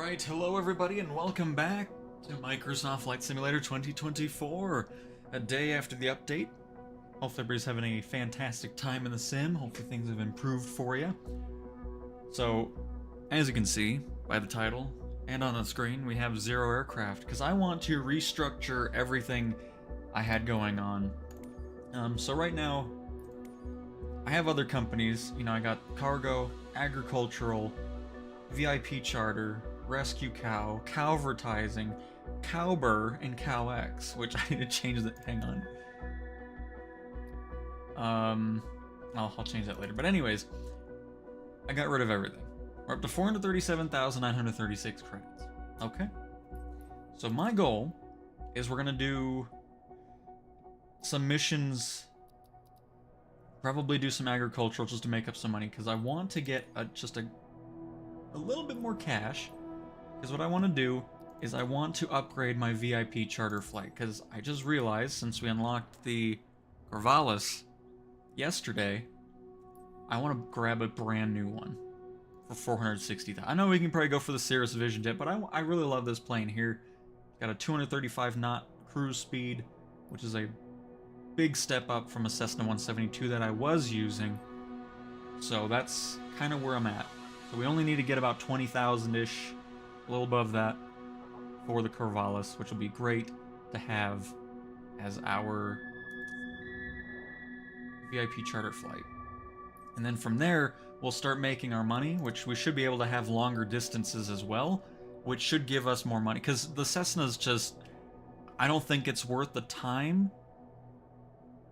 Alright, hello everybody and welcome back to Microsoft Flight Simulator 2024. A day after the update. Hopefully everybody's having a fantastic time in the sim. Hopefully things have improved for you. So, as you can see by the title and on the screen, we have 0 aircraft because I want to restructure everything I had going on. So right now, I have other companies. You know, I got cargo, agricultural, VIP charter, rescue cow, cowvertising, cowbur, and cowx, which I need to change that. Hang on. I'll change that later. But anyways, I got rid of everything. We're up to 437,936 credits. Okay. So my goal is we're gonna do some missions. Probably do some agricultural just to make up some money because I want to get just a little bit more cash, because what I want to do is I want to upgrade my VIP charter flight, because I just realized since we unlocked the Corvalis yesterday, I want to grab a brand new one for 460,000. I know we can probably go for the Cirrus Vision Jet, but I really love this plane here. It's got a 235 knot cruise speed, which is a big step up from a Cessna 172 that I was using, so that's kind of where I'm at. So we only need to get about 20,000-ish, a little above that, for the Corvalis, which will be great to have as our VIP charter flight. And then from there, we'll start making our money, which we should be able to have longer distances as well, which should give us more money. Because the Cessna's just, I don't think it's worth the time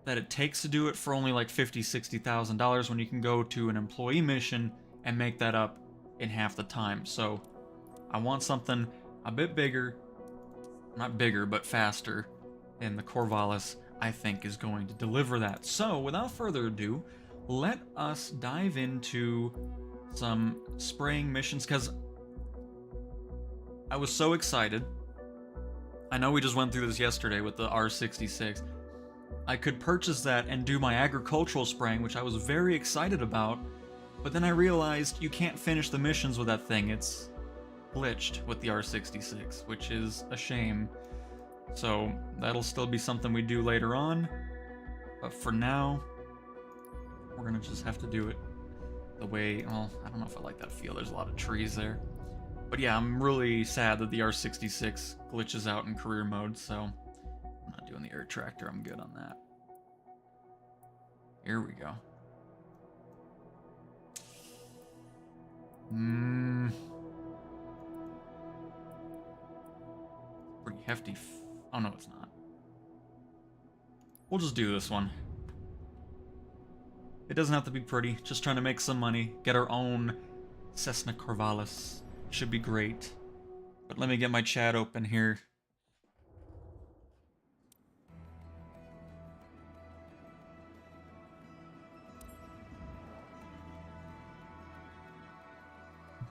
that it takes to do it for only like $50,000, $60,000 when you can go to an employee mission and make that up in half the time. So I want something a bit bigger, not bigger, but faster, and the Corvalis, I think, is going to deliver that. So without further ado, let us dive into some spraying missions, because I was so excited. I know we just went through this yesterday with the R66. I could purchase that and do my agricultural spraying, which I was very excited about. But then I realized you can't finish the missions with that thing. It's glitched with the R66, which is a shame. So that'll still be something we do later on. But for now, we're gonna just have to do it the way, well, I don't know if I like that feel. There's a lot of trees there. But yeah, I'm really sad that the R66 glitches out in career mode, so I'm not doing the air tractor. I'm good on that. Here we go. Pretty hefty. Oh no, it's not. We'll just do this one. It doesn't have to be pretty. Just trying to make some money. Get our own Cessna Corvalis. Should be great. But let me get my chat open here.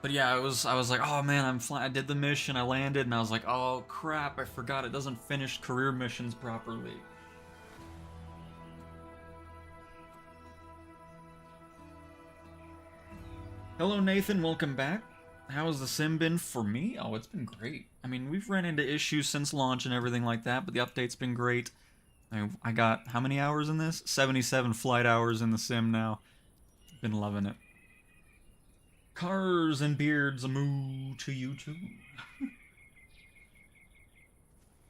But yeah, I was like, oh man, I did the mission, I landed, and I was like, oh crap, I forgot it doesn't finish career missions properly. Hello Nathan, welcome back. How has the sim been for me? Oh, it's been great. I mean, we've ran into issues since launch and everything like that, but the update's been great. I got, how many hours in this? 77 flight hours in the sim now. Been loving it. Cars and beards, a moo to you too.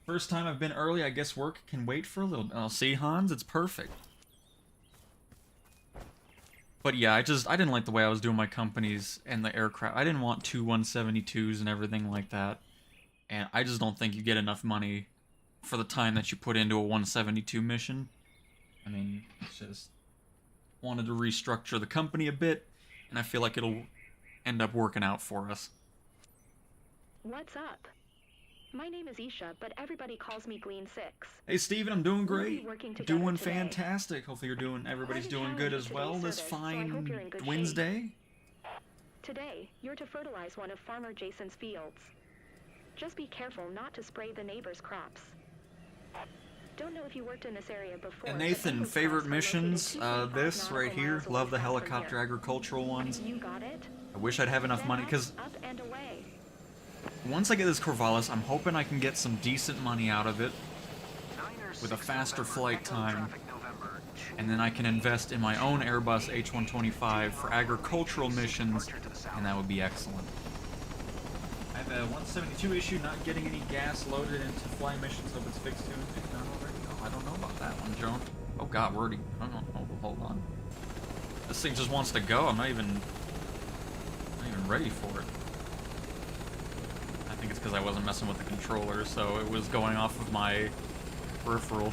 First time I've been early, I guess work can wait for a little bit. Oh, see, Hans, it's perfect. But yeah, I didn't like the way I was doing my companies and the aircraft. I didn't want 2 172s and everything like that. And I just don't think you get enough money for the time that you put into a 172 mission. I mean, it's just wanted to restructure the company a bit, and I feel like it'll end up working out for us. What's up? My name is Isha, but everybody calls me Glean 6. Hey Steven, I'm doing great. Doing today. fantastic. Hopefully everybody's doing good as well this fine Wednesday. Today, you're to fertilize one of Farmer Jason's fields. Just be careful not to spray the neighbor's crops. Don't know if you worked in this area before. And Nathan, favorite missions, this right here. Love the helicopter agricultural ones. You got it? I wish I'd have enough money, because once I get this Corvalis, I'm hoping I can get some decent money out of it with a faster flight time, and then I can invest in my own Airbus H-125 for agricultural missions, and that would be excellent. I have a 172 issue, not getting any gas loaded into flying missions. Hope it's fixed soon. If not already, no, I don't know about that one, Joan. Oh God, we're already. Hold on. This thing just wants to go. I'm not even ready for it. I think it's because I wasn't messing with the controller, so it was going off of my peripheral.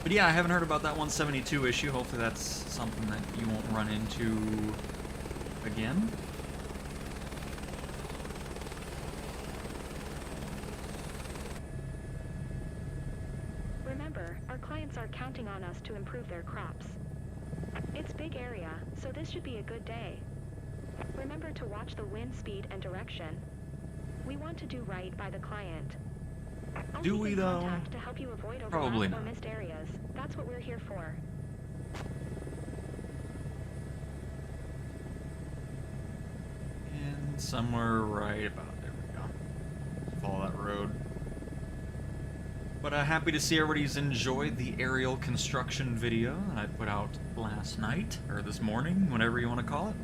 But yeah, I haven't heard about that 172 issue. Hopefully that's something that you won't run into again. Remember, our clients are counting on us to improve their crops. It's big area, so this should be a good day. Remember to watch the wind speed and direction. We want to do right by the client. I'll Do keep we in though? contact to help you avoid Probably overlap or not. missed areas. That's what we're here for. And somewhere right about there we go. Follow that road. But happy to see everybody's enjoyed the aerial construction video that I put out last night, or this morning, whatever you want to call it.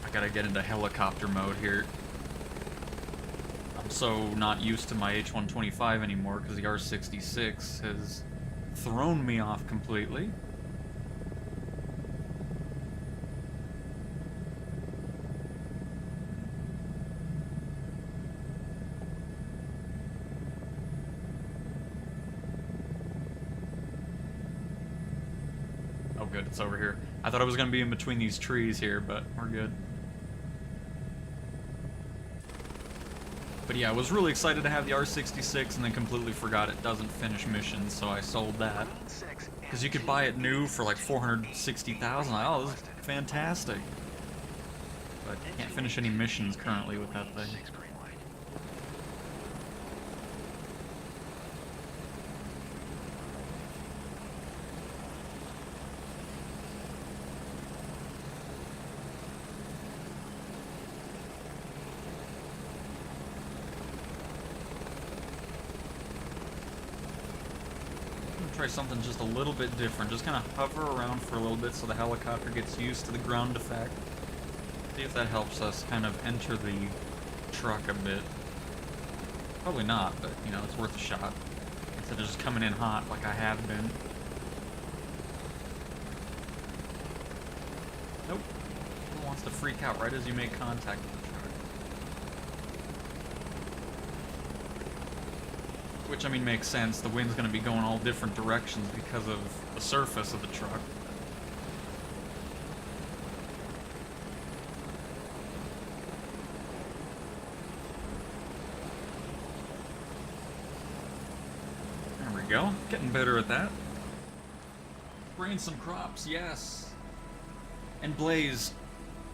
I gotta get into helicopter mode here. I'm so not used to my H-125 anymore because the R-66 has thrown me off completely. Oh good, it's over here. I thought I was gonna be in between these trees here, but we're good. But yeah, I was really excited to have the R-66 and then completely forgot it doesn't finish missions, so I sold that. Because you could buy it new for like 460,000. Oh, this is fantastic. But can't finish any missions currently with that thing. Try something just a little bit different. Just kind of hover around for a little bit so the helicopter gets used to the ground effect. See if that helps us kind of enter the truck a bit. Probably not, but you know, it's worth a shot. Instead of just coming in hot like I have been. Nope. It wants to freak out right as you make contact with the truck. Which, I mean, makes sense. The wind's going to be going all different directions because of the surface of the truck. There we go. Getting better at that. Spraying some crops, yes. And Blaze,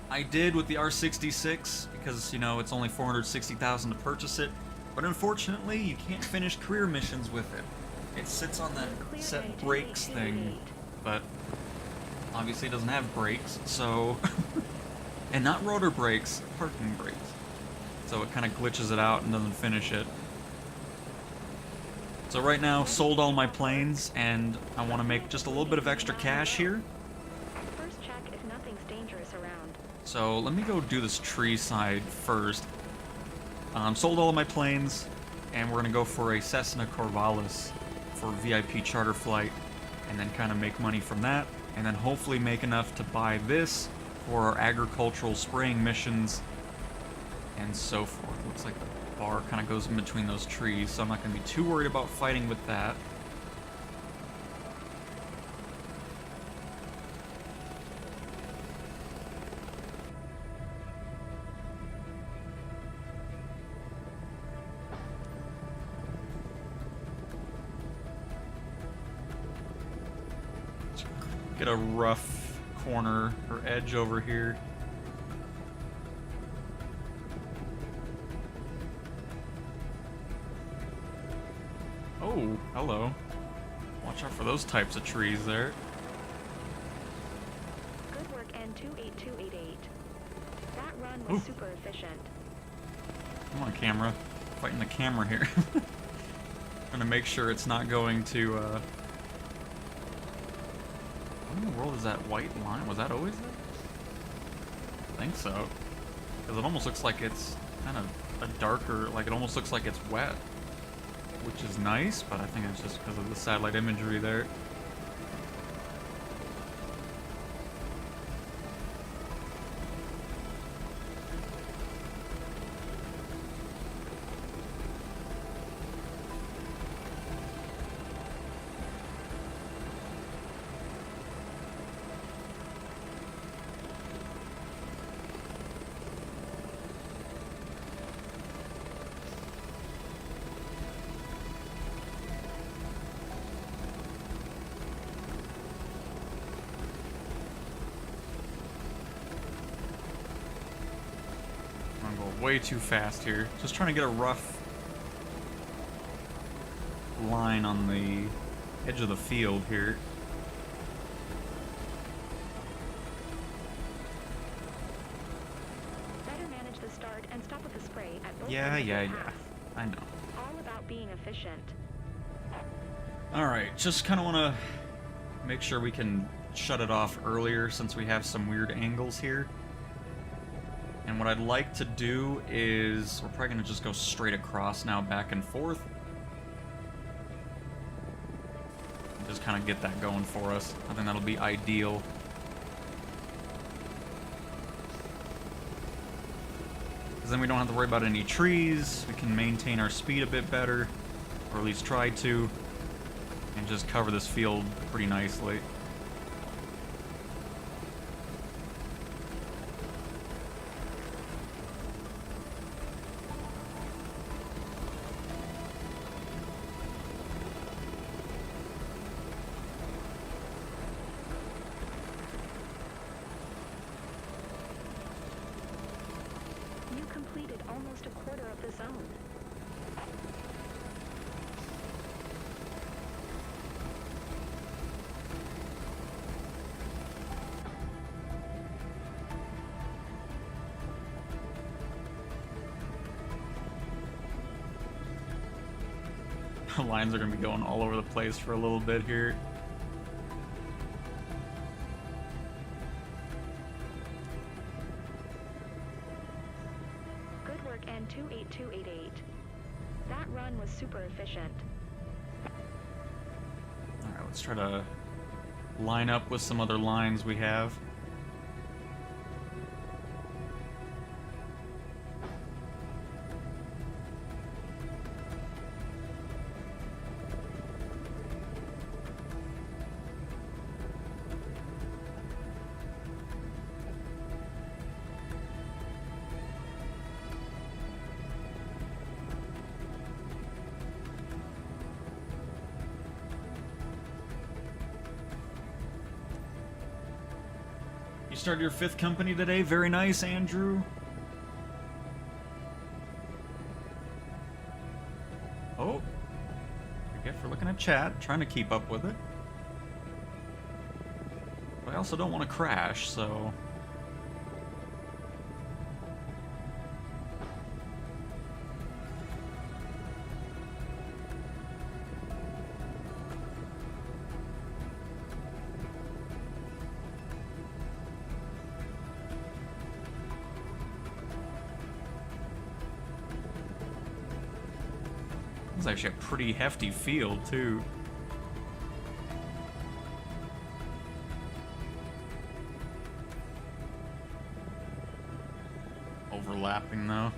I did with the R66 because, you know, it's only $460,000 to purchase it. But unfortunately, you can't finish career missions with it. It sits on that set brakes thing, but obviously it doesn't have brakes, so... and not rotor brakes, parking brakes. So it kind of glitches it out and doesn't finish it. So right now, sold all my planes, and I want to make just a little bit of extra cash here. First check if nothing's dangerous around. So let me go do this tree side first. Sold all of my planes, and we're gonna go for a Cessna Corvalis for VIP charter flight, and then kind of make money from that, and then hopefully make enough to buy this for our agricultural spraying missions, and so forth. Looks like the bar kind of goes in between those trees, so I'm not gonna be too worried about fighting with that. Get a rough corner or edge over here. Oh, hello. Watch out for those types of trees there. and 28288. That run was super efficient. Come on, camera. Fighting the camera here. Trying to make sure it's not going to, What in the world is that white line? Was that always there? I think so. Because it almost looks like it's kind of a darker, like it almost looks like it's wet. Which is nice, but I think it's just because of the satellite imagery there. Way too fast here. Just trying to get a rough line on the edge of the field here. Better manage the start and stop with the spray at both Yeah. I know. All about being efficient. Alright, just kind of want to make sure we can shut it off earlier since we have some weird angles here. And what I'd like to do is, we're probably going to just go straight across now, back and forth. And just kind of get that going for us. I think that'll be ideal. Because then we don't have to worry about any trees. We can maintain our speed a bit better, or at least try to, and just cover this field pretty nicely. Almost a quarter of the zone. The lines are going to be going all over the place for a little bit here. Good work, N28288. That run was super efficient. Alright, let's try to line up with some other lines we have. You started your 5th company today? Very nice, Andrew. Oh. Forget for looking at chat, trying to keep up with it. But I also don't want to crash, so... It's actually a pretty hefty field, too. Overlapping, though.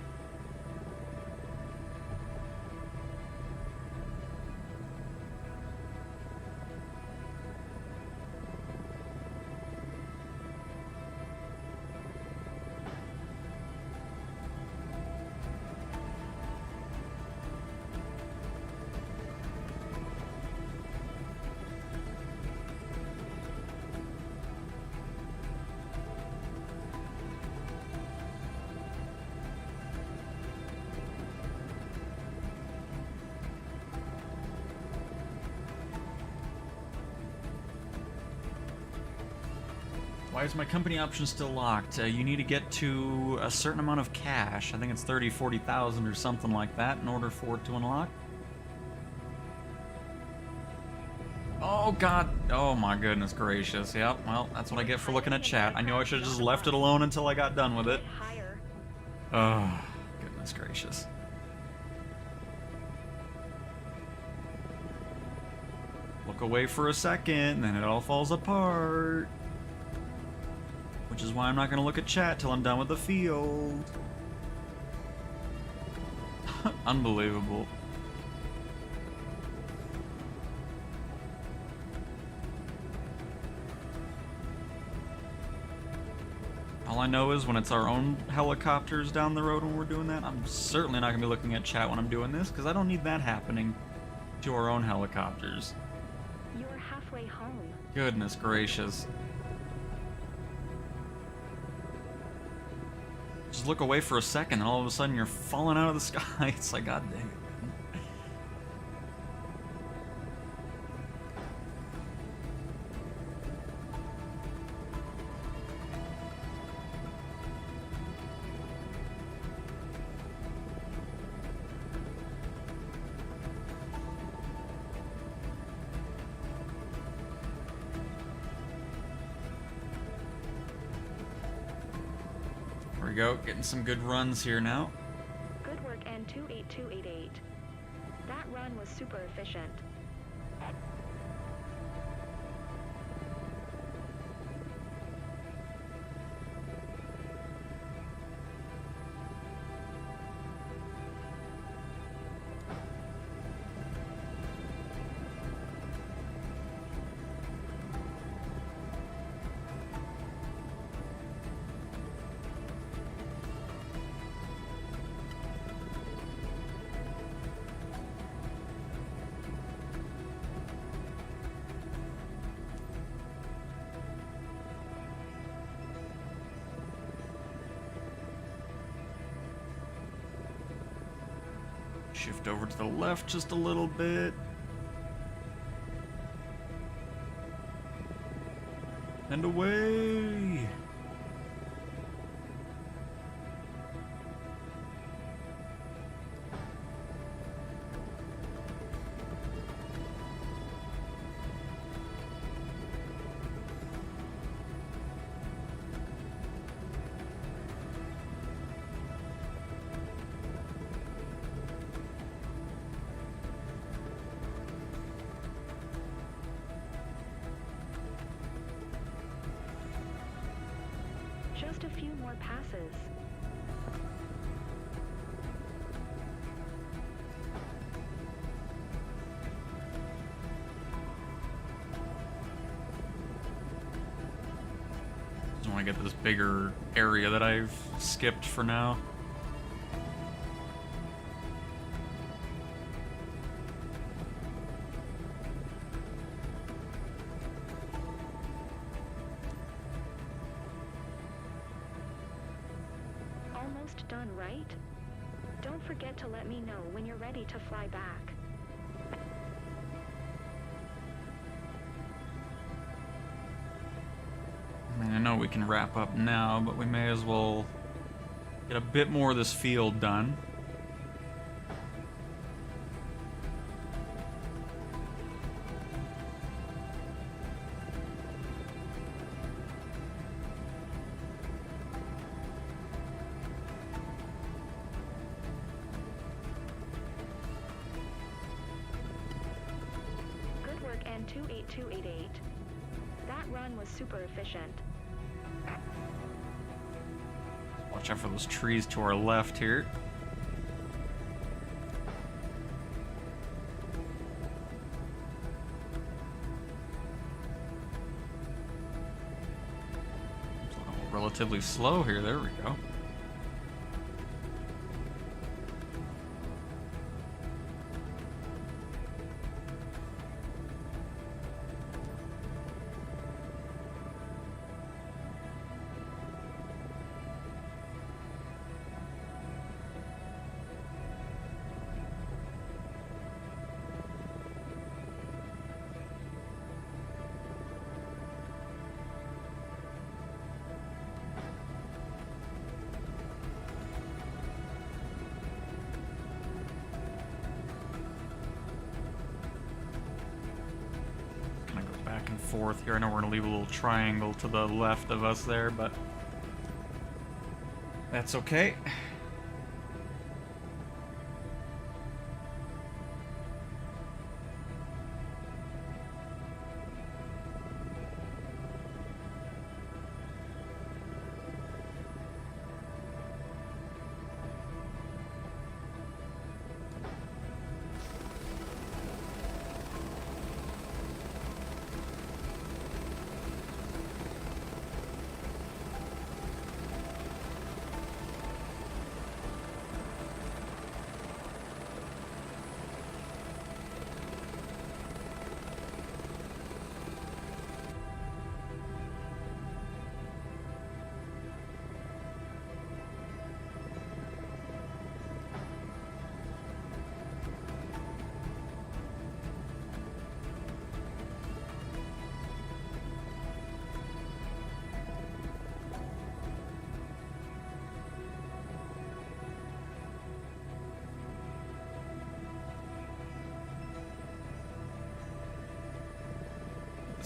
Why is my company option still locked? You need to get to a certain amount of cash. I think it's 30, 40,000 or something like that in order for it to unlock. Oh god. Oh my goodness gracious. Yep, well, that's what I get for looking at chat. I knew I should have just left it alone until I got done with it. Oh, goodness gracious. Look away for a second, then it all falls apart. Which is why I'm not going to look at chat till I'm done with the field. Unbelievable. All I know is when it's our own helicopters down the road when we're doing that, I'm certainly not going to be looking at chat when I'm doing this, because I don't need that happening to our own helicopters. You're halfway home. Goodness gracious. Just look away for a second, and all of a sudden you're falling out of the sky. It's like, god dang it. There we go, getting some good runs here now. Good work, N28288. That run was super efficient. Shift over to the left just a little bit. And away! Just a few more passes. Just want to get this bigger area that I've skipped for now. Almost done, right? Don't forget to let me know when you're ready to fly back. I mean, I know we can wrap up now, but we may as well get a bit more of this field done. Good work, N28288. That run was super efficient. Watch out for those trees to our left here. Relatively slow here. There we go. forth here. I know we're gonna leave a little triangle to the left of us there, but that's okay.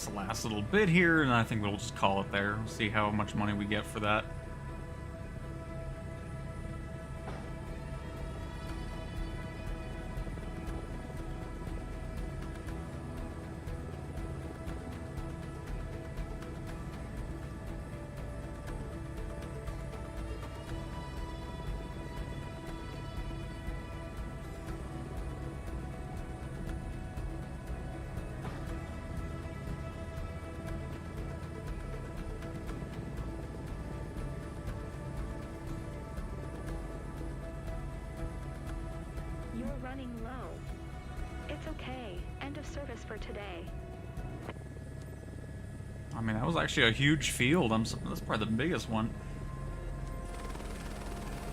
The last little bit here, and I think we'll just call it there. See how much money we get for that. Running low. It's okay. End of service for today. I mean, that was actually a huge field. That's probably the biggest one.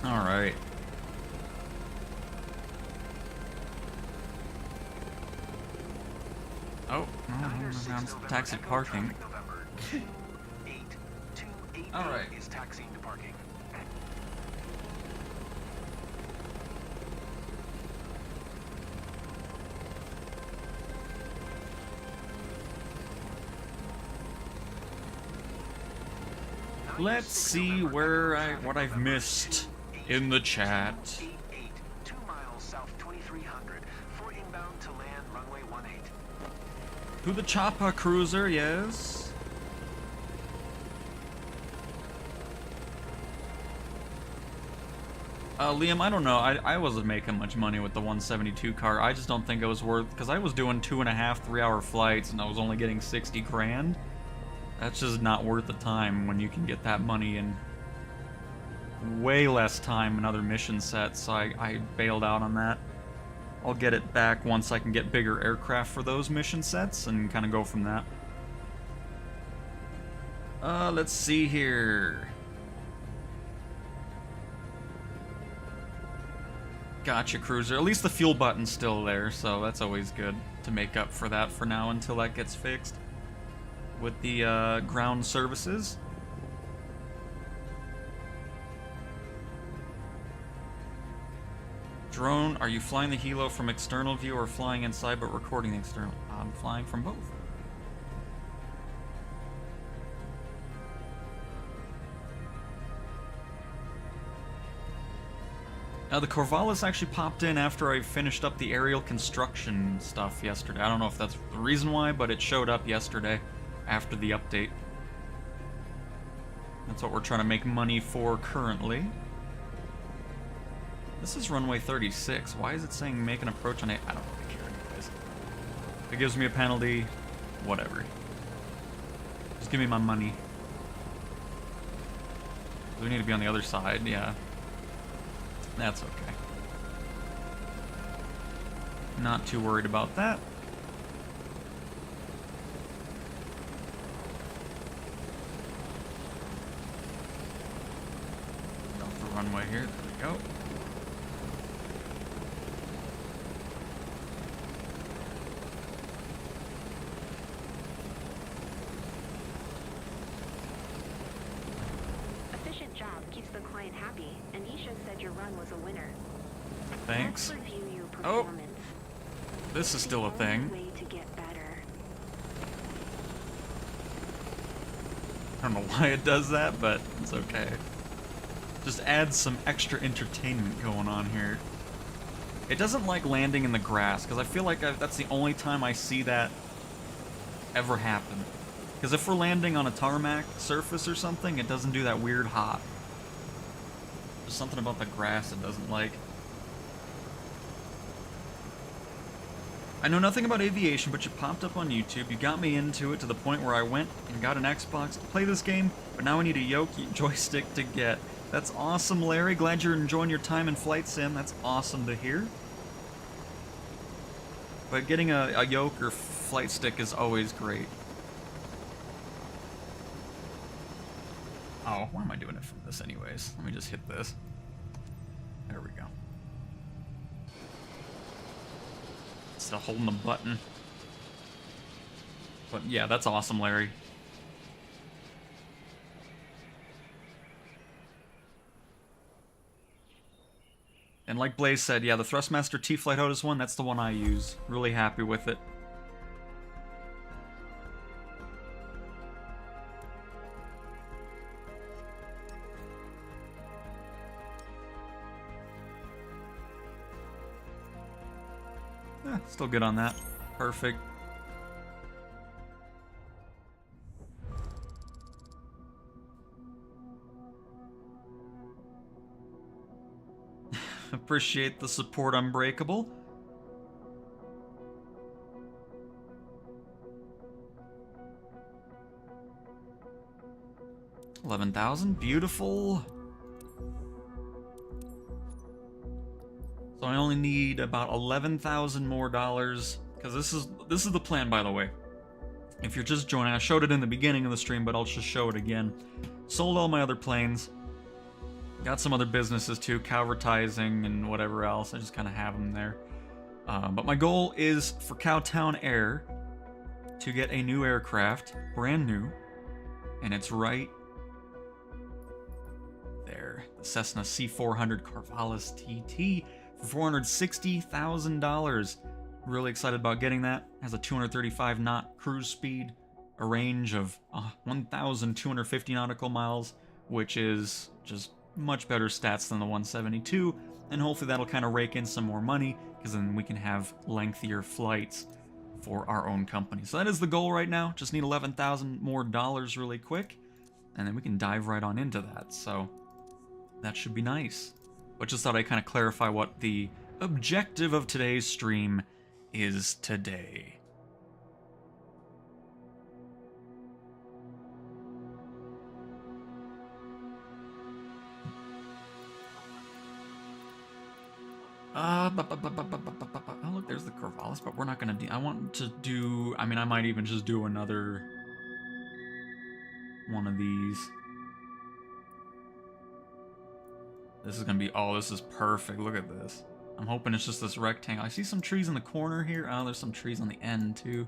All right. Oh, no, taxi parking. All right. Is taxiing to parking. Let's see what I've missed in the chat. 2 miles south 2300 for inbound to land runway 18. To the chopper cruiser, yes. Liam, I don't know. I wasn't making much money with the 172 car. I just don't think it was worth, because I was doing 2.5, 3-hour flights and I was only getting 60 grand. That's just not worth the time when you can get that money in way less time in other mission sets, so I bailed out on that. I'll get it back once I can get bigger aircraft for those mission sets and kind of go from that. Let's see here. Gotcha, cruiser. At least the fuel button's still there, so that's always good to make up for that for now until that gets fixed with the ground services. Drone, are you flying the helo from external view or flying inside but recording the external? I'm flying from both. The Corvalis actually popped in after I finished up the aerial construction stuff yesterday. I don't know if that's the reason why, but it showed up yesterday after the update. That's what we're trying to make money for currently. This is runway 36. Why is it saying make an approach on 8? I don't really care, anyways. If it gives me a penalty, whatever. Just give me my money. We need to be on the other side, yeah. That's okay. Not too worried about that. Off the runway here, there we go. Efficient job keeps the client happy, and Isha said your run was a winner. Thanks. Let's review your Oh, performance. this is still a thing. Way to get better. I don't know why it does that, but it's okay. Just adds some extra entertainment going on here. It doesn't like landing in the grass, because I feel like that's the only time I see that ever happen. Because if we're landing on a tarmac surface or something, it doesn't do that weird hop. There's something about the grass it doesn't like. I know nothing about aviation, but you popped up on YouTube. You got me into it to the point where I went and got an Xbox to play this game, but now I need a joystick to get. That's awesome, Larry. Glad you're enjoying your time in Flight Sim. That's awesome to hear. But getting a yoke or flight stick is always great. Oh, why am I doing it from this anyways? Let me just hit this. There we go. Still holding the button. But yeah, that's awesome, Larry. And like Blaze said, yeah, the Thrustmaster T-Flight Otis one, that's the one I use. Really happy with it. Still good on that. Perfect. Appreciate the support, Unbreakable. $11,000, beautiful. So I only need about $11,000 more dollars, because this is the plan, by the way. If you're just joining, I showed it in the beginning of the stream, but I'll just show it again. Sold all my other planes. Got some other businesses too, Calvertising and whatever else. I just kind of have them there. But my goal is for Cowtown Air to get a new aircraft, brand new, and it's right there. The Cessna C400 Corvalis TT for $460,000. Really excited about getting that. Has a 235 knot cruise speed, a range of 1,250 nautical miles, which is just much better stats than the 172, and hopefully that'll kind of rake in some more money, because then we can have lengthier flights for our own company. So that is the goal right now. Just need $11,000 more dollars really quick, and then we can dive right on into that. So that should be nice. But just thought I'd kind of clarify what the objective of today's stream is today. Oh, look, there's the Corvalis, but we're not gonna do... I want to do... I mean, I might even just do another one of these. This is gonna be... Oh, this is perfect. Look at this. I'm hoping it's just this rectangle. I see some trees in the corner here. Oh, there's some trees on the end, too.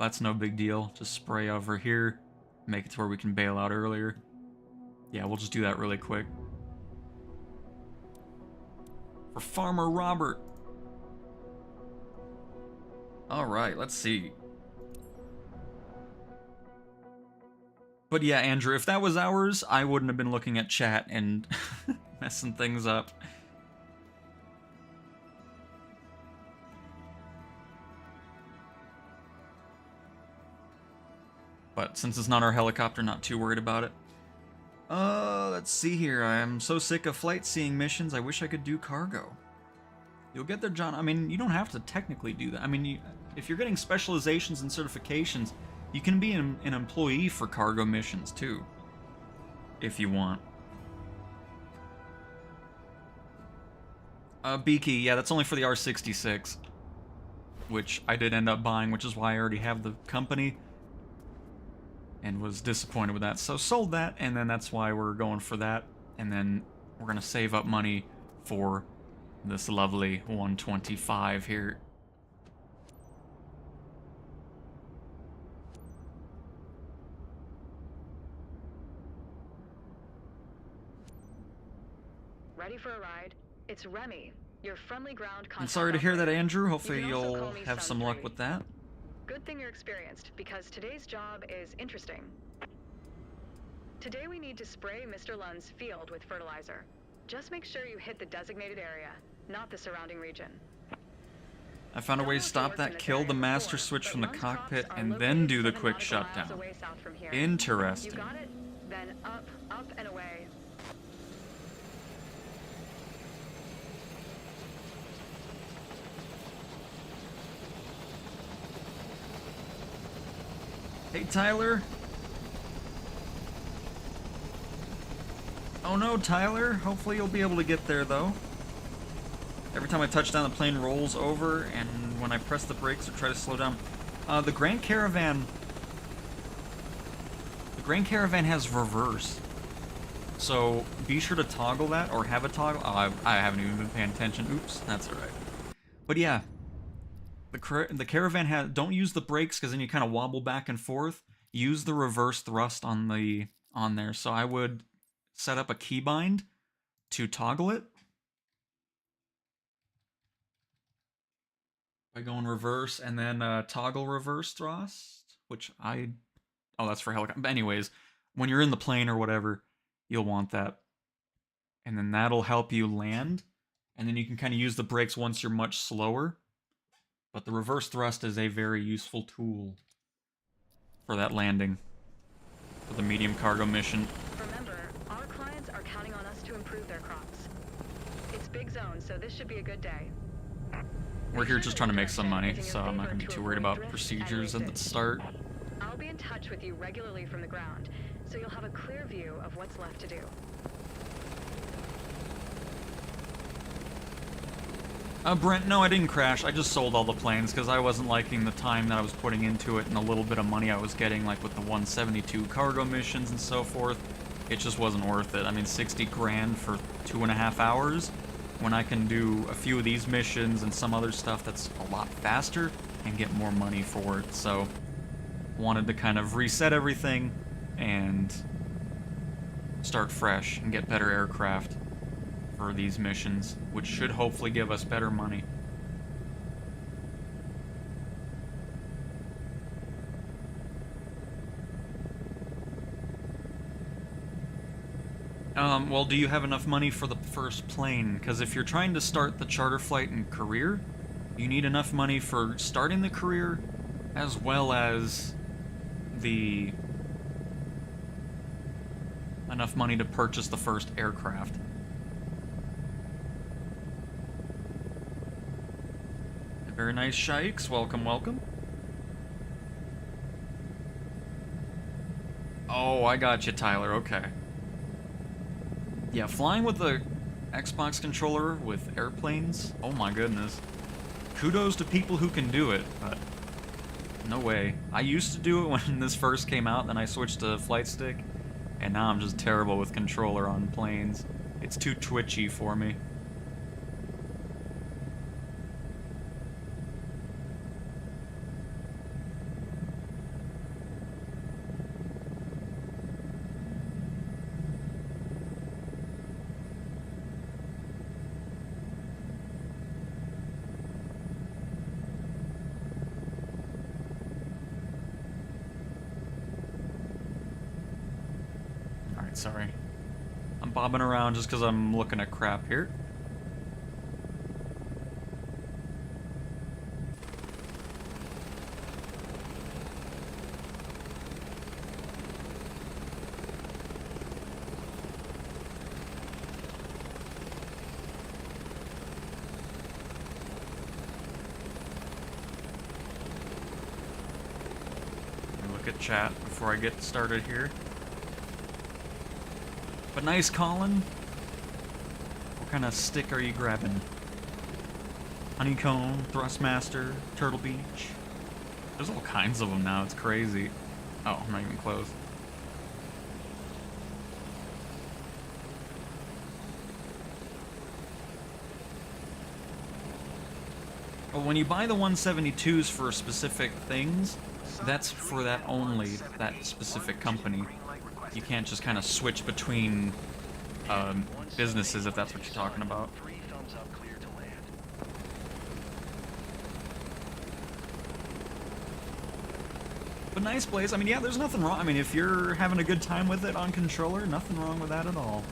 That's no big deal. Just spray over here. Make it to where we can bail out earlier. Yeah, we'll just do that really quick. For Farmer Robert. Alright, let's see. But yeah, Andrew, if that was ours, I wouldn't have been looking at chat and messing things up. But since it's not our helicopter, not too worried about it. Let's see here. I am so sick of flight seeing missions. I wish I could do cargo. You'll get there, John. I mean, you don't have to technically do that. I mean, if you're getting specializations and certifications, you can be an employee for cargo missions, too. If you want. Beaky, yeah, that's only for the R66. Which I did end up buying, which is why I already have the company. And was disappointed with that. So sold that, and then that's why we're going for that. And then we're going to save up money for this lovely 125 here. Ready for a ride? It's Remy, your friendly ground contact. I'm sorry to hear that, Andrew. Hopefully You can also you'll call me have some Sun luck 3. with that. Good thing you're experienced, because today's job is interesting. Today we need to spray Mr. Lund's field with fertilizer. Just make sure you hit the designated area, not the surrounding region. I found a way to stop that, kill the master switch from the cockpit, and then do the quick shutdown. Interesting. You got it? Then up, up, and away. Hey, Tyler. Oh no, Tyler. Hopefully you'll be able to get there, though. Every time I touch down, the plane rolls over, and when I press the brakes or try to slow down... The Grand Caravan... The Grand Caravan has reverse. So, be sure to toggle that, or have a toggle. Oh, I haven't even been paying attention. Oops, that's alright. But yeah, the Caravan has... Don't use the brakes, because then you kind of wobble back and forth. Use the reverse thrust on there. So I would set up a keybind to toggle it. By going reverse and then toggle reverse thrust, which oh, that's for helicopter. But anyways, when you're in the plane or whatever, you'll want that. And then that'll help you land. And then you can kind of use the brakes once you're much slower. But the reverse thrust is a very useful tool for that landing. For the medium cargo mission. Remember, our clients are counting on us to improve their crops. It's big zone, so this should be a good day. We're here just trying to make some money, so I'm not going to be too worried about procedures at the start. I'll be in touch with you regularly from the ground, so you'll have a clear view of what's left to do. Brent, no, I didn't crash. I just sold all the planes because I wasn't liking the time that I was putting into it and the little bit of money I was getting, like with the 172 cargo missions and so forth. It just wasn't worth it. I mean, 60 grand for 2.5 hours? When I can do a few of these missions and some other stuff that's a lot faster and get more money for it. So, wanted to kind of reset everything and start fresh and get better aircraft for these missions, which should hopefully give us better money. Well, do you have enough money for the first plane? Because if you're trying to start the charter flight in career, you need enough money for starting the career, as well as enough money to purchase the first aircraft. Very nice, Shikes. Welcome, welcome. Oh, I got you, Tyler. Okay. Yeah, flying with the Xbox controller with airplanes, oh my goodness. Kudos to people who can do it, but no way. I used to do it when this first came out, then I switched to flight stick, and now I'm just terrible with controller on planes. It's too twitchy for me. Sorry. I'm bobbing around just because I'm looking at crap here. Let me look at chat before I get started here. But nice, Colin. What kind of stick are you grabbing? Honeycomb, Thrustmaster, Turtle Beach. There's all kinds of them now, it's crazy. Oh, I'm not even close. Well, when you buy the 172s for specific things, that's for that only, that specific company. You can't just kind of switch between businesses if that's what you're talking about. But nice, Blaze. I mean, yeah, there's nothing wrong. I mean, if you're having a good time with it on controller, nothing wrong with that at all.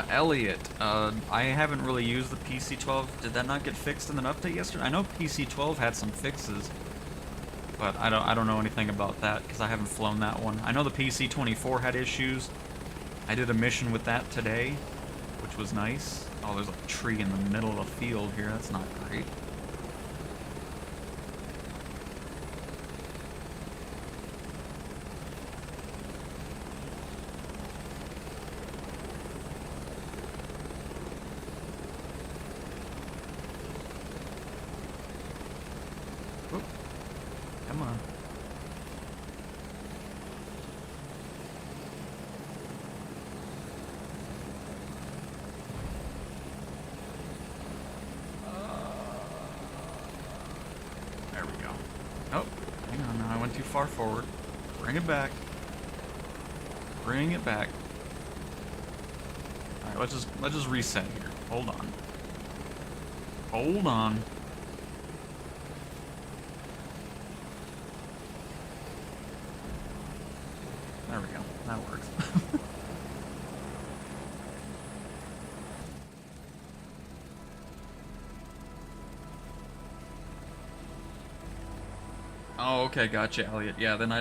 Elliot, I haven't really used the PC-12. Did that not get fixed in an update yesterday? I know PC-12 had some fixes, but I don't know anything about that because I haven't flown that one. I know the PC-24 had issues. I did a mission with that today, which was nice. Oh, there's like a tree in the middle of the field here. That's not great. Oop. Come on. There we go. Oh, hang on now. I went too far forward. Bring it back. Bring it back. All right, let's just reset here. Hold on. Hold on. There we go. That works. Oh, okay, gotcha, Elliot. Yeah, then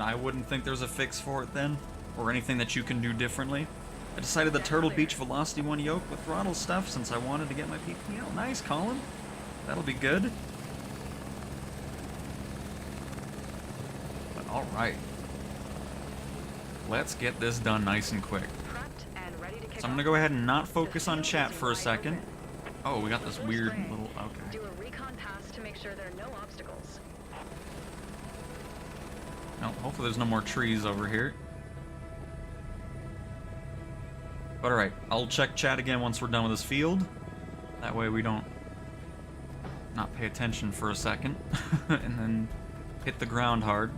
I wouldn't think there's a fix for it then, or anything that you can do differently. I decided the Turtle Beach Velocity 1 yoke with throttle stuff since I wanted to get my PPL. Nice, Colin. That'll be good. But all right. Let's get this done nice and quick. So I'm gonna go ahead and not focus on chat for a second. Oh, we got this weird little, okay. Do a recon pass to make sure there are no obstacles. No, hopefully there's no more trees over here. But alright, I'll check chat again once we're done with this field. That way we don't not pay attention for a second. And then hit the ground hard.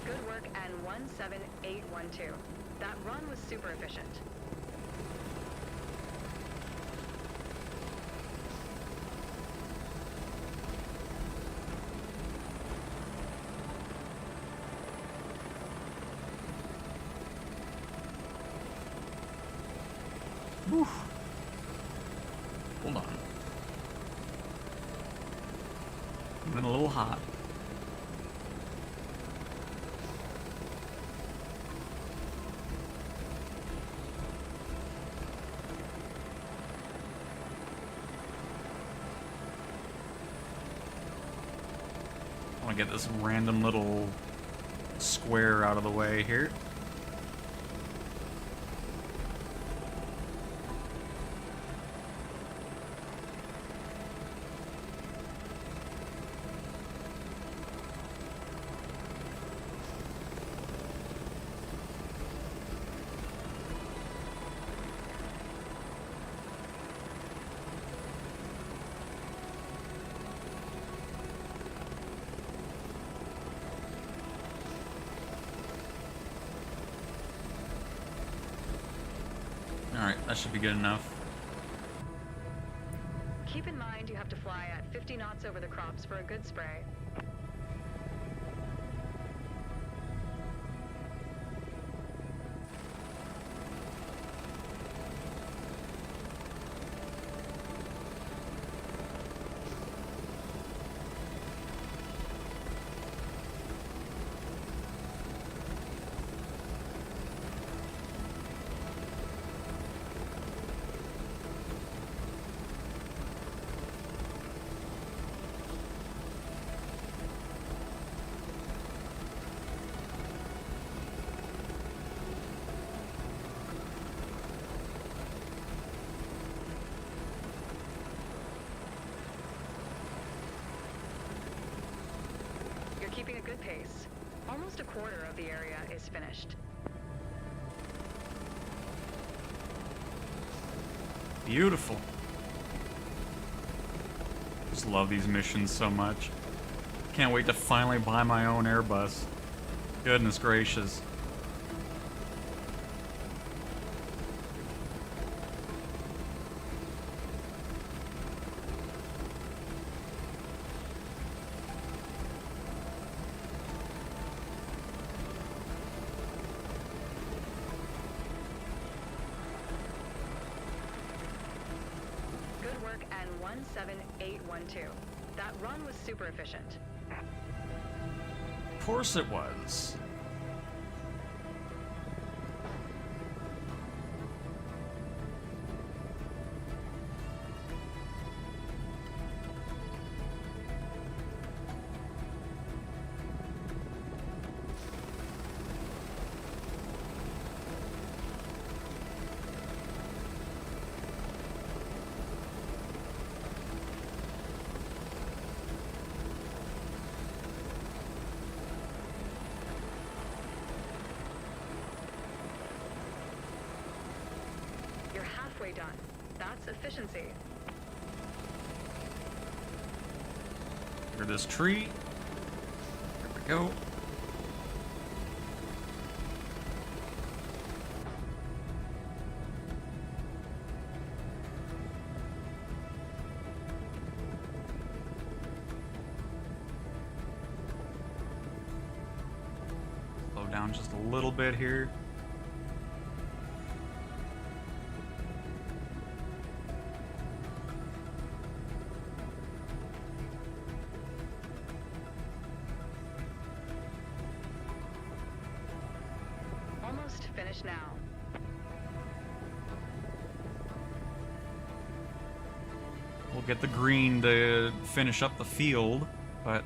Good work, and 17812. That run was super efficient. Whew. Hold on. I'm getting a little hot. I want to get this random little square out of the way here. Alright, that should be good enough. Keep in mind you have to fly at 50 knots over the crops for a good spray. keeping a good pace. Almost a quarter of the area is finished. Beautiful. Just love these missions so much. Can't wait to finally buy my own Airbus. Goodness gracious. Good work, and 17812. That run was super efficient. Of course it was. You're halfway done. That's efficiency. Look at this tree. There we go. Slow down just a little bit here. Almost finished now. We'll get the green to finish up the field, but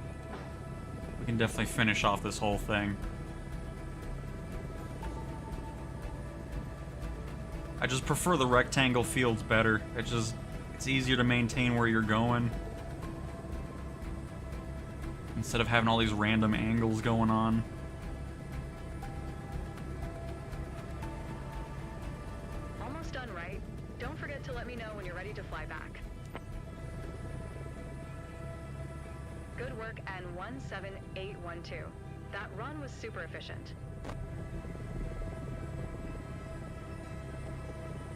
we can definitely finish off this whole thing. I just prefer the rectangle fields better. It's easier to maintain where you're going, instead of having all these random angles going on. Almost done, right? Don't forget to let me know when you're ready to fly back. Good work, and 17812. That run was super efficient.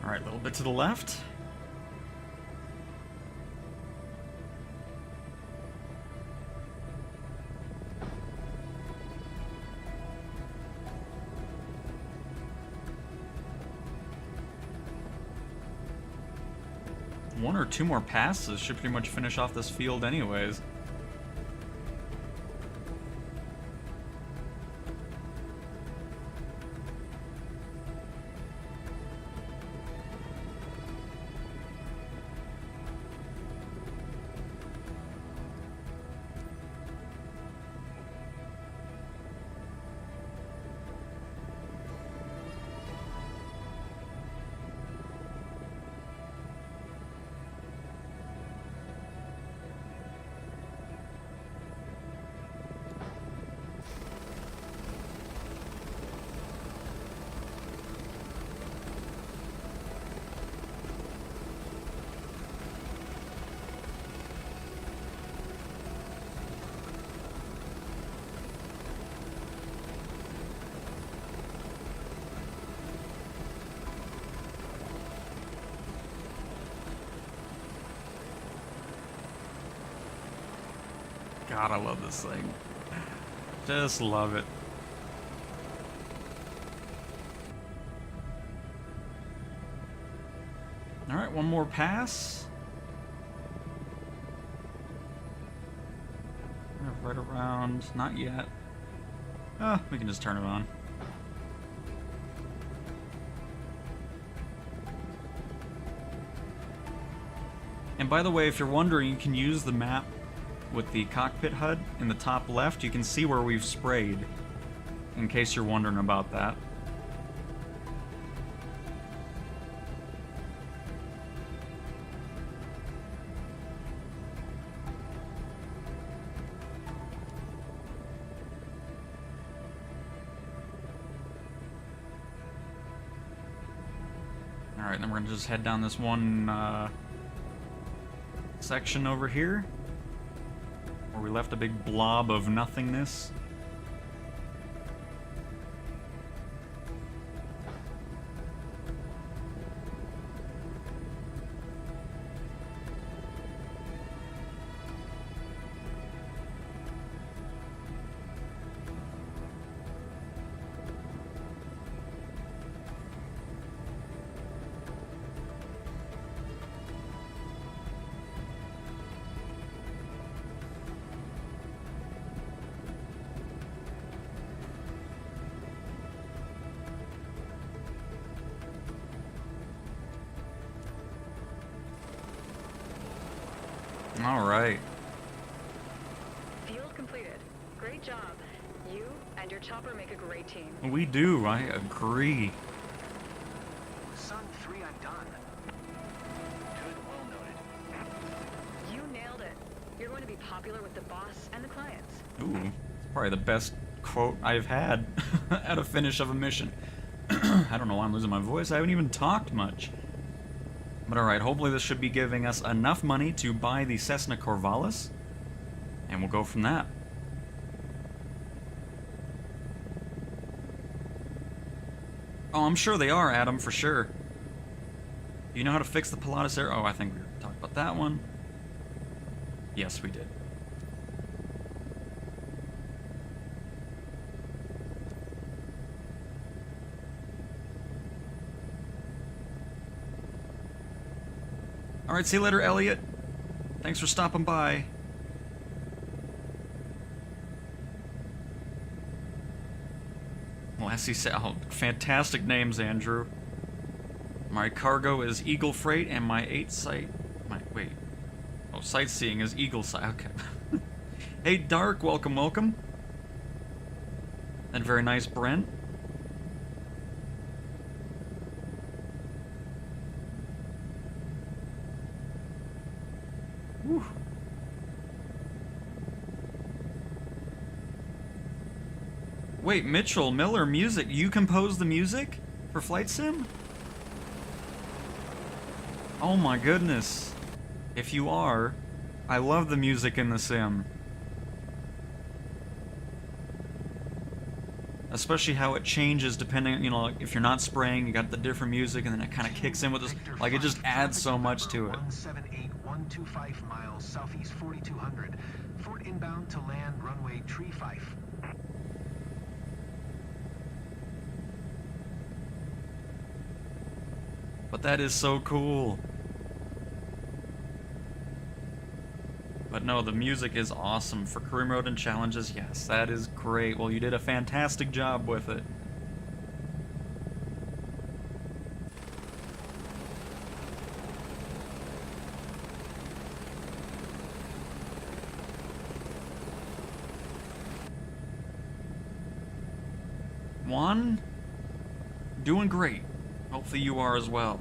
All right, a little bit to the left. One or two more passes should pretty much finish off this field anyways. God, I love this thing. Just love it. All right, one more pass. Right around, not yet. Ah, we can just turn it on. And by the way, if you're wondering, you can use the map with the cockpit HUD in the top left. You can see where we've sprayed, in case you're wondering about that. Alright, then we're gonna just head down this one section over here, where we left a big blob of nothingness. Alright. Field completed. Great job. You and your chopper make a great team. We do, I agree. Sun 3, I'm done. Good, well noted. You nailed it. You're going to be popular with the boss and the clients. Ooh, it's probably the best quote I've had at a finish of a mission. I don't know why I'm losing my voice. I haven't even talked much. But alright, hopefully this should be giving us enough money to buy the Cessna Corvalis, and we'll go from that. Oh, I'm sure they are, Adam, for sure. Do you know how to fix the Pilatus error? Oh, I think we talked about that one. Yes, we did. Alright, see you later, Elliot. Thanks for stopping by. Well, SC said, oh, fantastic names, Andrew. My cargo is Eagle Freight, and my sightseeing is Eagle Sight. Okay. Hey, Dark, welcome, welcome. And very nice, Brent. Whew. Wait, Mitchell Miller music. You composed the music for Flight Sim? Oh my goodness. If you are, I love the music in the sim. Especially how it changes depending, you know, like if you're not spraying, you got the different music, and then it kind of kicks in with this, like it just adds so much to it. 178125 miles southeast 4200. Fort inbound to land runway 35. But that is so cool. But no, the music is awesome for career mode and challenges. Yes, that is great. Well, you did a fantastic job with it. Juan, doing great. Hopefully you are as well.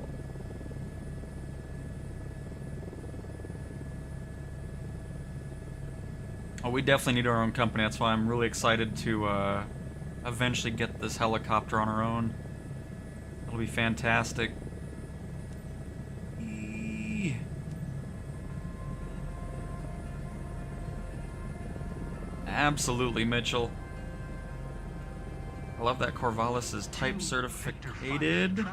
Oh, we definitely need our own company. That's why I'm really excited to eventually get this helicopter on our own. It'll be fantastic. Eee. Absolutely, Mitchell. I love that Corvalis is type certificated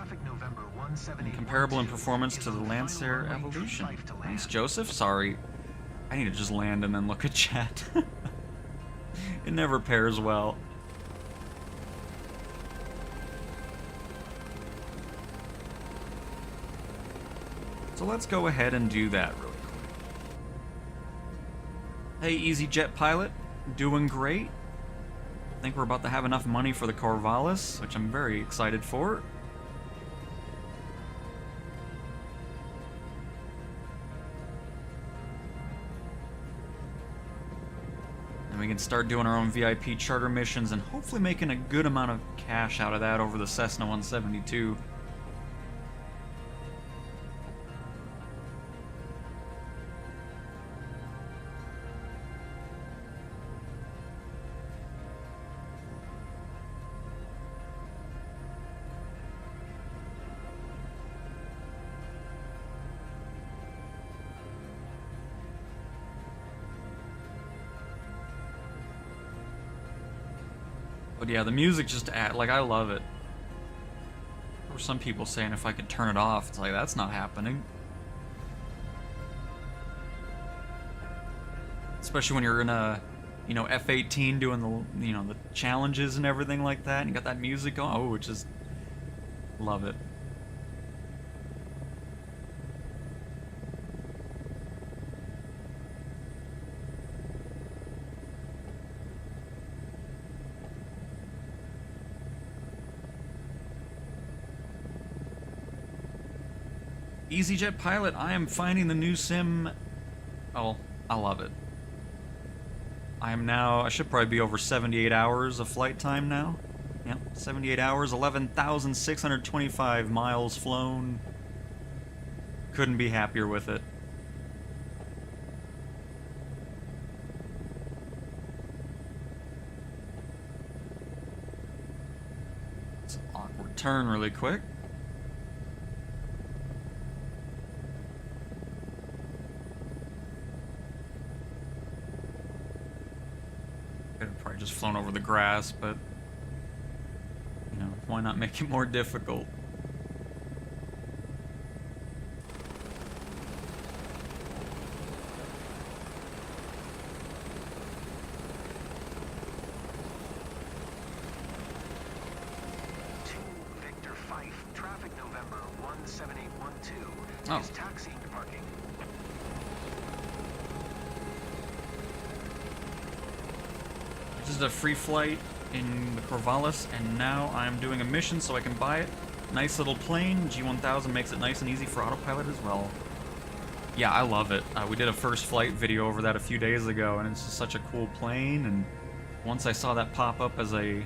and comparable in performance to the Lancer Evolution. Thanks, Joseph. Sorry. I need to just land and then look at chat. It never pairs well. So let's go ahead and do that really quick. Hey, EasyJet pilot. Doing great. I think we're about to have enough money for the Corvalis, which I'm very excited for. And we can start doing our own VIP charter missions and hopefully making a good amount of cash out of that over the Cessna 172. But yeah, the music just like, I love it. There were some people saying if I could turn it off, it's like, that's not happening. Especially when you're in a, you know, F-18 doing the, you know, the challenges and everything like that, and you got that music going. Oh, just love it. EasyJet Pilot, I am finding the new sim. Oh, I love it. I should probably be over 78 hours of flight time now. Yep, 78 hours, 11,625 miles flown. Couldn't be happier with it. It's an awkward turn really quick. Probably just flown over the grass, but you know, why not make it more difficult? Victor Fife, traffic November 17812 is taxiing to parking. This is a free flight in the Corvalis, and now I'm doing a mission so I can buy it. Nice little plane. G1000 makes it nice and easy for autopilot as well. Yeah, I love it. We did a first flight video over that a few days ago, and it's just such a cool plane. And once I saw that pop up as a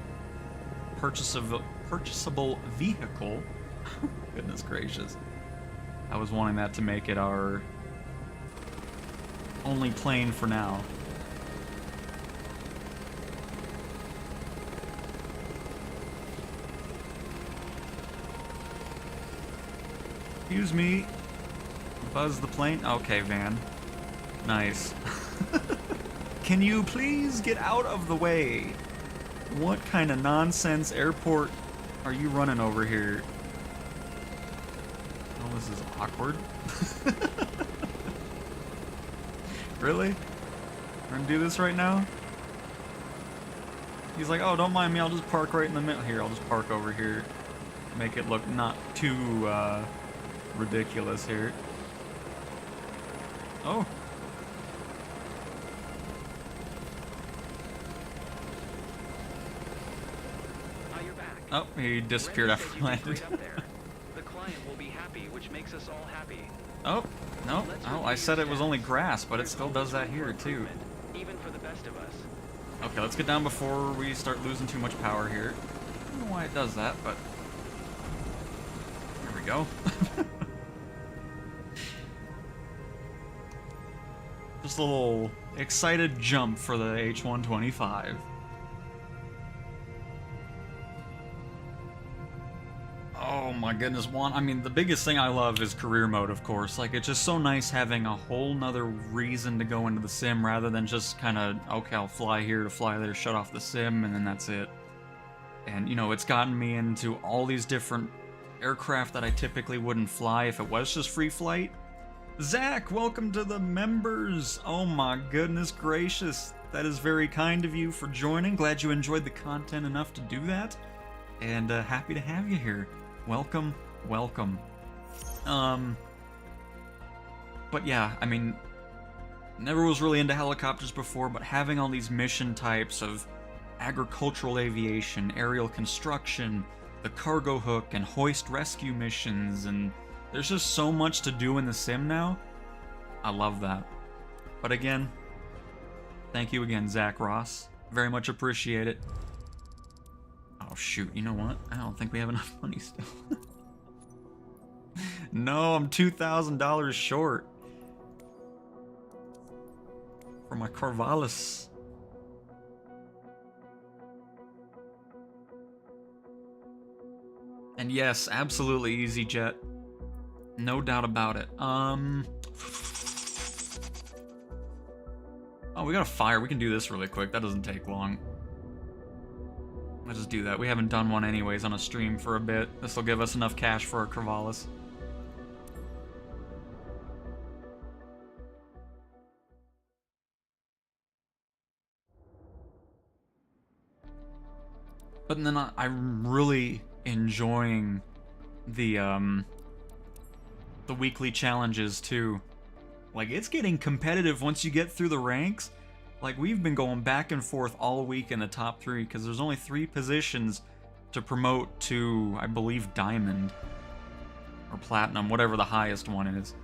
purchasable vehicle, goodness gracious, I was wanting that to make it our only plane for now. Excuse me. Buzz the plane. Okay, van. Nice. Can you please get out of the way? What kind of nonsense airport are you running over here? Oh, this is awkward. Really? We're gonna do this right now? He's like, oh, don't mind me, I'll just park right in the middle. Here, I'll just park over here. Make it look not too, ridiculous here. Oh. You're back. Oh, he disappeared after he landed. The client will be happy, which makes us all happy. Oh, no. Oh, I said it was only grass, but it still does that here, too. Even for the best of us. Okay, let's get down before we start losing too much power here. I don't know why it does that, but... There we go. Just a little excited jump for the H-125. Oh my goodness, I mean, the biggest thing I love is career mode, of course. Like, it's just so nice having a whole nother reason to go into the sim rather than just kind of, okay, I'll fly here to fly there, shut off the sim, and then that's it. And, you know, it's gotten me into all these different aircraft that I typically wouldn't fly if it was just free flight. Zach, welcome to the members. Oh my goodness gracious. That is very kind of you for joining. Glad you enjoyed the content enough to do that. And happy to have you here. Welcome, welcome. But yeah, I mean, never was really into helicopters before, but having all these mission types of agricultural aviation, aerial construction, the cargo hook, and hoist rescue missions, and there's just so much to do in the sim now. I love that. But again, thank you again, Zach Ross. Very much appreciate it. Oh shoot, you know what? I don't think we have enough money still. No, I'm $2,000 short for my Corvalis. And yes, absolutely EasyJet. No doubt about it. Oh, we got a fire. We can do this really quick. That doesn't take long. Let's just do that. We haven't done one anyways on a stream for a bit. This will give us enough cash for a Corvalis. But then I'm really enjoying the weekly challenges too. Like, it's getting competitive once you get through the ranks. Like, we've been going back and forth all week in the top 3 because there's only 3 positions to promote to, I believe, Diamond or Platinum, whatever the highest one is.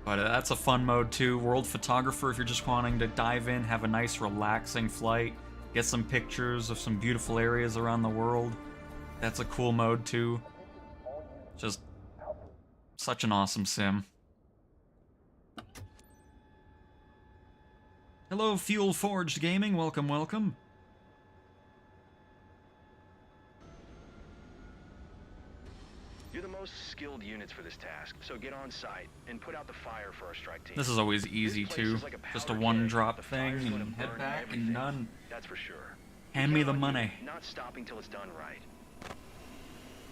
But that's a fun mode too. World Photographer, if you're just wanting to dive in, have a nice relaxing flight, get some pictures of some beautiful areas around the world. That's a cool mode too. Just such an awesome sim. Hello, Fuel Forged Gaming. Welcome, welcome. You're the most skilled units for this task, so get on site and put out the fire for our strike team. This is always easy This place too. is like a Just a powder one-drop keg. The fire's thing gonna and head burn back everything. and done. That's for sure. Hand me Count the on money. you, not stopping till it's done right.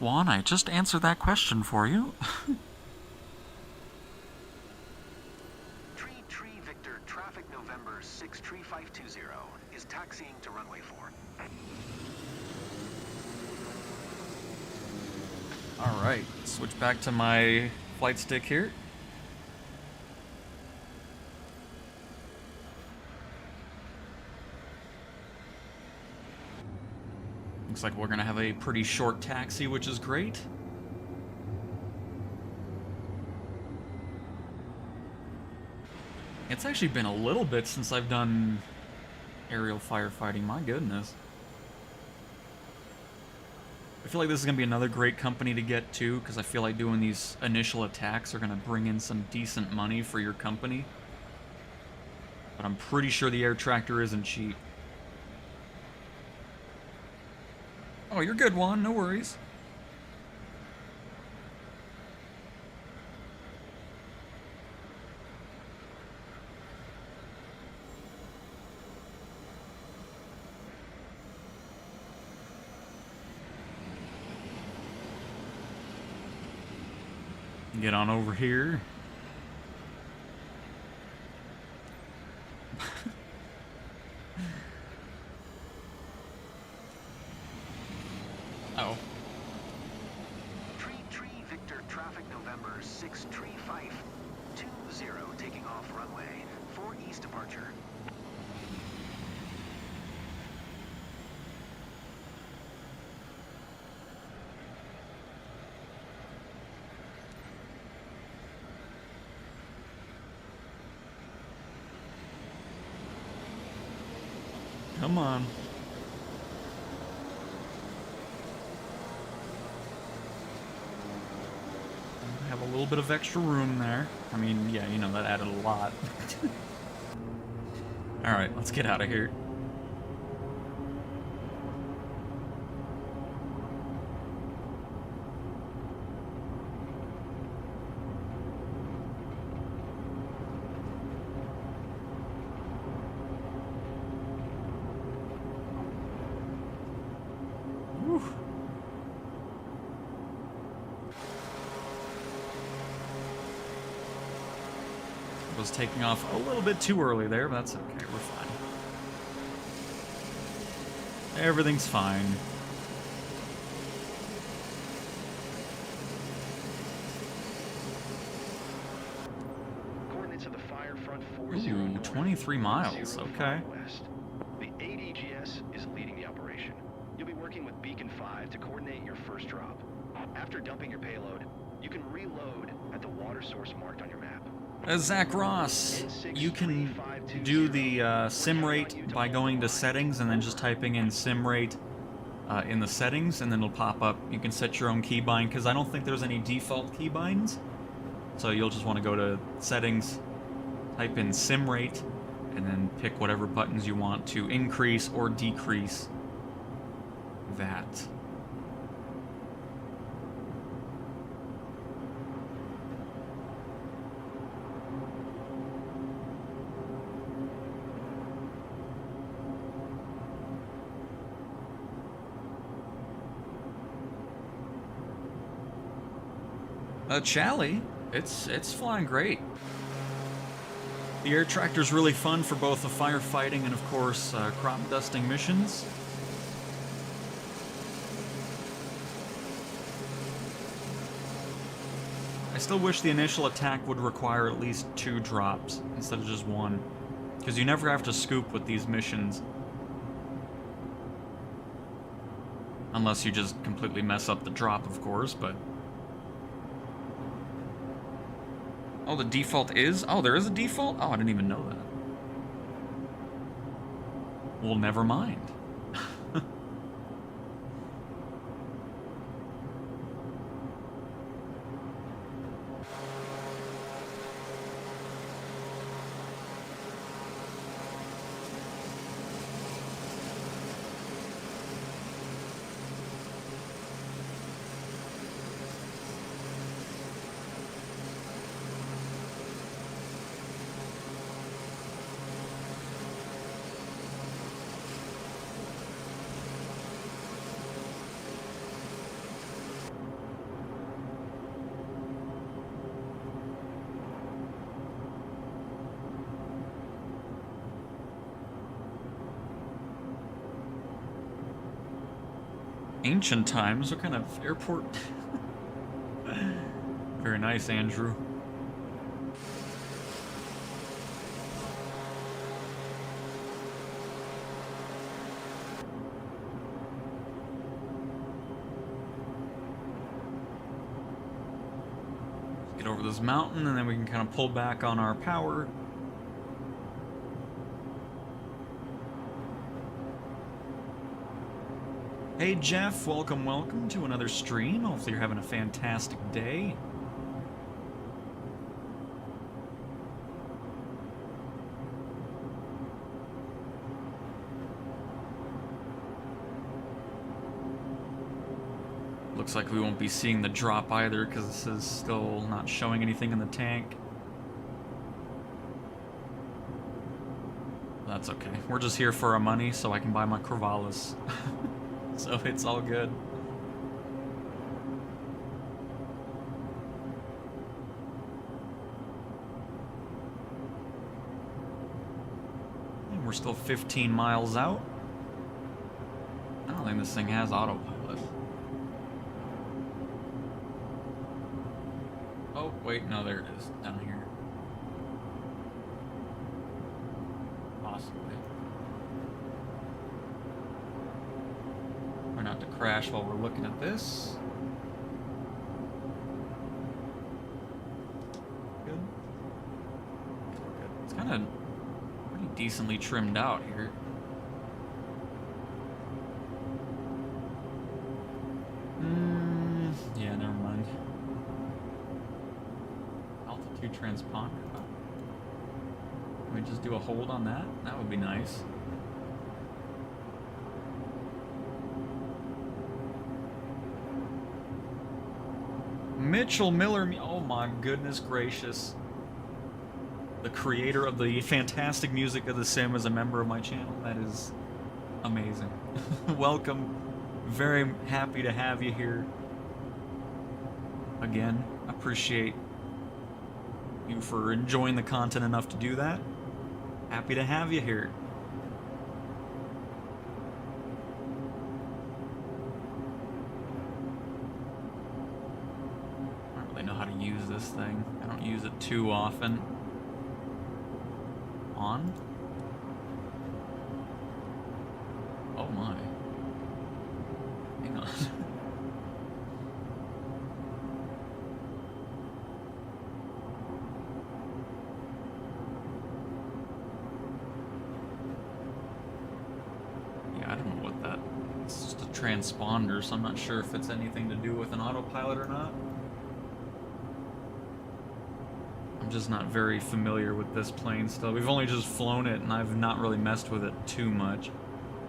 Juan, I just answered that question for you. Tree Victor, traffic November 63520 is taxiing to runway 4. Alright, switch back to my flight stick here. Looks like we're gonna have a pretty short taxi, which is great. It's actually been a little bit since I've done aerial firefighting, my goodness. I feel like this is gonna be another great company to get to, because I feel like doing these initial attacks are gonna bring in some decent money for your company. But I'm pretty sure the air tractor isn't cheap. Oh, you're good, Juan, no worries. Get on over here. Oh. Tree Victor, traffic November 63520, taking off runway 4 east departure. Come on. Have a little bit of extra room there. I mean, yeah, you know, that added a lot. Alright, let's get out of here. Whew. Was taking off a little bit too early there, but that's okay, we're fine. Everything's fine. Coordinates of the fire front 40 Ooh, north, 23 miles, 10 okay. west. The ADGS is leading the operation. You'll be working with Beacon 5 to coordinate your first drop. After dumping your payload, you can reload at the water source marked on your map. Zach Ross, you can do the sim rate by going to settings and then just typing in sim rate in the settings, and then it'll pop up. You can set your own keybind, because I don't think there's any default keybinds. So you'll just want to go to settings, type in sim rate, and then pick whatever buttons you want to increase or decrease that. Chally, it's flying great. The air tractor's really fun for both the firefighting and, of course, crop dusting missions. I still wish the initial attack would require at least 2 drops instead of just 1, because you never have to scoop with these missions. Unless you just completely mess up the drop, of course, but... Oh, the default is? Oh, there is a default? Oh, I didn't even know that. Well, never mind. Ancient times? What kind of airport? Very nice, Andrew. Let's get over this mountain and then we can kind of pull back on our power. Hey Jeff, welcome to another stream. Hopefully you're having a fantastic day. Looks like we won't be seeing the drop either because this is still not showing anything in the tank. That's okay. We're just here for our money so I can buy my Corvalis. So it's all good. And we're still 15 miles out. I don't think this thing has autopilot. Oh, wait, no, there it is, down here. Possibly. Try not to crash while we're looking at this. Good. It's kind of pretty decently trimmed out here. Yeah, never mind. Altitude transponder. Can we just do a hold on that? That would be nice. Mitchell Miller, oh my goodness gracious. The creator of the fantastic music of The Sim is a member of my channel. That is amazing. Welcome. Very happy to have you here. Again, appreciate you for enjoying the content enough to do that. Happy to have you here. I don't really know how to use this thing. I don't use it too often. On? Oh my. Hang on. Yeah, I don't know what that... It's just a transponder, so I'm not sure if it's anything to do with an autopilot or not. I'm just not very familiar with this plane still. We've only just flown it, and I've not really messed with it too much.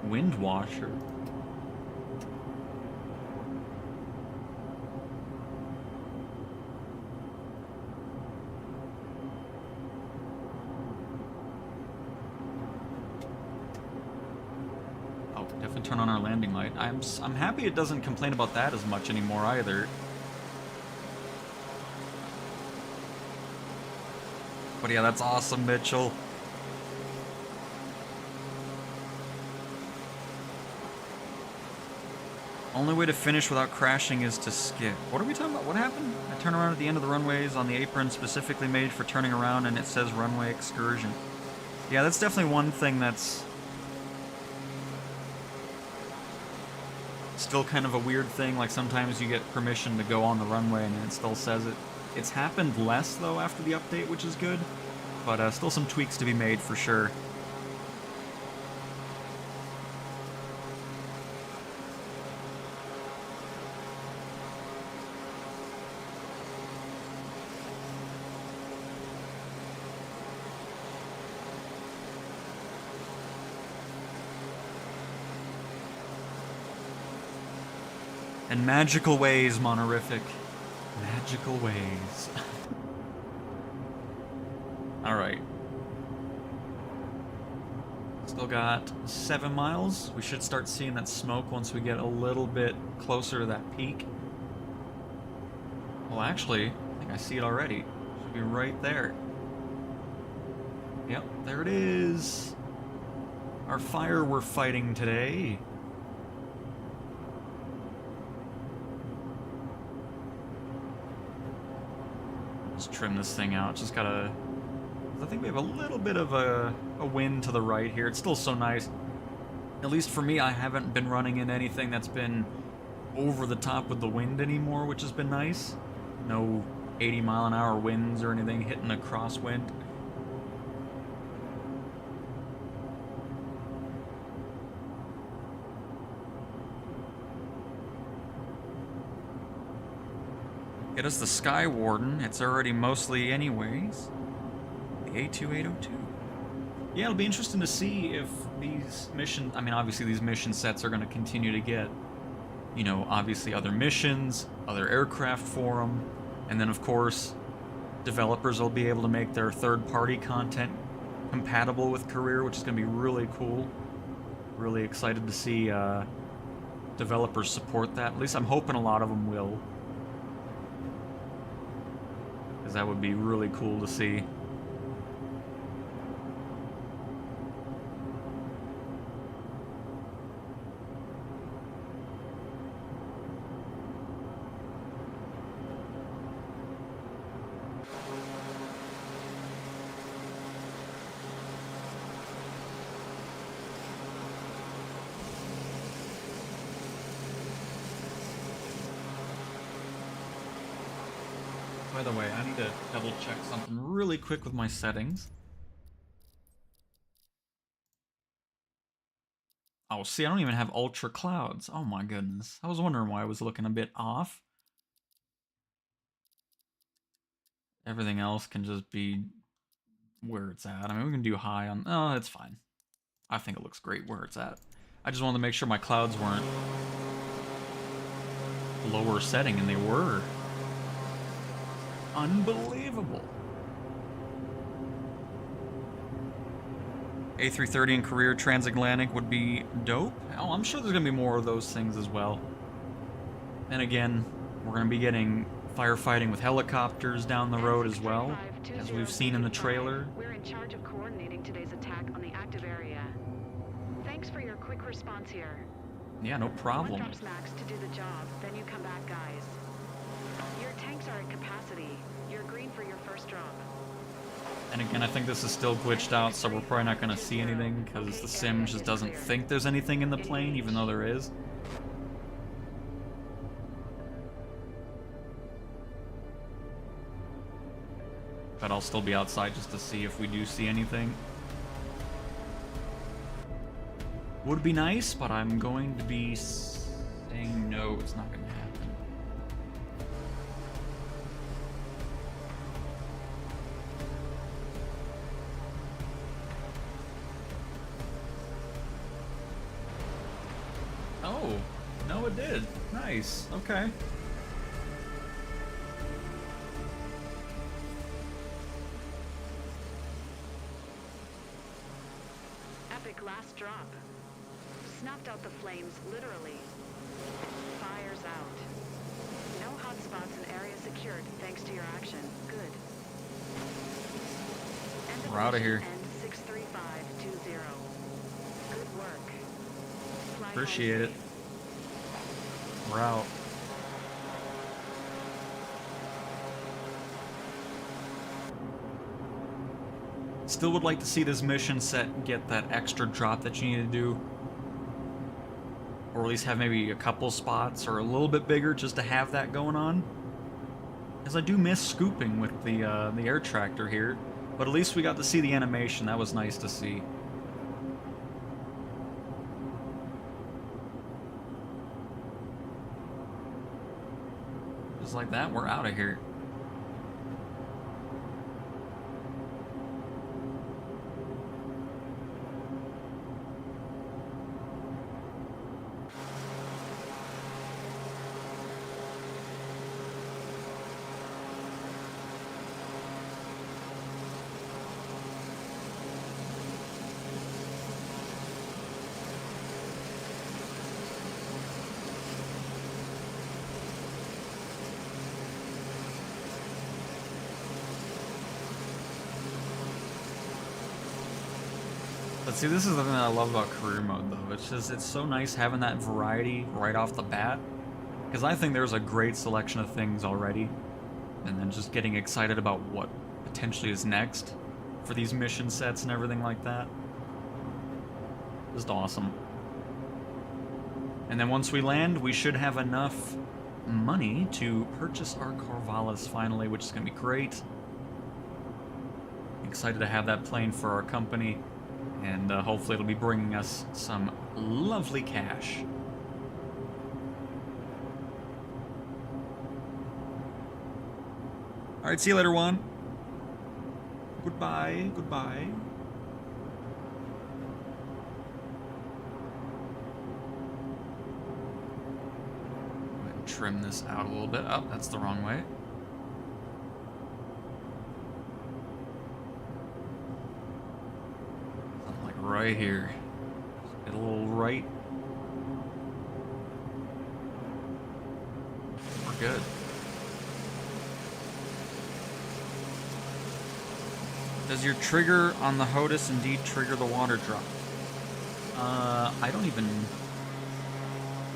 Wind washer. Oh, definitely turn on our landing light. I'm happy it doesn't complain about that as much anymore either. But yeah, that's awesome, Mitchell. Only way to finish without crashing is to skip. What are we talking about? What happened? I turn around at the end of the runways on the apron specifically made for turning around and it says runway excursion. Yeah, that's definitely one thing that's still kind of a weird thing. Like sometimes you get permission to go on the runway and it still says it. It's happened less though after the update, which is good. But still some tweaks to be made for sure. And magical ways, Monorific. Magical ways. Alright. Still got 7 miles. We should start seeing that smoke once we get a little bit closer to that peak. Well, actually, I think I see it already. Should be right there. Yep, there it is. Our fire we're fighting today. Just trim this thing out. Just gotta... I think we have a little bit of a wind to the right here. It's still so nice. At least for me, I haven't been running in anything that's been over the top with the wind anymore, which has been nice. No 80-mile-an-hour winds or anything hitting a crosswind. Get us the Sky Warden. It's already mostly anyways. The A2802. Yeah, it'll be interesting to see if these missions... I mean, obviously these mission sets are going to continue to get, you know, obviously other missions, other aircraft for them, and then, of course, developers will be able to make their third-party content compatible with Career, which is going to be really cool. Really excited to see developers support that. At least I'm hoping a lot of them will. Because that would be really cool to see. By the way, I need to double check something really quick with my settings. Oh, see, I don't even have ultra clouds. Oh my goodness. I was wondering why I was looking a bit off. Everything else can just be where it's at. I mean, we can do high on... Oh, it's fine. I think it looks great where it's at. I just wanted to make sure my clouds weren't lower setting, and they were. Unbelievable. A330 and Career Transatlantic would be dope. Oh, I'm sure there's going to be more of those things as well. And again, we're going to be getting firefighting with helicopters down the road as well, as we've seen in the trailer. We're in charge of coordinating today's attack on the active area. Thanks for your quick response here. Yeah, no problem. One drops max to do the job, then you come back, guys. Your tanks are at capacity. You're green for your first drop. And again, I think this is still glitched out, so we're probably not going to see anything, because the sim just doesn't think there's anything in the plane, even though there is. But I'll still be outside just to see if we do see anything. Would be nice, but I'm going to be saying no, it's not going to happen. Oh, no it did. Nice, okay. Epic last drop. Snuffed out the flames, literally. Fire's out. No hotspots and area secured thanks to your action. Good. We're out of here. N63520. Good work. Fly Appreciate it. We're out. Still would like to see this mission set get that extra drop that you need to do. Or at least have maybe a couple spots or a little bit bigger just to have that going on. Because I do miss scooping with the air tractor here. But at least we got to see the animation. That was nice to see. Just like that, we're out of here. But see, this is the thing that I love about career mode, though. It's so nice having that variety right off the bat. Because I think there's a great selection of things already. And then just getting excited about what potentially is next for these mission sets and everything like that. Just awesome. And then once we land, we should have enough money to purchase our Corvalis finally, which is going to be great. Excited to have that plane for our company. And hopefully it'll be bringing us some lovely cash. Alright, see you later, Juan. Goodbye, goodbye. Go ahead and trim this out a little bit. Oh, that's the wrong way. Right here. Get a little right. We're good. Does your trigger on the HOTUS indeed trigger the water drop? I don't even...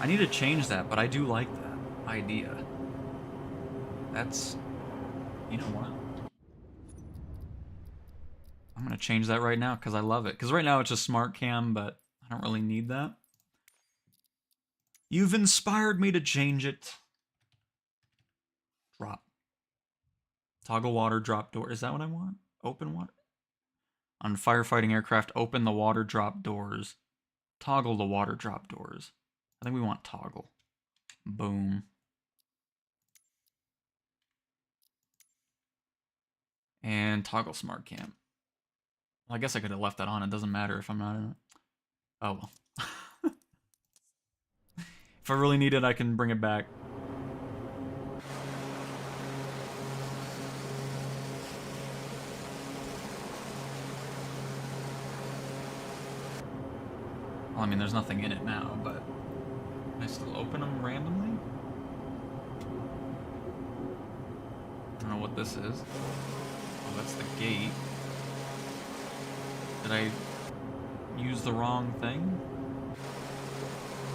I need to change that, but I do like that idea. That's... You know what? I'm going to change that right now because I love it. Because right now it's just smart cam, but I don't really need that. You've inspired me to change it. Drop. Toggle water drop door. Is that what I want? Open water? On firefighting aircraft, open the water drop doors. Toggle the water drop doors. I think we want toggle. Boom. And toggle smart cam. Well, I guess I could have left that on. It doesn't matter if I'm not in it. Oh, well. If I really need it, I can bring it back. Well, I mean, there's nothing in it now, but... Can I still open them randomly? I don't know what this is. Oh, that's the gate. Did I use the wrong thing?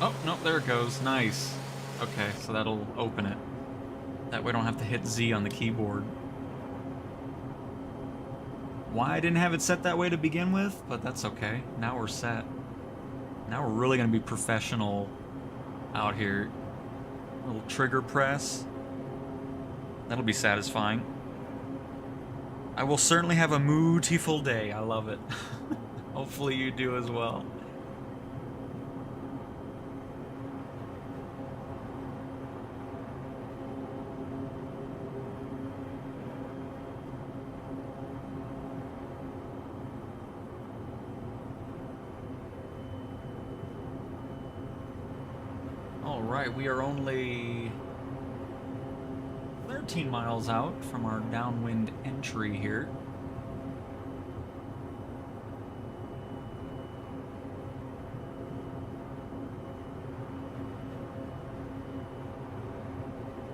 Oh, no, there it goes. Nice. Okay, so that'll open it. That way I don't have to hit Z on the keyboard. Why I didn't have it set that way to begin with, but that's okay. Now we're set. Now we're really going to be professional out here. A little trigger press. That'll be satisfying. I will certainly have a mootiful day. I love it. Hopefully you do as well. All right, we are only 13 miles out from our downwind entry here.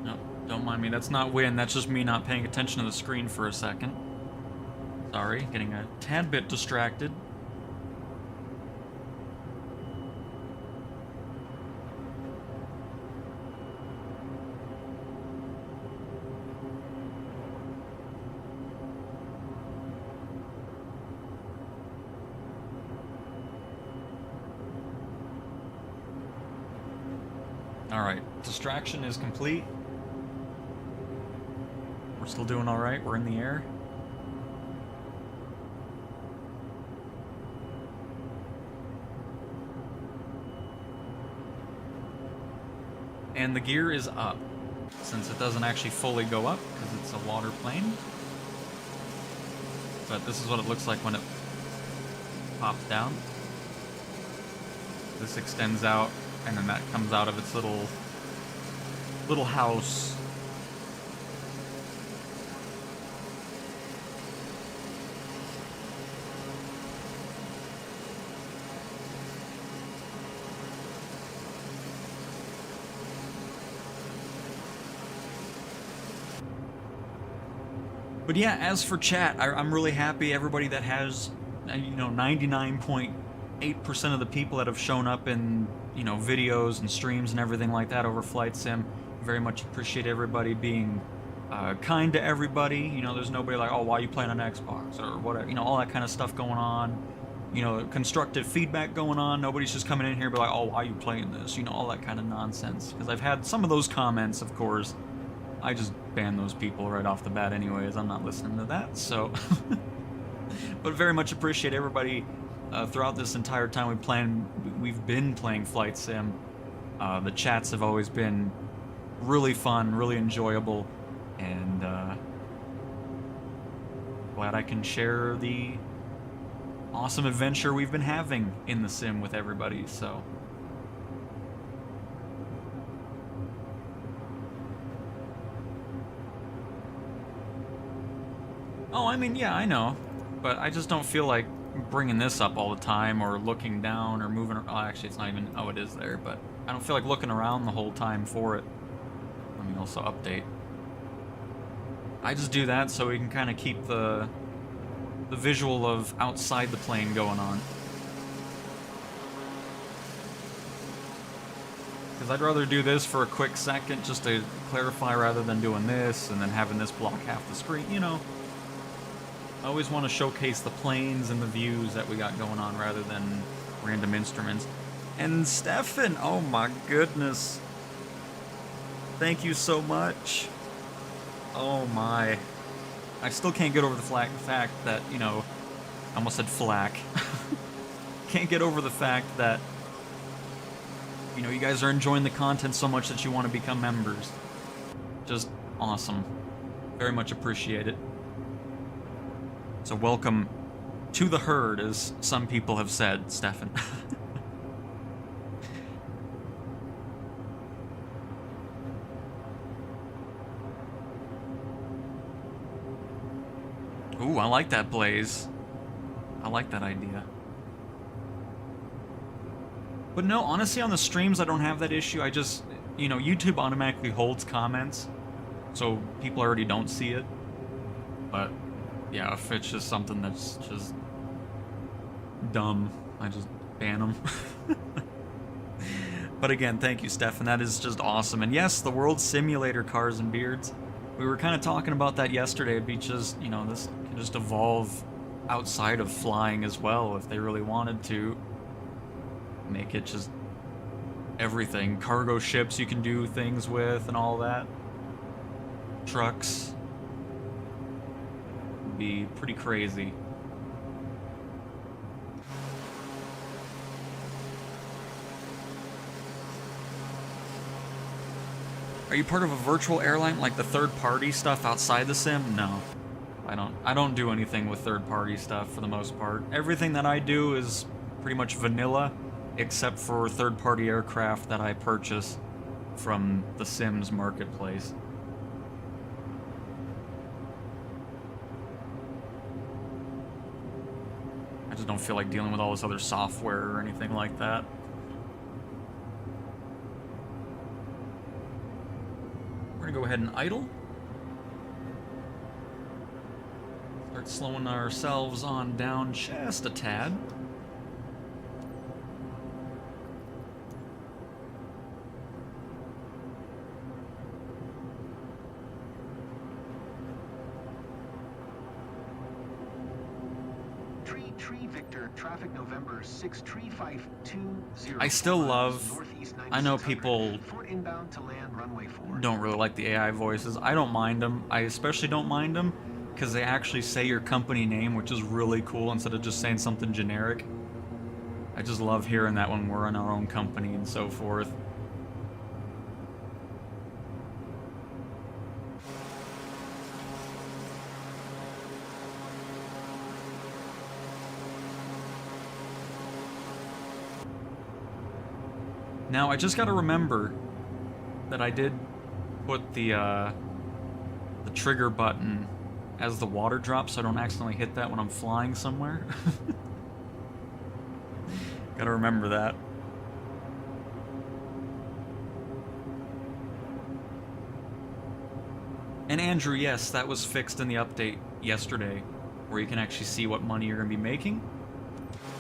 No, don't mind me. That's not wind. That's just me not paying attention to the screen for a second. Sorry, getting a tad bit distracted. Alright, distraction is complete. We're still doing alright, we're in the air. And the gear is up, since it doesn't actually fully go up, because it's a water plane. But this is what it looks like when it pops down. This extends out, and then that comes out of its little house. But yeah, as for chat, I'm really happy everybody that has, 99.8% of the people that have shown up in, videos and streams and everything like that over Flight Sim. Very much appreciate everybody being kind to everybody. There's nobody like, oh, why are you playing on Xbox or whatever, all that kind of stuff going on. Constructive feedback going on. Nobody's just coming in here and be like, oh, why are you playing this? All that kind of nonsense. Because I've had some of those comments, of course. I just ban those people right off the bat anyways. I'm not listening to that, so... But very much appreciate everybody throughout this entire time we've been playing Flight Sim. The chats have always been really fun, really enjoyable, and glad I can share the awesome adventure we've been having in the sim with everybody, so... Oh, I mean, yeah, I know. But I just don't feel like bringing this up all the time or looking down or moving... Oh, actually, it's not even... Oh, it is there, but I don't feel like looking around the whole time for it. Let me also update. I just do that so we can kind of keep the visual of outside the plane going on. Because I'd rather do this for a quick second just to clarify rather than doing this and then having this block half the screen, I always want to showcase the planes and the views that we got going on rather than random instruments. And Stefan, oh my goodness. Thank you so much. Oh my. I still can't get over the fact that, I almost said flack. Can't get over the fact that, you guys are enjoying the content so much that you want to become members. Just awesome. Very much appreciate it. So welcome to the herd, as some people have said, Stefan. Ooh, I like that blaze. I like that idea. But no, honestly, on the streams, I don't have that issue. I just, YouTube automatically holds comments, so people already don't see it. But yeah, if it's just something that's just dumb, I just ban them. But again, thank you, Stefan. That is just awesome. And yes, the World Simulator Cars and Beards. We were kind of talking about that yesterday. It'd be just, this can just evolve outside of flying as well if they really wanted to. Make it just everything. Cargo ships you can do things with and all that. Trucks. Be pretty crazy. Are you part of a virtual airline, like the third-party stuff outside the sim? No. I don't do anything with third-party stuff for the most part. Everything that I do is pretty much vanilla, except for third-party aircraft that I purchase from the Sims marketplace. I just don't feel like dealing with all this other software or anything like that. We're gonna go ahead and idle. Start slowing ourselves on down just a tad. Tree Victor, traffic November 63520. I still love, Northeast I know 9600, people for inbound to land runway 4. don't really like the AI voices. I don't mind them. I especially don't mind them because they actually say your company name, which is really cool instead of just saying something generic. I just love hearing that when we're in our own company and so forth. Now, I just gotta remember that I did put the trigger button as the water drops so I don't accidentally hit that when I'm flying somewhere. Gotta remember that. And Andrew, yes, that was fixed in the update yesterday, where you can actually see what money you're gonna be making.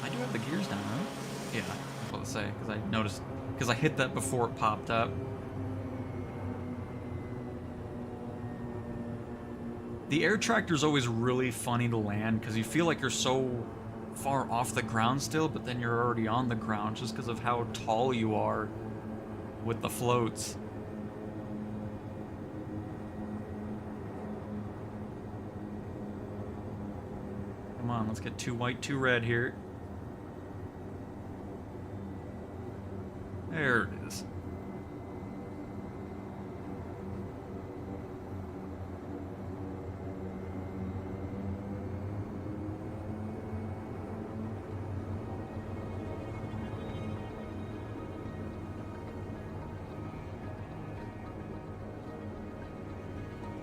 I do have the gears down, right? Yeah, that's what I was say, because I noticed. Because I hit that before it popped up. The air tractor is always really funny to land because you feel like you're so far off the ground still, but then you're already on the ground just because of how tall you are with the floats. Come on, let's get 2 white, 2 red here. There it is.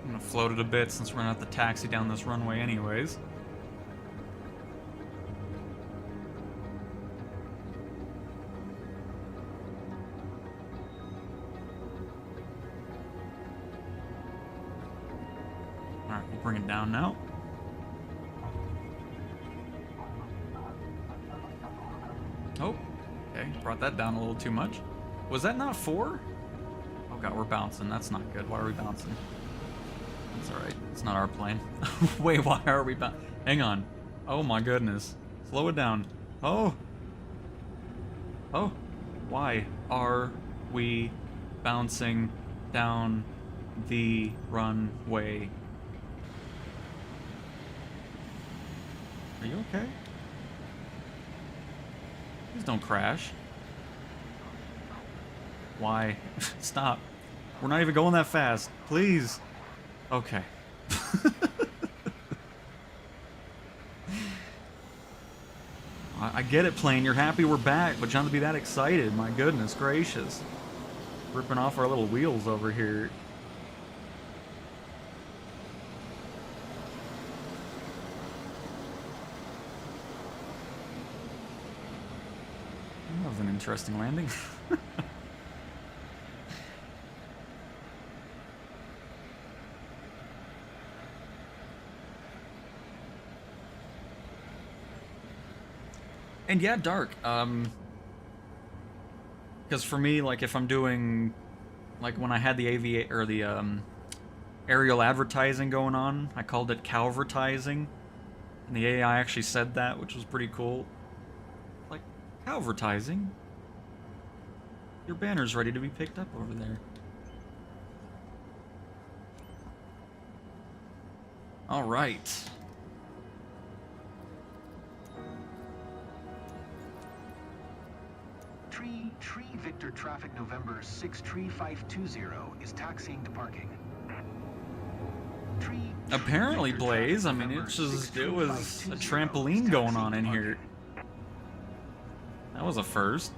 I'm gonna float it a bit since we're gonna have to taxi down this runway anyways. Alright, we'll bring it down now. Oh, okay, brought that down a little too much. Was that not 4? Oh god, we're bouncing. That's not good. Why are we bouncing? That's alright. It's not our plane. Wait, why are we bouncing? Hang on. Oh my goodness. Slow it down. Oh! Oh! Why are we bouncing down the runway? Are you okay? Please don't crash. Why? Stop. We're not even going that fast. Please. Okay. I get it, plane. You're happy we're back, but you don't have to be that excited. My goodness gracious. Ripping off our little wheels over here. That was an interesting landing. And yeah, dark. Because for me, like if I'm doing, like when I had the aerial advertising going on, I called it Calvertising, and the AI actually said that, which was pretty cool. Like, Calvertising? Your banner's ready to be picked up over there. All right. Tree Victor traffic November 63520 is taxiing to parking. Apparently, Blaze, I mean, it was a trampoline going on in here. That was a first.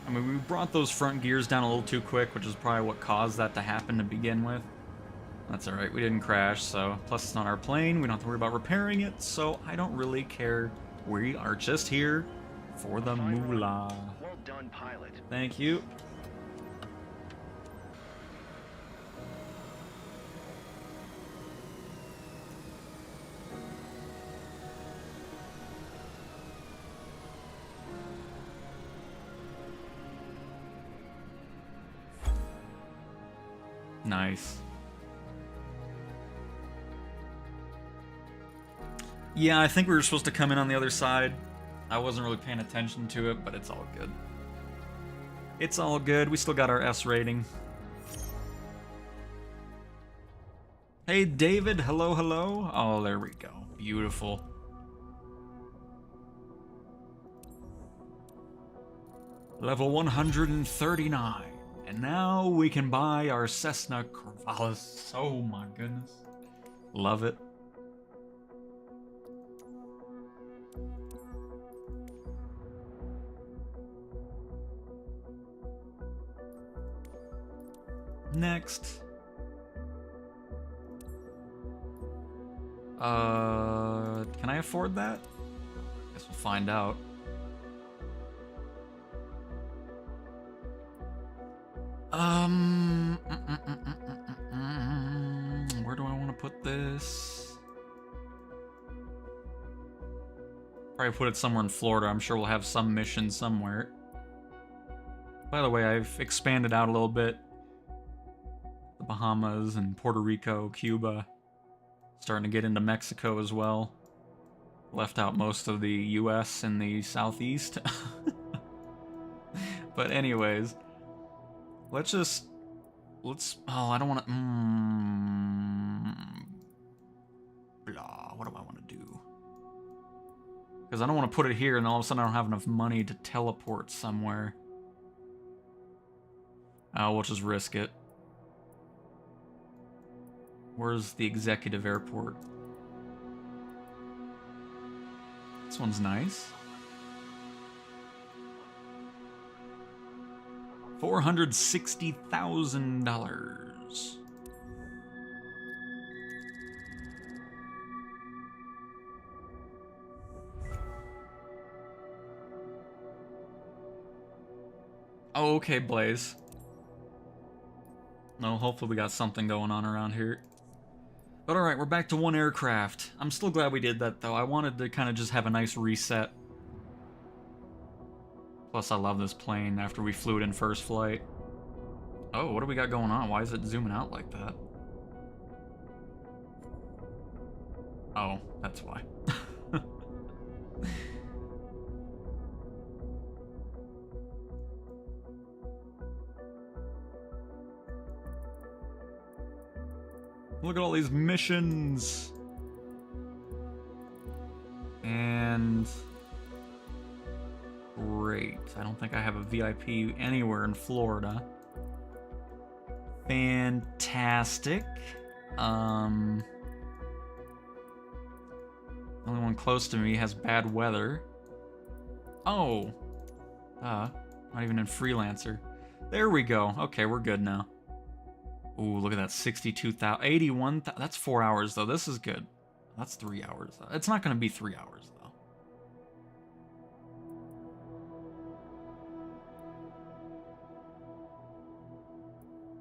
I mean, we brought those front gears down a little too quick, which is probably what caused that to happen to begin with. That's alright, we didn't crash, so... Plus, it's not our plane, we don't have to worry about repairing it, so I don't really care. We are just here for the moolah. Well done, pilot. Thank you. Nice. Yeah, I think we were supposed to come in on the other side. I wasn't really paying attention to it, but it's all good. It's all good. We still got our S rating. Hey, David. Hello, hello. Oh, there we go. Beautiful. Level 139. And now we can buy our Cessna Corvalis. Oh my goodness. Love it. Next. Can I afford that? Guess we'll find out. Where do I want to put this? Probably put it somewhere in Florida. I'm sure we'll have some mission somewhere. By the way, I've expanded out a little bit. The Bahamas and Puerto Rico, Cuba. Starting to get into Mexico as well. Left out most of the US and the Southeast. But anyways, let's oh, I don't want to blah, what do I want to do? Because I don't want to put it here and all of a sudden I don't have enough money to teleport somewhere. We'll just risk it. Where's the executive airport? This one's nice. $460,000. Oh, okay, Blaze. No, hopefully we got something going on around here. But alright, we're back to one aircraft. I'm still glad we did that, though. I wanted to kind of just have a nice reset. Plus, I love this plane after we flew it in first flight. Oh, what do we got going on? Why is it zooming out like that? Oh, that's why. Look at all these missions. And great. I don't think I have a VIP anywhere in Florida. Fantastic. The only one close to me has bad weather. Oh. Not even in Freelancer. There we go. Okay, we're good now. Ooh, look at that, 62,000, 81,000. That's 4 hours, though. This is good. That's 3 hours. It's not going to be 3 hours, though.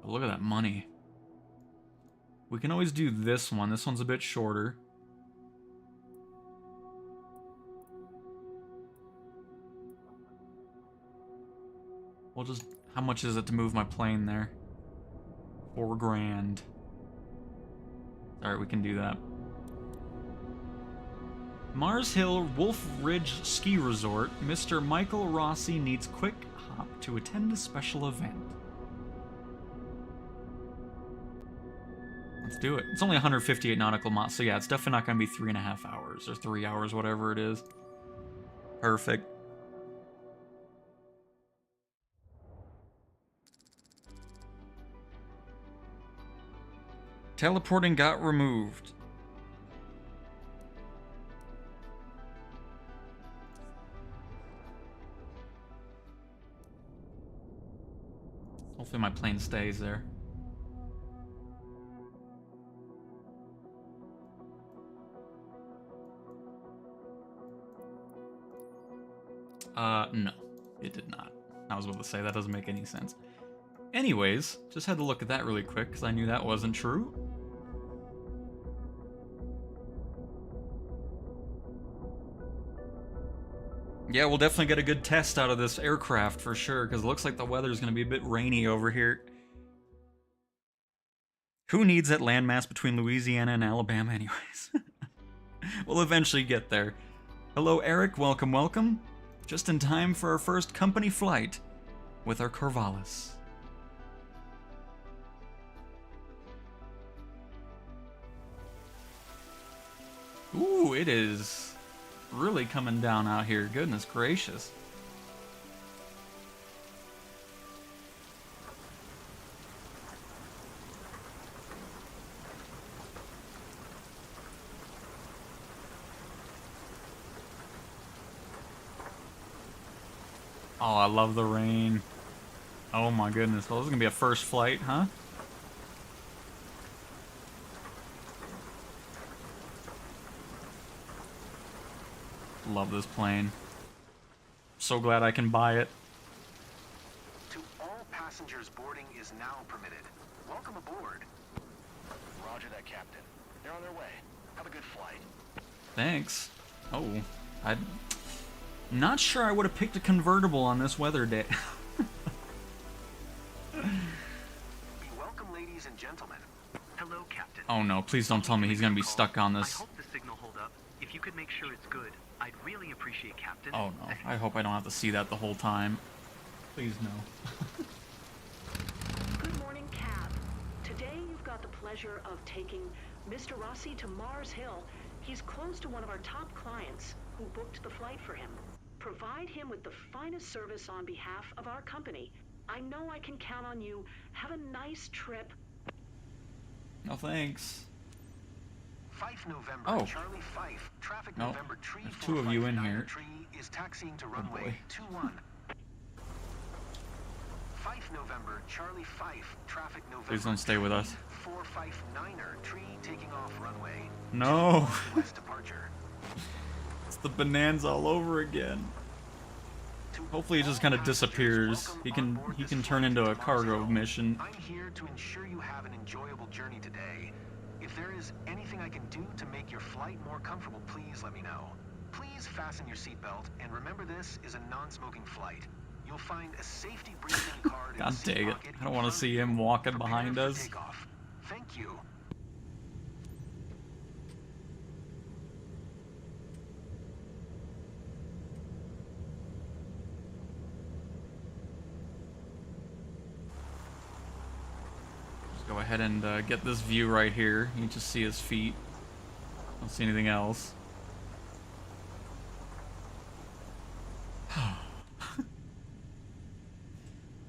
But look at that money. We can always do this one. This one's a bit shorter. We'll just... How much is it to move my plane there? $4 grand. Alright, we can do that. Mars Hill Wolf Ridge Ski Resort. Mr. Michael Rossi needs quick hop to attend a special event. Let's do it. It's only 158 nautical miles, so yeah, it's definitely not going to be 3.5 hours or 3 hours, whatever it is. Perfect. Teleporting got removed. Hopefully my plane stays there. No, it did not. I was about to say, that doesn't make any sense. Anyways, just had to look at that really quick because I knew that wasn't true. Yeah, we'll definitely get a good test out of this aircraft for sure, because it looks like the weather's going to be a bit rainy over here. Who needs that landmass between Louisiana and Alabama anyways? We'll eventually get there. Hello, Eric. Welcome, welcome. Just in time for our first company flight with our Corvalis. Ooh, it is really coming down out here. Goodness gracious. Oh, I love the rain. Oh my goodness. Well, this is gonna be a first flight, huh? Love this plane. So glad I can buy it. To all passengers, boarding is now permitted. Welcome aboard. Roger that, Captain. They're on their way. Have a good flight. Thanks. Oh, I'm not sure I would have picked a convertible on this weather day. Be welcome, ladies and gentlemen. Hello, Captain. Oh no, please don't tell me he's gonna be stuck on I this. hope the signal hold up. If you could make sure it's good, I'd really appreciate, Captain. Oh no, I hope I don't have to see that the whole time. Please no. Good morning, Cab. Today you've got the pleasure of taking Mr. Rossi to Mars Hill. He's close to one of our top clients who booked the flight for him. Provide him with the finest service on behalf of our company. I know I can count on you. Have a nice trip. No thanks. Fife November, Oh. Charlie Fife, traffic No, November, tree there's two of you in 459 here. Tree is taxiing to boy. runway 21. Fife November, Charlie Fife, traffic November. Please don't stay with us. 459er, tree taking off runway. No. West departure. It's the bonanza all over again. Hopefully it just kind of disappears. He can turn into a cargo mission. I'm here to ensure you have an enjoyable journey today. If there is anything I can do to make your flight more comfortable, please let me know. Please fasten your seatbelt, and remember this is a non-smoking flight. You'll find a safety briefing card in God the seat dang it. pocket I don't in want to front see of him you. walking Prepare behind for us. takeoff. Thank you. Just go ahead and get this view right here. You just see his feet. Don't see anything else.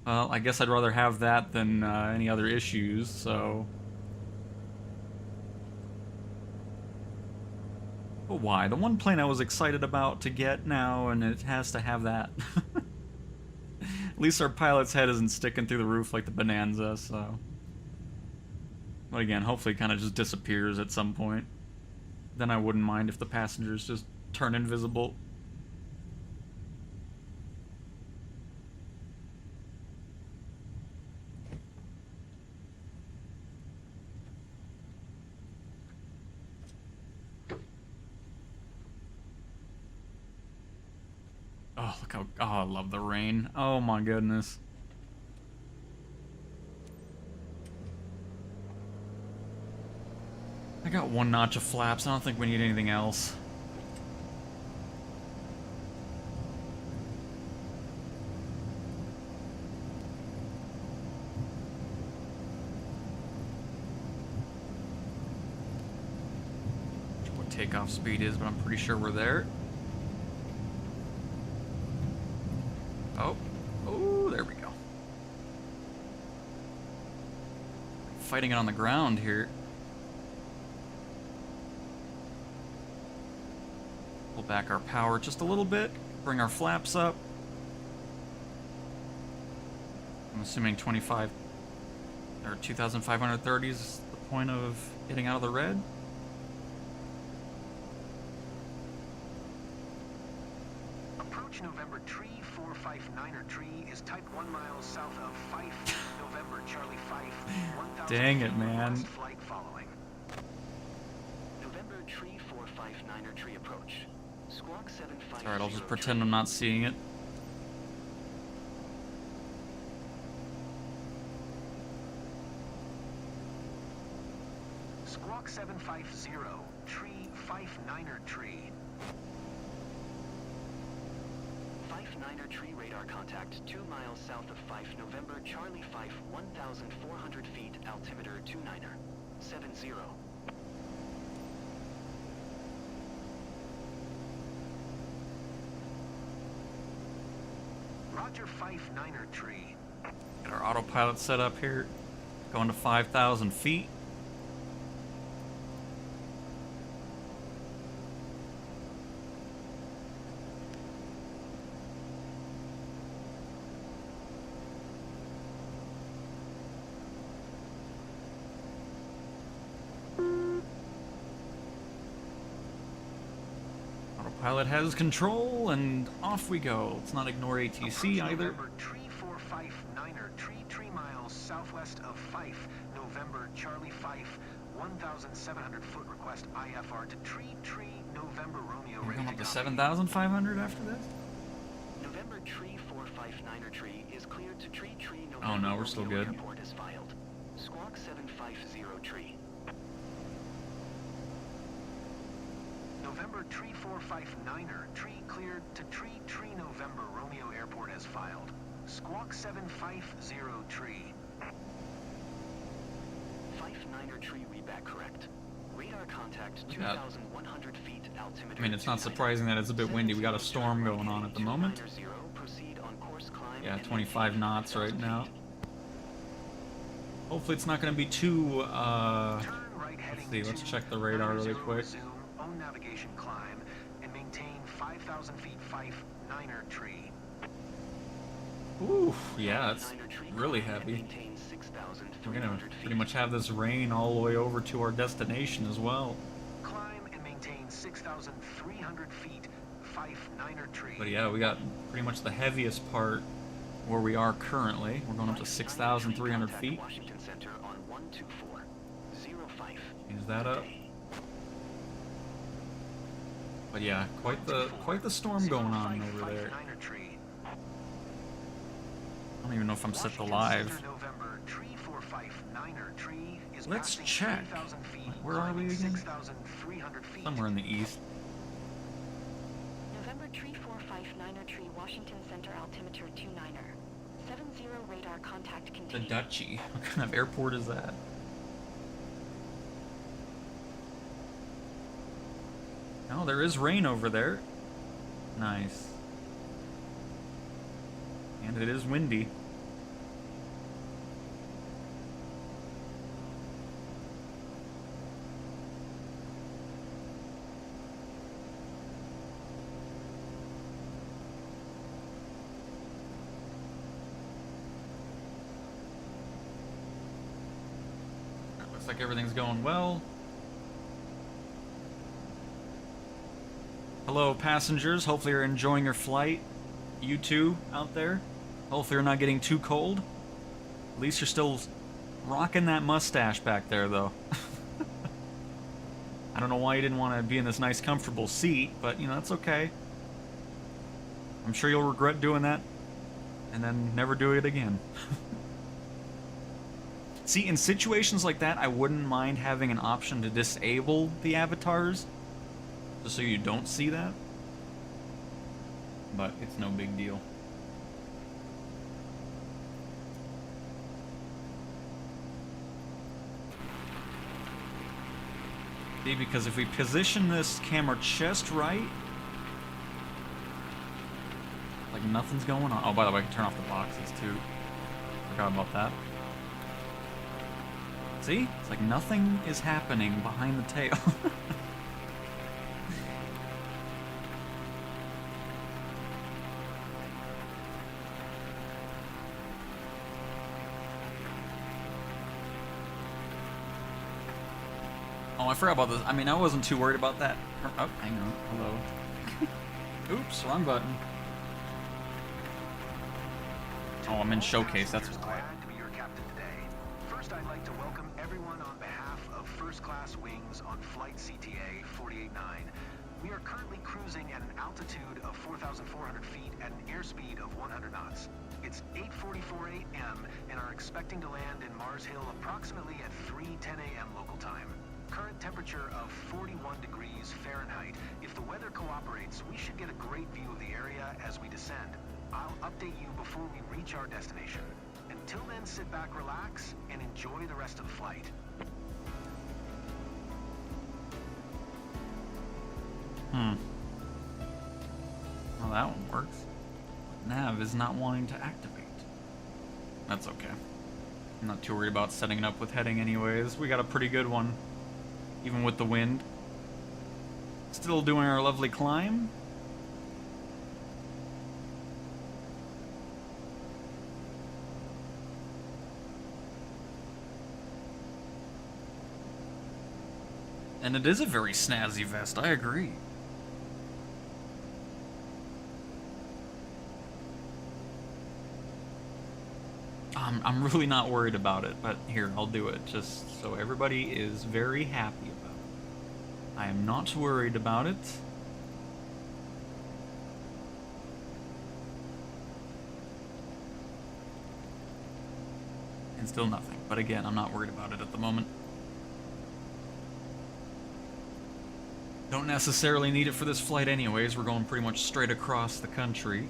Well, I guess I'd rather have that than any other issues, so... But why? The one plane I was excited about to get now, and it has to have that. At least our pilot's head isn't sticking through the roof like the Bonanza, so... But again, hopefully it kind of just disappears at some point. Then I wouldn't mind if the passengers just turn invisible. Oh, look how... Oh, I love the rain. Oh my goodness. I got one notch of flaps. I don't think we need anything else. What takeoff speed is, but I'm pretty sure we're there. Oh, there we go. Fighting it on the ground here. Pull back our power just a little bit. Bring our flaps up. I'm assuming 25 or 2,530 is the point of getting out of the red. Approach November tree 459er tree is type 1 mile south of Fife. November Charlie Fife. 1,000 Dang it, feet man. west flight following. November tree 459er tree approach. Squawk 750. Alright, I'll just pretend I'm not seeing it. Squawk 750, tree, Fife Niner tree. Fife Niner tree radar contact 2 miles south of Fife, November, Charlie Fife, 1,400 feet, altimeter 29er, 70. Roger, Fife Niner tree. Got our autopilot set up here, going to 5,000 feet. Autopilot has control, and off we go. Let's not ignore ATC either. November, tree 459er, tree miles southwest of Fife, November, Charlie Fife, 1,700 foot request IFR to tree, November, Romeo. We're ready going up to copy. 7,500 after this? November tree 459er tree is cleared to tree, November. Oh no, we're still Romeo good. Airport is filed. Squawk 750 tree. November, tree 459er, tree cleared to tree, November, Romeo Airport has filed. Squawk 750 tree. Fife Niner tree readback correct. Radar contact Yeah. 2,100 feet, altimeter. I mean, it's not 29er. surprising that it's a bit windy. We got a storm going on at the moment. 290, proceed on course climb Yeah, and 25 maintain knots right 5,000 now. feet. Hopefully it's not going to be too, Turn right let's heading see, let's to check the radar really 90, quick. resume, own navigation climb, and maintain 5,000 feet Fife Niner tree. Ooh, yeah, it's Niner tree really climb and heavy. maintain We're going to 6,300 pretty feet. much have this rain all the way over to our destination as well. Climb and maintain 6,300 feet Fife Niner tree. But yeah, we got pretty much the heaviest part where we are currently. We're going up to Fife 6,300 Contact feet. Washington Center on 12405. Use that up. But yeah, quite the storm going on over there. Niner tree. I don't even know if I'm set to Washington live. Center, November, tree 459er tree is Let's passing check. 3,000 feet, Where are we climbing again? 6,300 feet. Somewhere in the east. November tree 459er tree, Washington Center, altimeter 29er. 70 radar contact The continued. Dutchie. What kind of airport is that? Oh, there is rain over there. Nice. And it is windy. Looks like everything's going well. Hello, passengers. Hopefully you're enjoying your flight. You too, out there. Hopefully you're not getting too cold. At least you're still rocking that mustache back there, though. I don't know why you didn't want to be in this nice, comfortable seat, but, you know, that's okay. I'm sure you'll regret doing that and then never do it again. See, in situations like that, I wouldn't mind having an option to disable the avatars, just so you don't see that. But it's no big deal. See, because if we position this camera just right, like nothing's going on. Oh, by the way, I can turn off the boxes too. Forgot about that. See? It's like nothing is happening behind the tail. Oh, I forgot about this. I mean, I wasn't too worried about that. Oh, hang on. Hello. Oops, wrong button. Oh, I'm in showcase, that's why. Glad to be your captain today. First, I'd like to welcome everyone on behalf of First Class Wings on Flight CTA 489. We are currently cruising at an altitude of 4,400 feet at an airspeed of 100 knots. It's 8:44 a.m. and are expecting to land in Mars Hill approximately at 3:10 a.m. local time. temperature of 41 degrees Fahrenheit. If the weather cooperates, we should get a great view of the area as we descend. I'll update you before we reach our destination. Until then, sit back, relax, and enjoy the rest of the flight. Well, that one works. Nav is not wanting to activate. That's okay. I'm not too worried about setting it up with heading anyways. We got a pretty good one, even with the wind. Still doing our lovely climb. And it is a very snazzy vest, I agree. I'm really not worried about it, but here, I'll do it, just so everybody is very happy about it. I am not worried about it. And still nothing, but again, I'm not worried about it at the moment. Don't necessarily need it for this flight anyways, we're going pretty much straight across the country.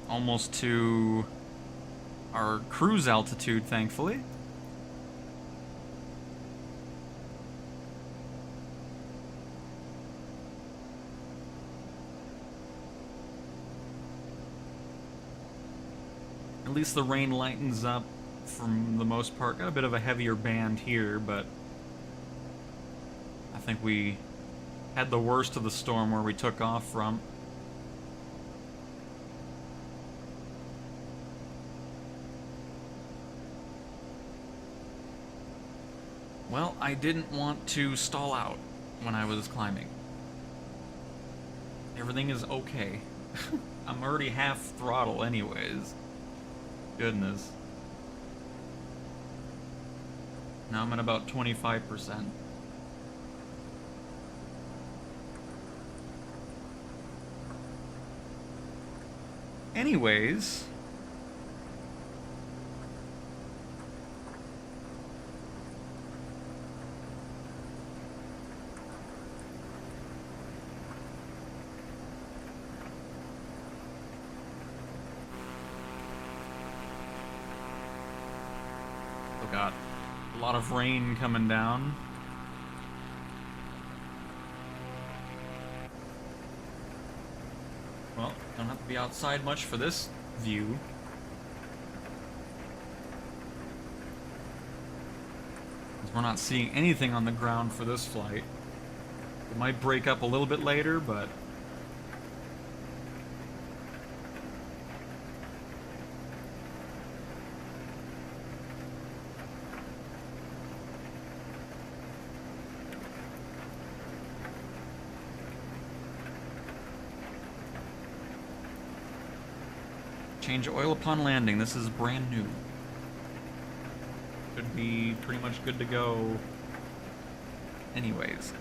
Almost to our cruise altitude, thankfully. At least the rain lightens up for the most part. Got a bit of a heavier band here, but I think we had the worst of the storm where we took off from. Well, I didn't want to stall out when I was climbing. Everything is okay. I'm already half throttle anyways. Goodness. Now I'm at about 25%. Anyways... got a lot of rain coming down. Well, don't have to be outside much for this view. Because we're not seeing anything on the ground for this flight. It might break up a little bit later, but... Change oil upon landing. This is brand new. Should be pretty much good to go anyways.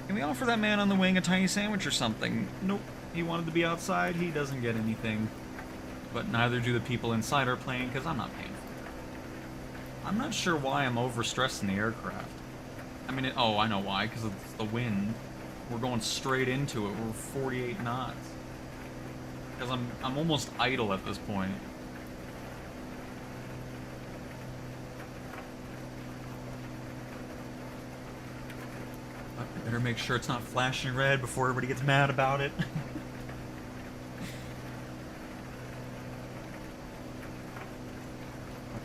Can we offer that man on the wing a tiny sandwich or something? Nope. He wanted to be outside. He doesn't get anything. But neither do the people inside our plane, because I'm not paying for it. I'm not sure why I'm overstressing the aircraft. I mean, oh, I know why, because it's the wind. We're going straight into it. We're 48 knots. Because I'm almost idle at this point. I better make sure it's not flashing red before everybody gets mad about it.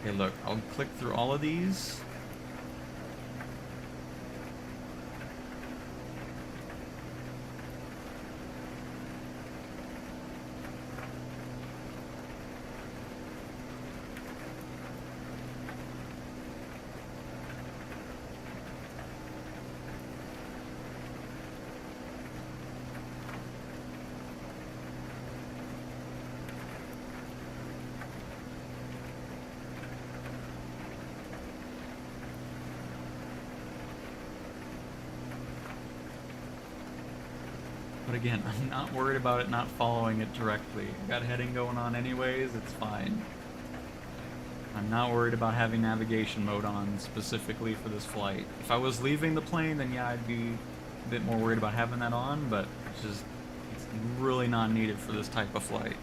Okay, look, I'll click through all of these. Again, I'm not worried about it not following it directly. I got heading going on anyways, it's fine. I'm not worried about having navigation mode on specifically for this flight. If I was leaving the plane, then yeah, I'd be a bit more worried about having that on, but it's really not needed for this type of flight.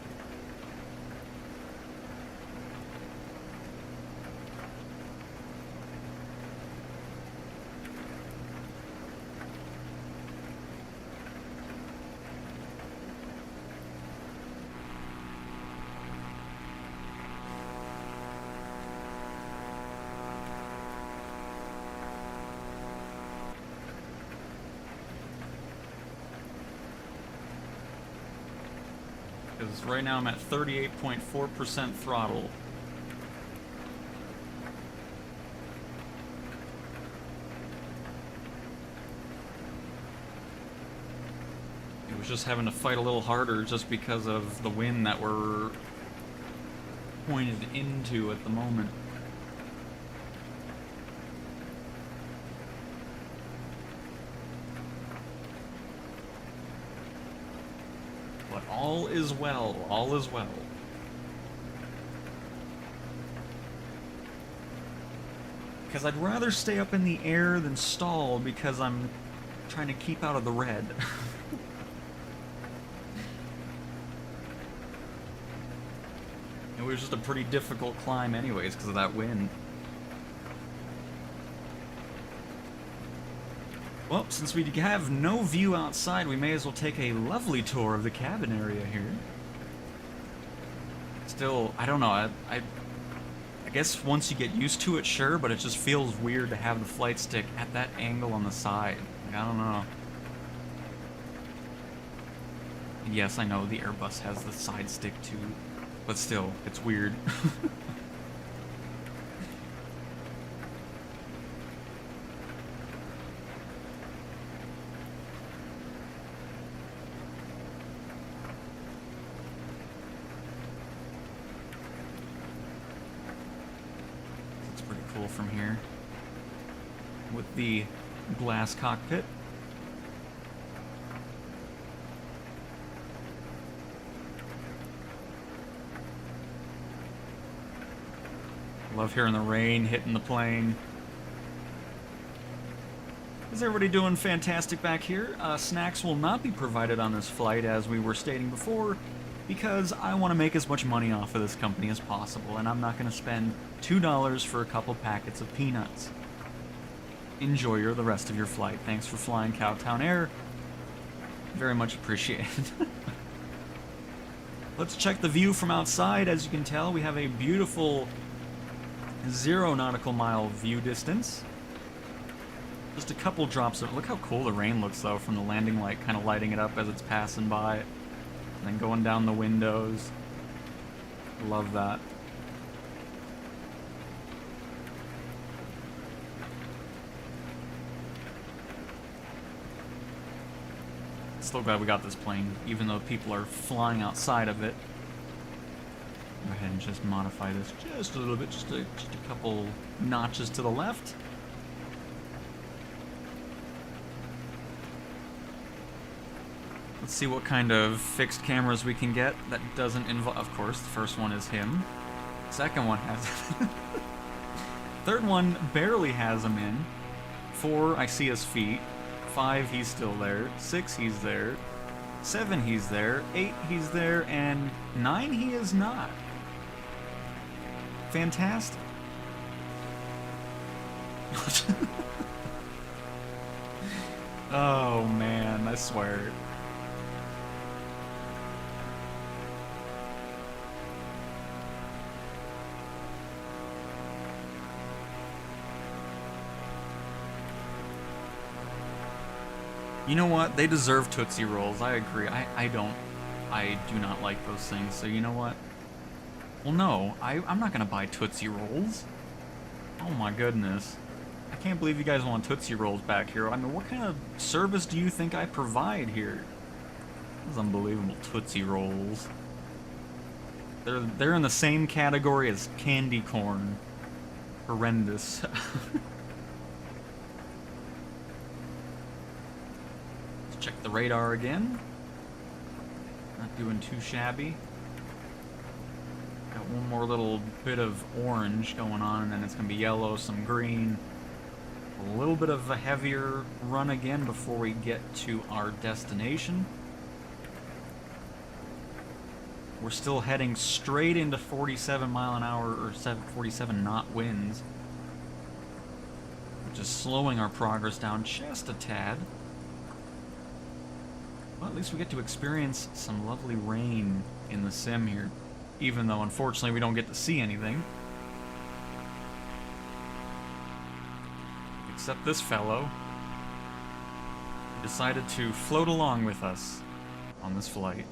Because right now I'm at 38.4% throttle. It was just having to fight a little harder just because of the wind that we're pointed into at the moment. But all is well, all is well. Because I'd rather stay up in the air than stall because I'm trying to keep out of the red. It was just a pretty difficult climb anyways because of that wind. Well, since we have no view outside, we may as well take a lovely tour of the cabin area here. Still, I don't know, I guess once you get used to it, sure, but it just feels weird to have the flight stick at that angle on the side. Like, I don't know. Yes, I know the Airbus has the side stick too, but still, it's weird. From here with the glass cockpit. Love hearing the rain hitting the plane. Is everybody doing fantastic back here? Snacks will not be provided on this flight, as we were stating before, because I want to make as much money off of this company as possible, and I'm not going to spend $2 for a couple packets of peanuts. Enjoy the rest of your flight. Thanks for flying Cowtown Air. Very much appreciated. Let's check the view from outside. As you can tell, we have a beautiful 0 nautical mile view distance. Just a couple drops of... Look how cool the rain looks, though, from the landing light kind of lighting it up as it's passing by. And then going down the windows. Love that. Still glad we got this plane, even though people are flying outside of it. Go ahead and just modify this just a little bit, just a couple notches to the left. Let's see what kind of fixed cameras we can get that doesn't involve... Of course, the first one is him. Second one has... Third one barely has him in. 4, I see his feet. 5, he's still there. 6, he's there. 7, he's there. 8, he's there. And 9, he is not. Fantastic. Oh, man, I swear. You know what? They deserve Tootsie Rolls. I agree. I do not like those things. So you know what? Well, no. I'm not going to buy Tootsie Rolls. Oh my goodness. I can't believe you guys want Tootsie Rolls back here. I mean, what kind of service do you think I provide here? This is unbelievable. Tootsie Rolls. They're in the same category as candy corn. Horrendous. Check the radar again. doing too shabby. Got one more little bit of orange going on, and then it's going to be yellow, some green. A little bit of a heavier run again before we get to our destination. We're still heading straight into 47 mile an hour or 47 knot winds, which is slowing our progress down just a tad. Well, at least we get to experience some lovely rain in the sim here, even though unfortunately we don't get to see anything. Except this fellow decided to float along with us on this flight.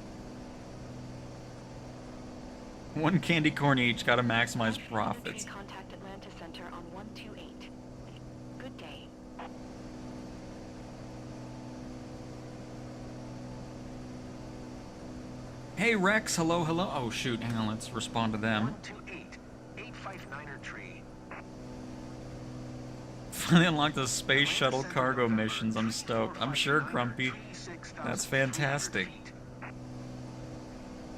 One candy corn each, gotta maximize profits. Contact Atlanta Center on 128. Good day. Hey Rex, hello, hello. Oh shoot, hang on, let's respond to them. 128, 859er tree. Finally unlocked the space shuttle cargo missions. I'm stoked. I'm sure, Grumpy. That's fantastic.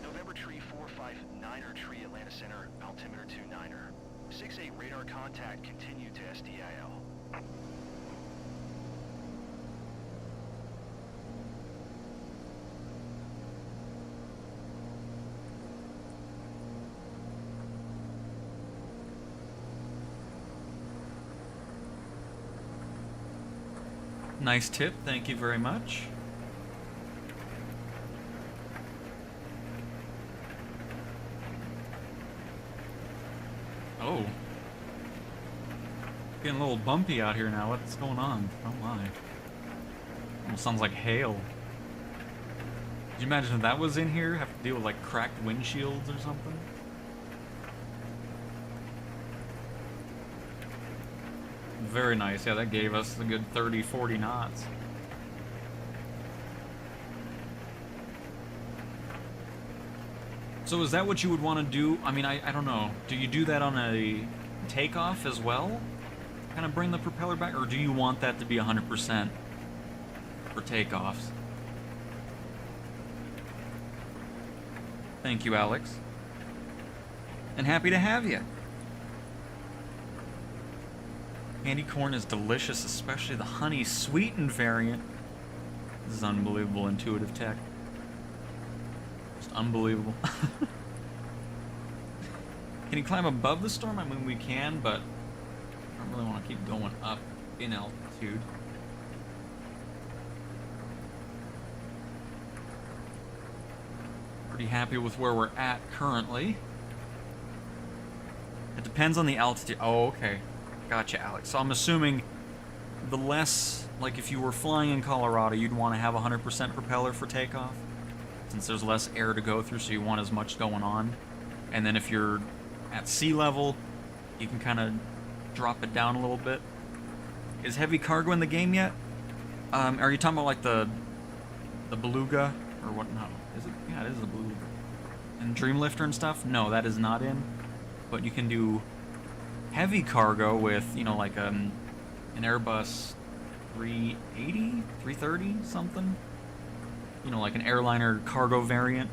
November tree 459er tree, Atlanta Center, altimeter 29er. 6-8 radar contact, continue to SDIL. Nice tip, thank you very much. Oh. Getting a little bumpy out here now. What's going on? Oh my. Almost sounds like hail. Could you imagine if that was in here? Have to deal with like cracked windshields or something? Very nice. Yeah, that gave us a good 30, 40 knots. So is that what you would want to do? I mean, I don't know. Do you do that on a takeoff as well? Kind of bring the propeller back? Or do you want that to be 100% for takeoffs? Thank you, Alex. And happy to have you. Candy corn is delicious, especially the honey sweetened variant. This is unbelievable intuitive tech. Just unbelievable. Can you climb above the storm? I mean, we can, but I don't really want to keep going up in altitude. Pretty happy with where we're at currently. It depends on the altitude. Oh, okay. Gotcha, Alex. So I'm assuming the less, like if you were flying in Colorado, you'd want to have 100% propeller for takeoff, since there's less air to go through, so you want as much going on. And then if you're at sea level, you can kind of drop it down a little bit. Is heavy cargo in the game yet? Are you talking about like the Beluga or what? No, is it? Yeah, it is the Beluga. And Dreamlifter and stuff? No, that is not in. But you can do heavy cargo with, you know, like an Airbus 380, 330, something. You know, like an airliner cargo variant.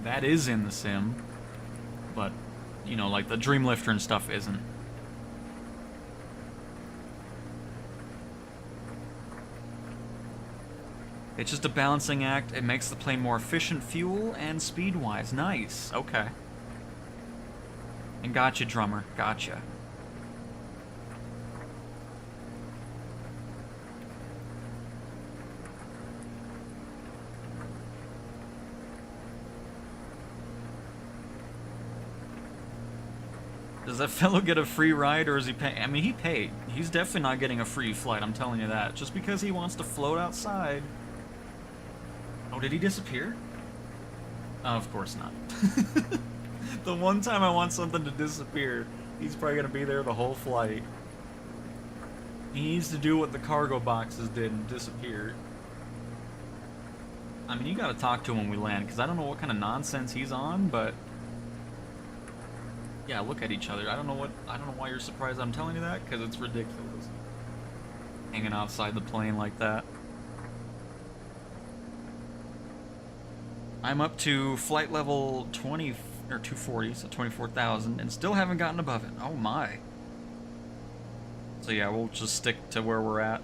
That is in the sim. But, you know, like the Dreamlifter and stuff isn't. It's just a balancing act. It makes the plane more efficient fuel and speed-wise. Nice. Okay. And gotcha, drummer. Gotcha. Does that fellow get a free ride, or is he paying? I mean, he paid. He's definitely not getting a free flight, I'm telling you that. Just because he wants to float outside. Oh, did he disappear? Oh, of course not. The one time I want something to disappear, he's probably going to be there the whole flight. He needs to do what the cargo boxes did and disappear. I mean, you got to talk to him when we land, because I don't know what kind of nonsense he's on, but... Yeah, look at each other. I don't know why you're surprised I'm telling you that, because it's ridiculous. Hanging outside the plane like that. I'm up to flight level 20 or 240, so 24,000, and still haven't gotten above it. Oh my. So yeah, we'll just stick to where we're at.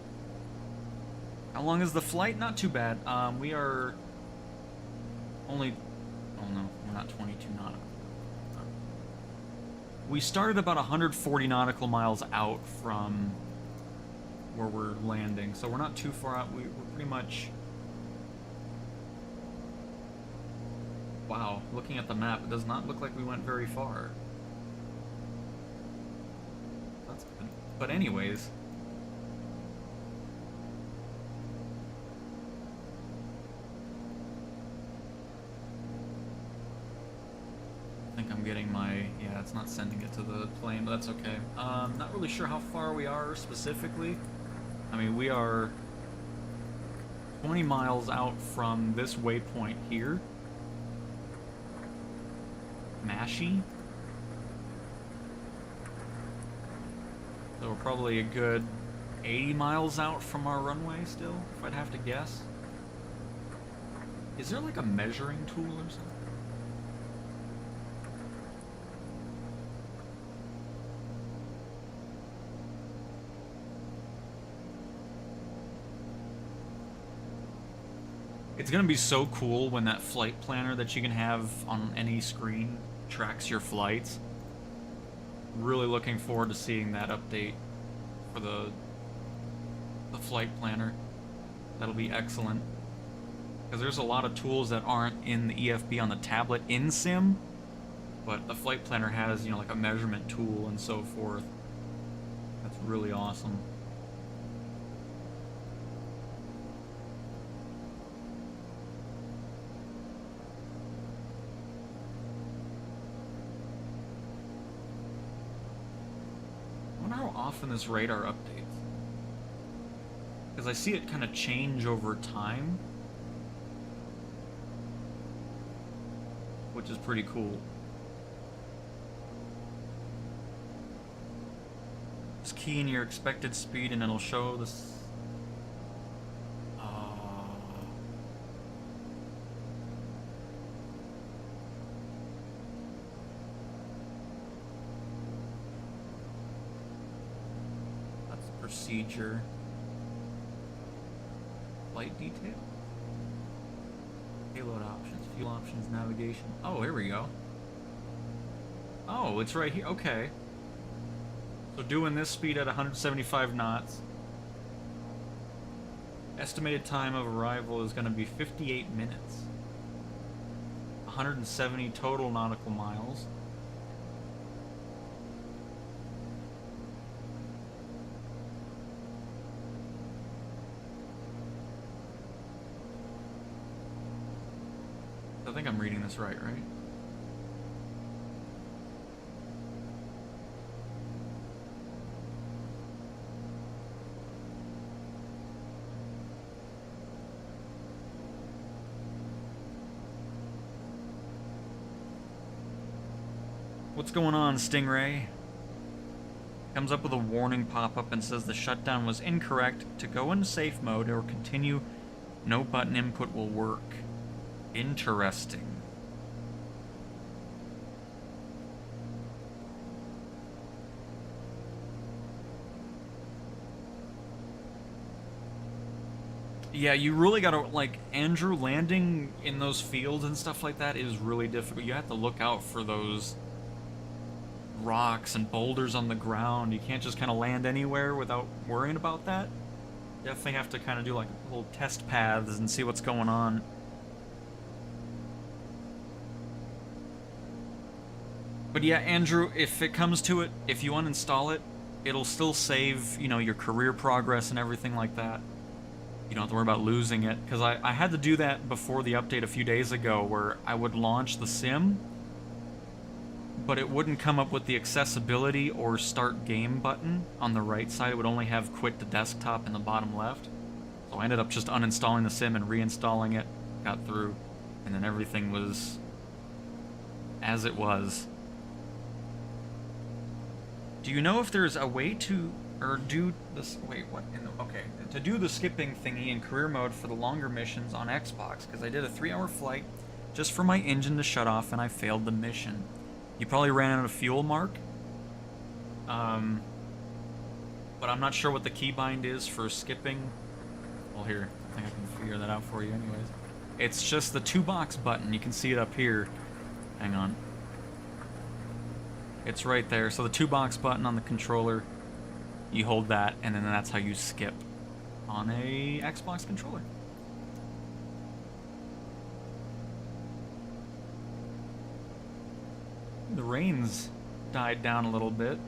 How long is the flight? Not too bad. We are only... Oh no, we're not 22 nautical. We started about 140 nautical miles out from where we're landing, so we're not too far out. We're pretty much... Wow, looking at the map, it does not look like we went very far. That's good. But anyways... I think I'm getting my... Yeah, it's not sending it to the plane, but that's okay. Not really sure how far we are specifically. I mean, we are 20 miles out from this waypoint here. Mashy. So we're probably a good 80 miles out from our runway still, if I'd have to guess. Is there like a measuring tool or something? It's gonna be so cool when that flight planner that you can have on any screen tracks your flights. Really looking forward to seeing that update for the flight planner. That'll be excellent. Because there's a lot of tools that aren't in the EFB on the tablet in Sim, but the flight planner has, you know, like a measurement tool and so forth. That's really awesome. I wonder how often this radar updates. Because I see it kind of change over time. Which is pretty cool. Just key in your expected speed and it'll show this. That's procedure. Flight detail. Payload options, fuel options, navigation. Oh, here we go. Oh, it's right here. Okay. So doing this speed at 175 knots. Estimated time of arrival is going to be 58 minutes. 170 total nautical miles. I think I'm reading this right? What's going on, Stingray? Comes up with a warning pop-up and says the shutdown was incorrect. To go into safe mode or continue, no button input will work. Interesting. Yeah, you really gotta, like, Andrew, landing in those fields and stuff like that is really difficult. You have to look out for those rocks and boulders on the ground. You can't just kind of land anywhere without worrying about that. Definitely have to kind of do, like, little test paths and see what's going on. But yeah, Andrew, if it comes to it, if you uninstall it, it'll still save, you know, your career progress and everything like that. You don't have to worry about losing it. Because I had to do that before the update a few days ago, where I would launch the sim, but it wouldn't come up with the accessibility or start game button on the right side. It would only have quit to desktop in the bottom left. So I ended up just uninstalling the sim and reinstalling it, got through, and then everything was as it was. Do you know if there's a way to, or do this, wait, what, okay, to do the skipping thingy in career mode for the longer missions on Xbox? Because I did a 3-hour flight just for my engine to shut off, and I failed the mission. You probably ran out of fuel, Mark. But I'm not sure what the keybind is for skipping. Well, here, I think I can figure that out for you anyways. It's just the 2-box button. You can see it up here. Hang on. It's right there. So the 2-box button on the controller, you hold that, and then that's how you skip on a Xbox controller. The rain's died down a little bit.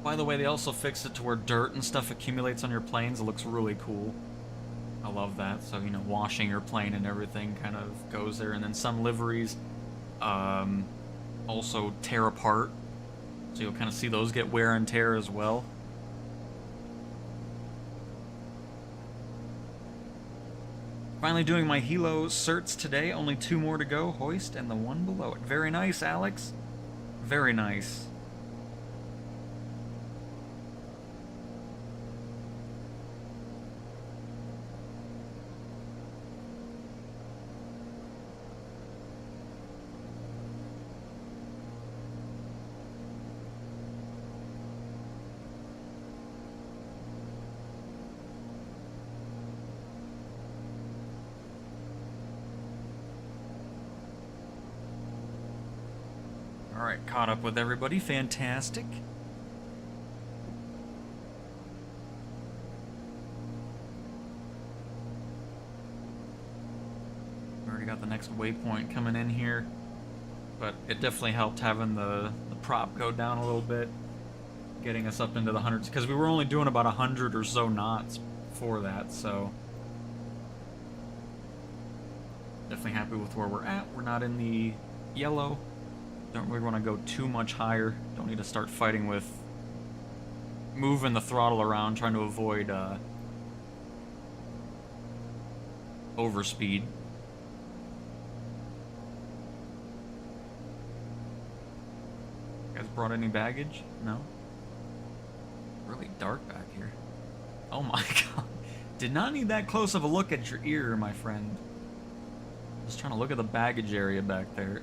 By the way, they also fixed it to where dirt and stuff accumulates on your planes. It looks really cool. I love that. So, you know, washing your plane and everything kind of goes there. And then some liveries also tear apart. So you'll kind of see those get wear and tear as well. Finally doing my helo certs today. Only 2 more to go. Hoist and the one below it. Very nice, Alex. Very nice. Alright, caught up with everybody. Fantastic. We already got the next waypoint coming in here. But it definitely helped having the prop go down a little bit. Getting us up into the hundreds. Because we were only doing about 100 or so knots for that, so... Definitely happy with where we're at. We're not in the yellow. Don't really want to go too much higher. Don't need to start fighting with moving the throttle around, trying to avoid overspeed. You guys brought any baggage? No? Really dark back here. Oh my god. Did not need that close of a look at your ear, my friend. Just trying to look at the baggage area back there.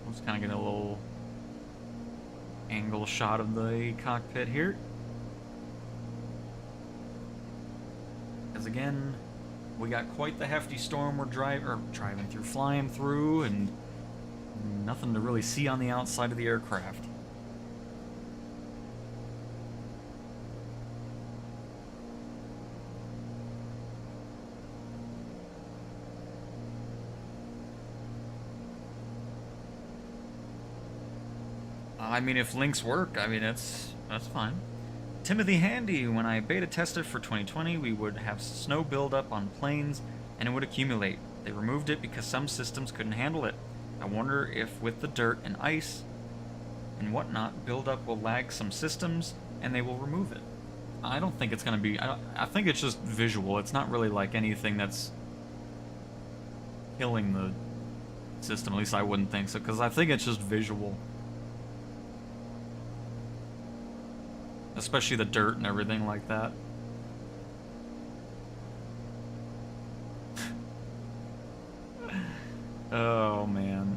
Let's kind of get a little angle shot of the cockpit here. Because again, we got quite the hefty storm we're driving through, flying through, and nothing to really see on the outside of the aircraft. I mean, if links work, I mean, that's fine. Timothy Handy, when I beta tested for 2020, we would have snow buildup on planes, and it would accumulate. They removed it because some systems couldn't handle it. I wonder if with the dirt and ice and whatnot, buildup will lag some systems, and they will remove it. I don't think it's going to be... I think it's just visual. It's not really like anything that's killing the system. At least I wouldn't think so, because I think it's just visual. Especially the dirt and everything like that. Oh, man.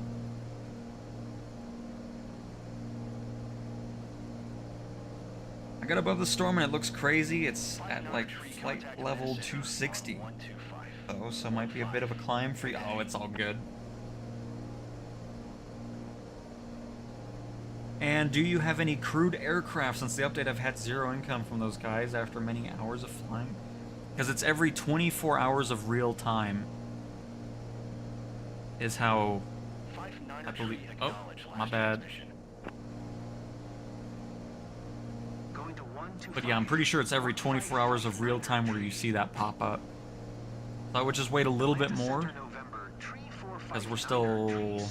I got above the storm and it looks crazy. It's at like flight level 260. Oh, so it might be a bit of a climb for you. Oh, it's all good. And do you have any crewed aircraft? Since the update, I've had 0 income from those guys after many hours of flying. Because it's every 24 hours of real time. Is how I believe. Oh, my bad. But yeah, I'm pretty sure it's every 24 hours of real time where you see that pop up. So I would just wait a little bit more. Because we're still...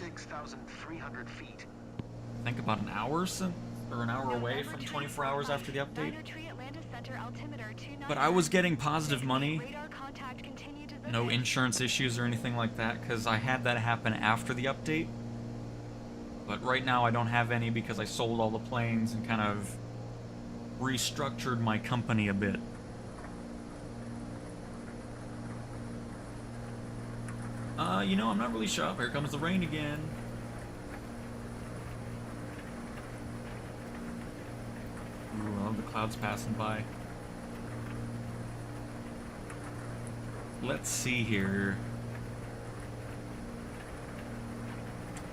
I think about an hour or an hour away from 24 hours after the update. But I was getting positive money, no insurance issues or anything like that, because I had that happen after the update. But but right now I don't have any because I sold all the planes and kind of restructured my company a bit. You know, I'm not really sure. Here comes the rain again. Ooh, I love the clouds passing by. Let's see here.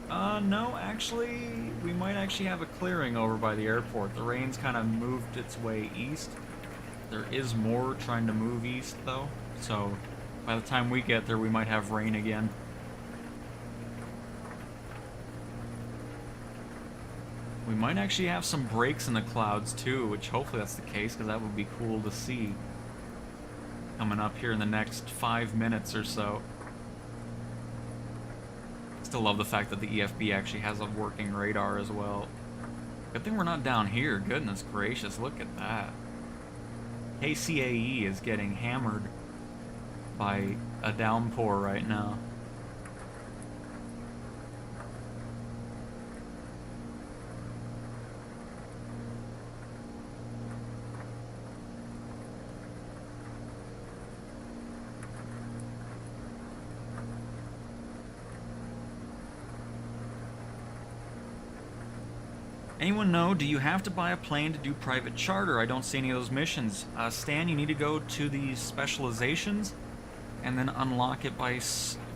No, actually, we might actually have a clearing over by the airport. The rain's kind of moved its way east. There is more trying to move east, though, so by the time we get there, we might have rain again. We might actually have some breaks in the clouds, too, which hopefully that's the case, because that would be cool to see coming up here in the next 5 minutes or so. Still love the fact that the EFB actually has a working radar as well. Good thing we're not down here. Goodness gracious, look at that. KCAE is getting hammered by a downpour right now. Anyone know, do you have to buy a plane to do private charter? I don't see any of those missions. Stan, you need to go to these specializations and then unlock it by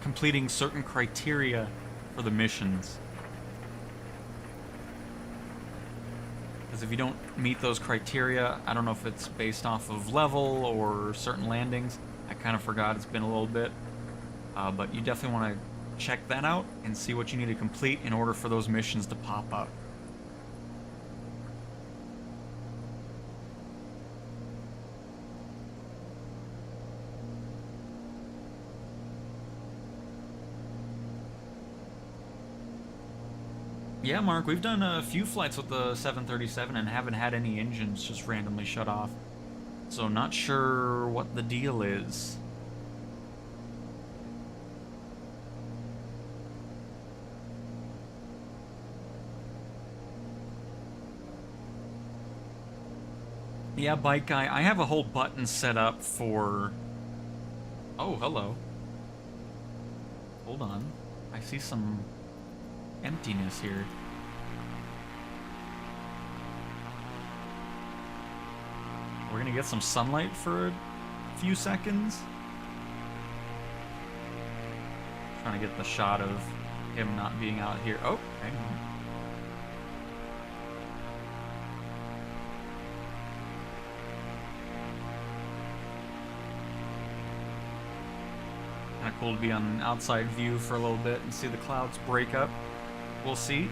completing certain criteria for the missions. Because if you don't meet those criteria, I don't know if it's based off of level or certain landings. I kind of forgot, it's been a little bit. But you definitely want to check that out and see what you need to complete in order for those missions to pop up. Yeah, Mark, we've done a few flights with the 737 and haven't had any engines just randomly shut off. So not sure what the deal is. Yeah, Bike Guy, I have a whole button set up for... Oh, hello. Hold on. I see some emptiness here. We're gonna get some sunlight for a few seconds. Trying to get the shot of him not being out here. Oh, hang on. Kind of cool to be on an outside view for a little bit and see the clouds break up. We'll see.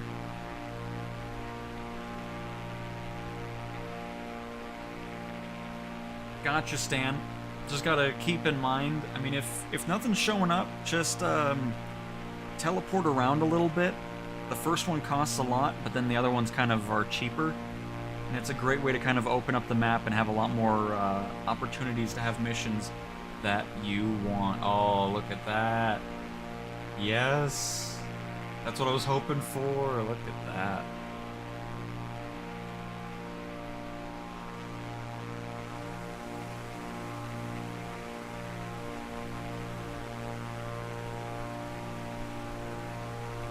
Gotcha, Stan. Just gotta keep in mind, I mean, if nothing's showing up, just teleport around a little bit. The first one costs a lot, but then the other ones kind of are cheaper. And it's a great way to kind of open up the map and have a lot more opportunities to have missions that you want. Oh, look at that. Yes. That's what I was hoping for. Look at that.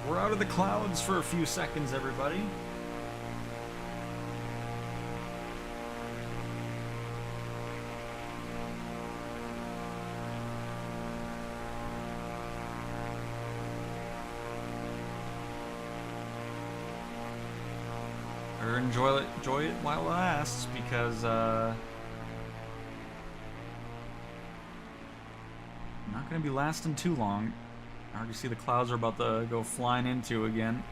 We're out of the clouds for a few seconds, everybody. Enjoy it while it lasts, because I'm not going to be lasting too long. I already see the clouds are about to go flying into again.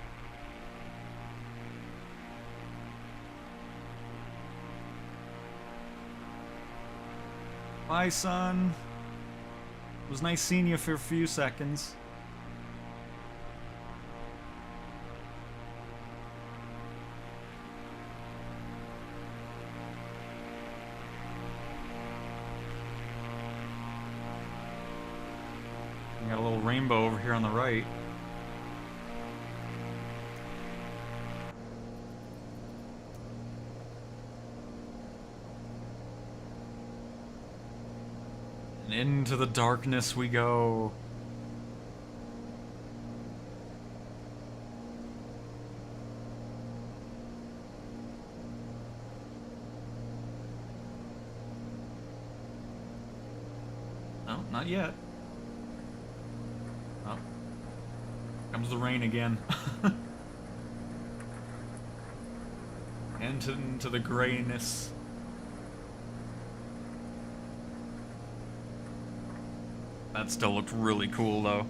Bye, son. It was nice seeing you for a few seconds. Got a little rainbow over here on the right. And into the darkness we go. No, not yet. Oh. Comes the rain again. into the grayness. That still looked really cool, though.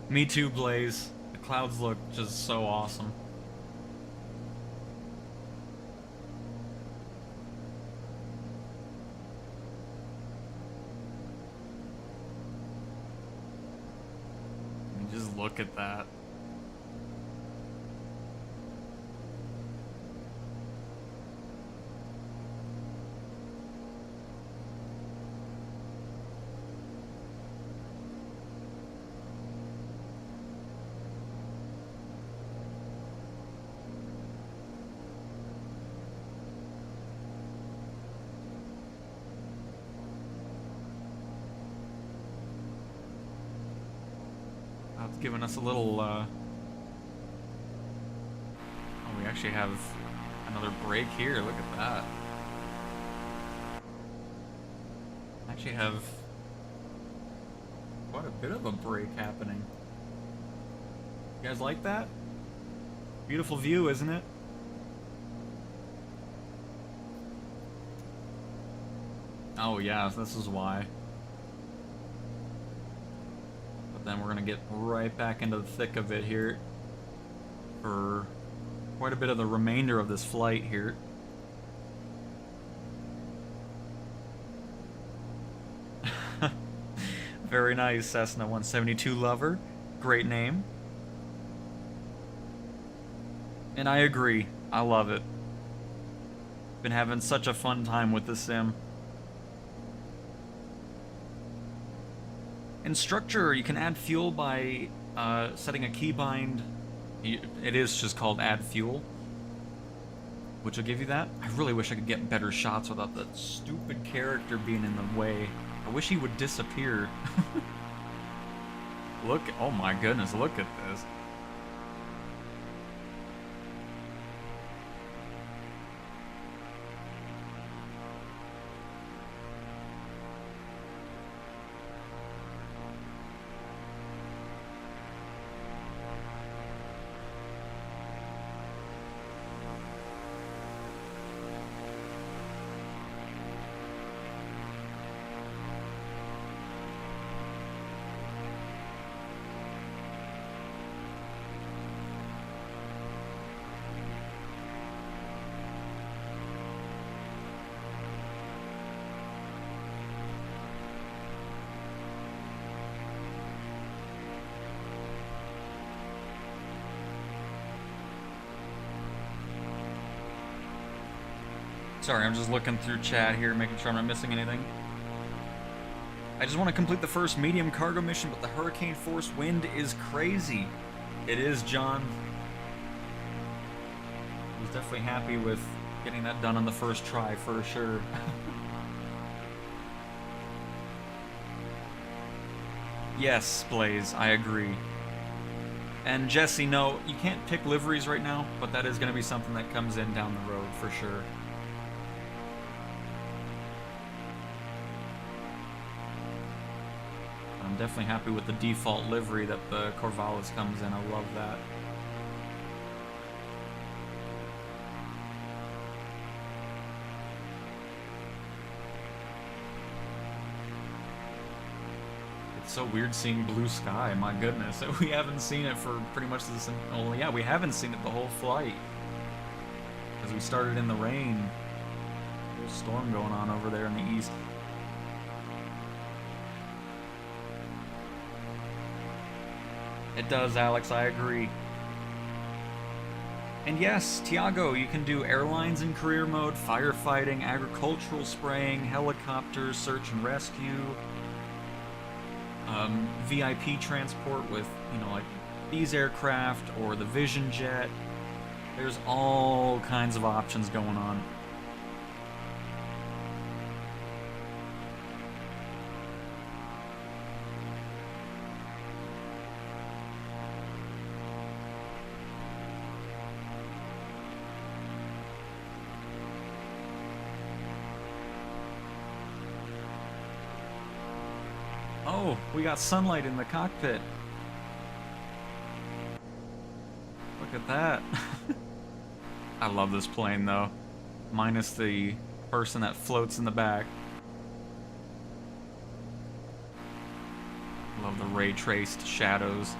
Me too, Blaze. The clouds look just so awesome. Just look at that. It's giving us a little, oh, we actually have another break here. Look at that. Actually have quite a bit of a break happening. You guys like that? Beautiful view, isn't it? Oh yeah, this is why. Then we're gonna get right back into the thick of it here for quite a bit of the remainder of this flight here. Very nice, Cessna 172 lover. Great name. And I agree. I love it. Been having such a fun time with this sim. In Structure, you can add fuel by setting a keybind. It is just called add fuel, which will give you that. I really wish I could get better shots without that stupid character being in the way. I wish he would disappear. Look, oh my goodness, look at this. Sorry, I'm just looking through chat here, making sure I'm not missing anything. I just want to complete the first medium cargo mission, but the hurricane force wind is crazy. It is, John. I was definitely happy with getting that done on the first try, for sure. Yes, Blaze, I agree. And Jesse, no, you can't pick liveries right now, but that is going to be something that comes in down the road, for sure. I'm definitely happy with the default livery that the Corvalis comes in. I love that. It's so weird seeing blue sky, my goodness. We haven't seen it for pretty much this... Oh, yeah, we haven't seen it the whole flight. Because we started in the rain. There's a storm going on over there in the east. It does, Alex, I agree. And yes, Tiago, you can do airlines in career mode, firefighting, agricultural spraying, helicopters, search and rescue, VIP transport with, you know, like these aircraft or the Vision Jet. There's all kinds of options going on. Oh, we got sunlight in the cockpit. Look at that. I love this plane though. Minus the person that floats in the back. Love the ray traced shadows.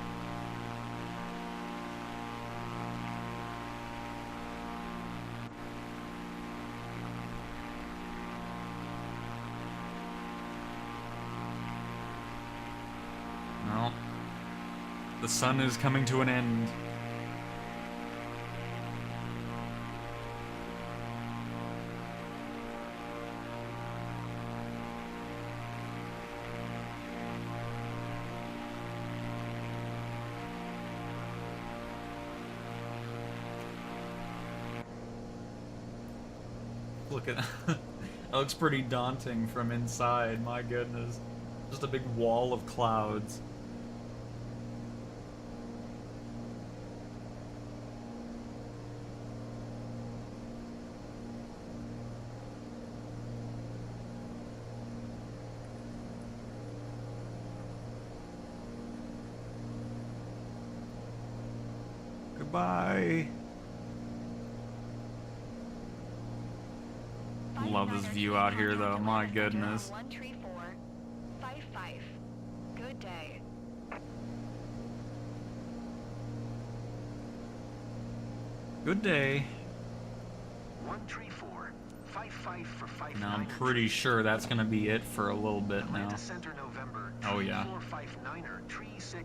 Well, the sun is coming to an end. Look at that. That looks pretty daunting from inside, my goodness. Just a big wall of clouds. Goodbye. Love this view out here though, my goodness. 134, Fife. Good day. Good day. 134. Fife for Fife. Now I'm pretty sure that's gonna be it for a little bit now. Oh yeah.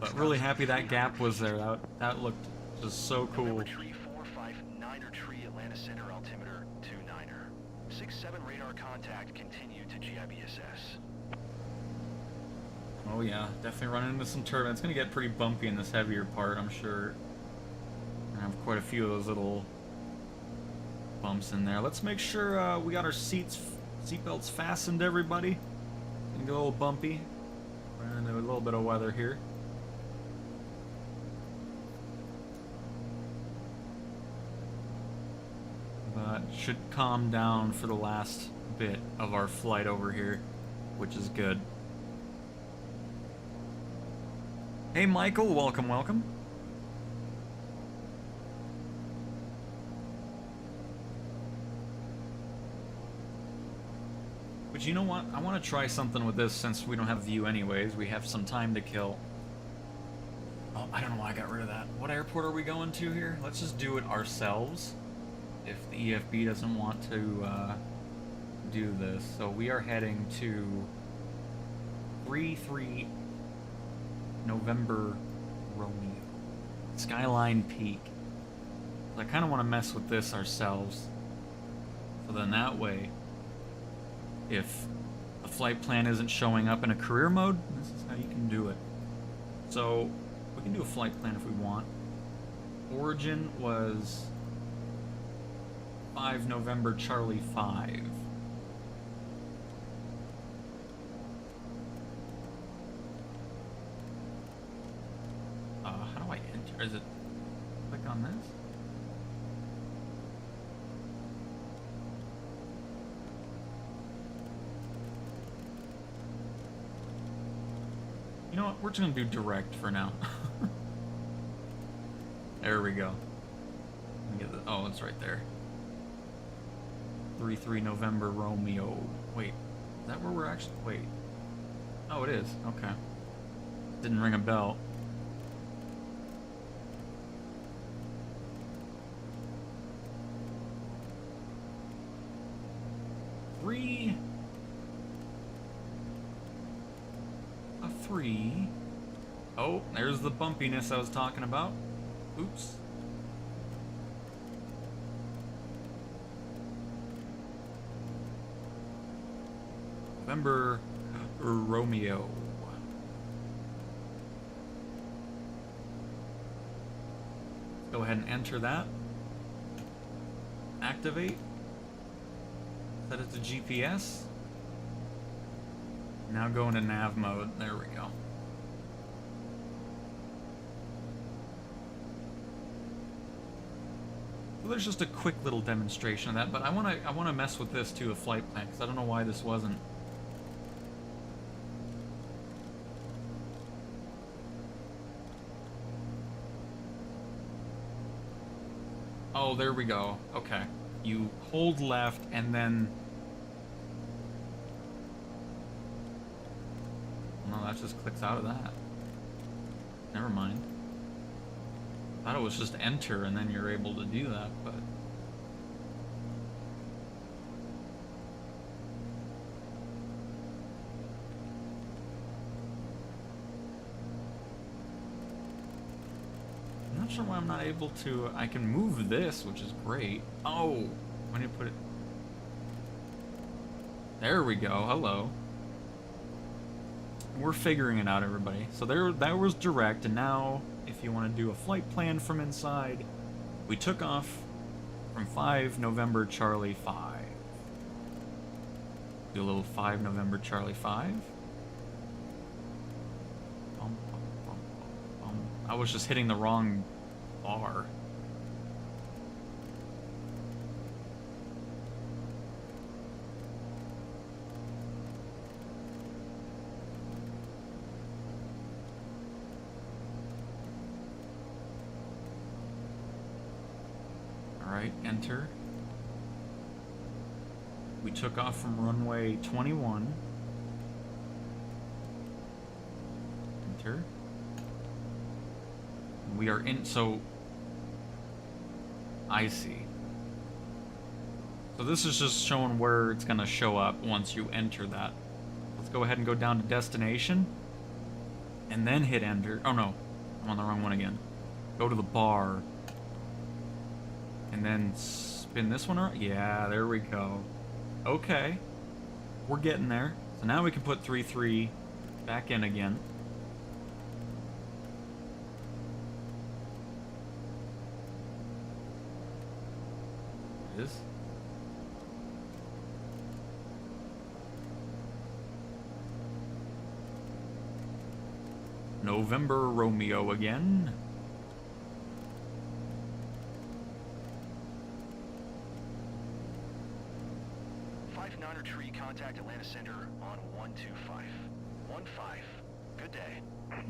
But really happy that gap was there. That looked just so cool. November tree 459er tree, Atlanta Center, altimeter 29er. 6-7 radar contact, continue to GIBSS. Oh yeah, definitely running into some turbulence. It's gonna get pretty bumpy in this heavier part, I'm sure. I have quite a few of those little bumps in there. Let's make sure we got our seatbelts fastened, everybody. Gonna go a little bumpy. We're into a little bit of weather here. But should calm down for the last bit of our flight over here, which is good. Hey Michael, welcome. But you know what? I want to try something with this since we don't have view anyways. We have some time to kill. Oh, I don't know why I got rid of that. What airport are we going to here? Let's just do it ourselves. If the EFB doesn't want to do this. So we are heading to 33 November Romeo. Skyline Peak. So I kind of want to mess with this ourselves. So then that way, if the flight plan isn't showing up in a career mode, this is how you can do it. So we can do a flight plan if we want. Origin was 5 November Charlie 5. How do I enter? Is it click on this? You know what? We're just gonna do direct for now. There we go. Let me get the, oh, it's right there. 33 November Romeo. Wait, is that where we're actually? Wait. Oh, it is. Okay. Didn't ring a bell. A 3. Oh, there's the bumpiness I was talking about. Oops. November Romeo. Let's go ahead and enter that. Activate. Set it to GPS. Now go into nav mode. There we go. So there's just a quick little demonstration of that, but I wanna mess with this too, a flight plan, because I don't know why this wasn't. Oh, there we go. Okay. You hold left and then... No, that just clicks out of that. Never mind. I thought it was just enter and then you're able to do that, but... I'm not sure why I'm not able to... I can move this, which is great. Oh! When do you put it... There we go, hello. We're figuring it out, everybody. So there, that was direct, and now, if you want to do a flight plan from inside, we took off from 5 November Charlie 5. Do a little 5 November Charlie 5. I was just hitting the wrong bar. Alright, enter. We took off from runway 21. Enter. We are in, so... I see. So this is just showing where it's gonna show up once you enter that. Let's go ahead and go down to destination. And then hit enter. Oh no, I'm on the wrong one again. Go to the bar. And then spin this one around. Yeah, there we go. Okay. We're getting there. So now we can put 3-3 back in again. It is. November Romeo again. Tree, contact Atlanta Center on 125. 15. Good day.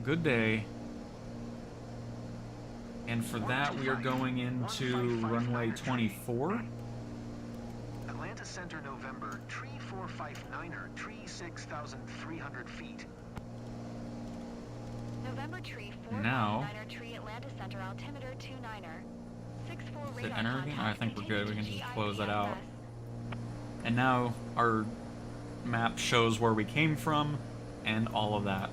Good day. And for that, we are going into runway 24. Atlanta Center, November, tree 459er, tree 6,300 feet. November tree Now, 459er, tree Atlanta Center, altimeter 29er. 64 is it radar enter again? I contact, think we're good. We can continue just to close that out. GIPSS. And now our map shows where we came from and all of that.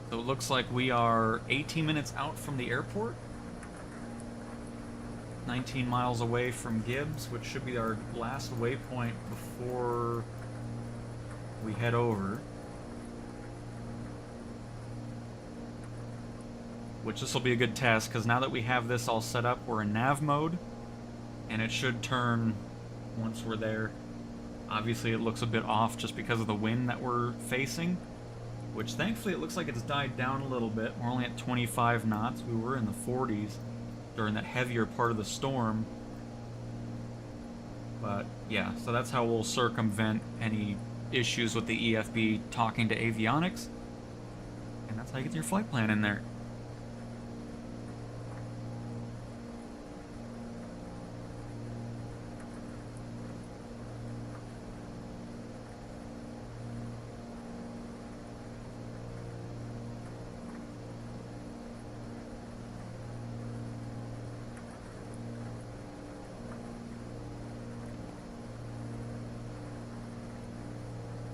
So it looks like we are 18 minutes out from the airport. 19 miles away from Gibbs, which should be our last waypoint before we head over. Which this will be a good test, because now that we have this all set up, we're in nav mode. And it should turn once we're there. Obviously it looks a bit off just because of the wind that we're facing, which thankfully it looks like it's died down a little bit. We're only at 25 knots. We were in the 40s during that heavier part of the storm. But yeah, so that's how we'll circumvent any issues with the EFB talking to avionics. And that's how you get your flight plan in there.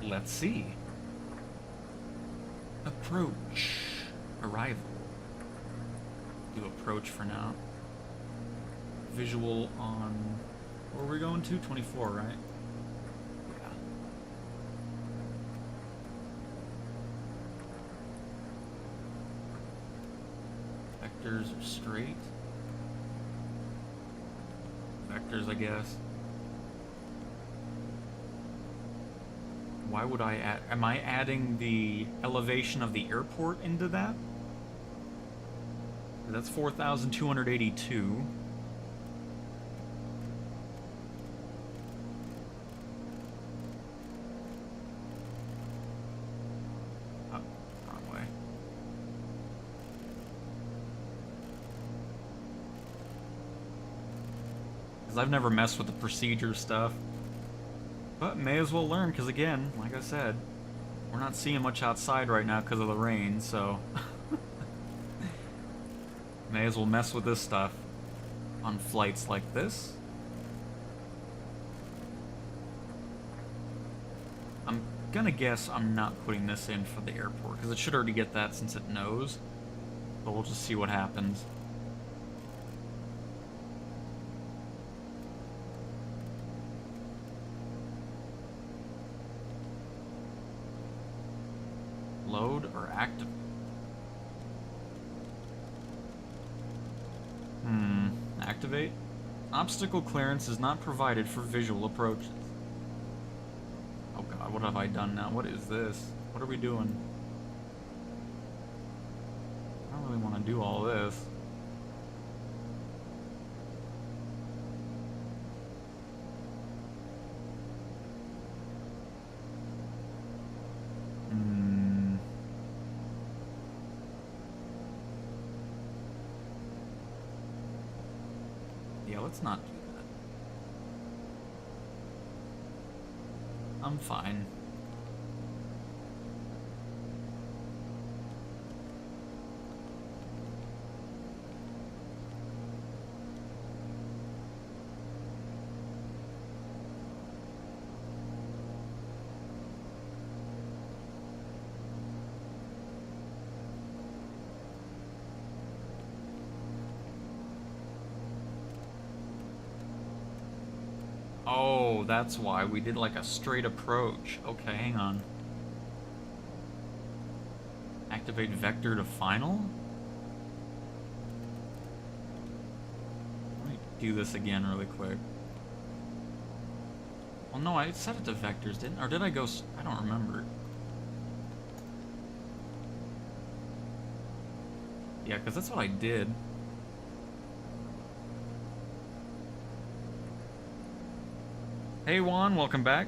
Let's see. Approach. Arrival. Do approach for now. Visual on... Where are we going to? 24, right? Vectors are straight. Vectors, I guess. Why would I add... Am I adding the elevation of the airport into that? That's 4,282. Oh, wrong way. Because I've never messed with the procedure stuff. But may as well learn, because again, like I said, we're not seeing much outside right now because of the rain, so... May as well mess with this stuff on flights like this. I'm gonna guess I'm not putting this in for the airport, because it should already get that since it knows. But we'll just see what happens. Load or activate? Activate. Obstacle clearance is not provided for visual approaches. Oh god, what have I done now? What is this? What are we doing? I don't really want to do all this. Yeah, let's not do that. I'm fine. Oh, that's why we did like a straight approach. Okay, hang on. Activate vector to final? Let me do this again really quick. Well, no, I set it to vectors, didn't? Or did I go... I don't remember. Yeah, because that's what I did. Hey Juan, welcome back.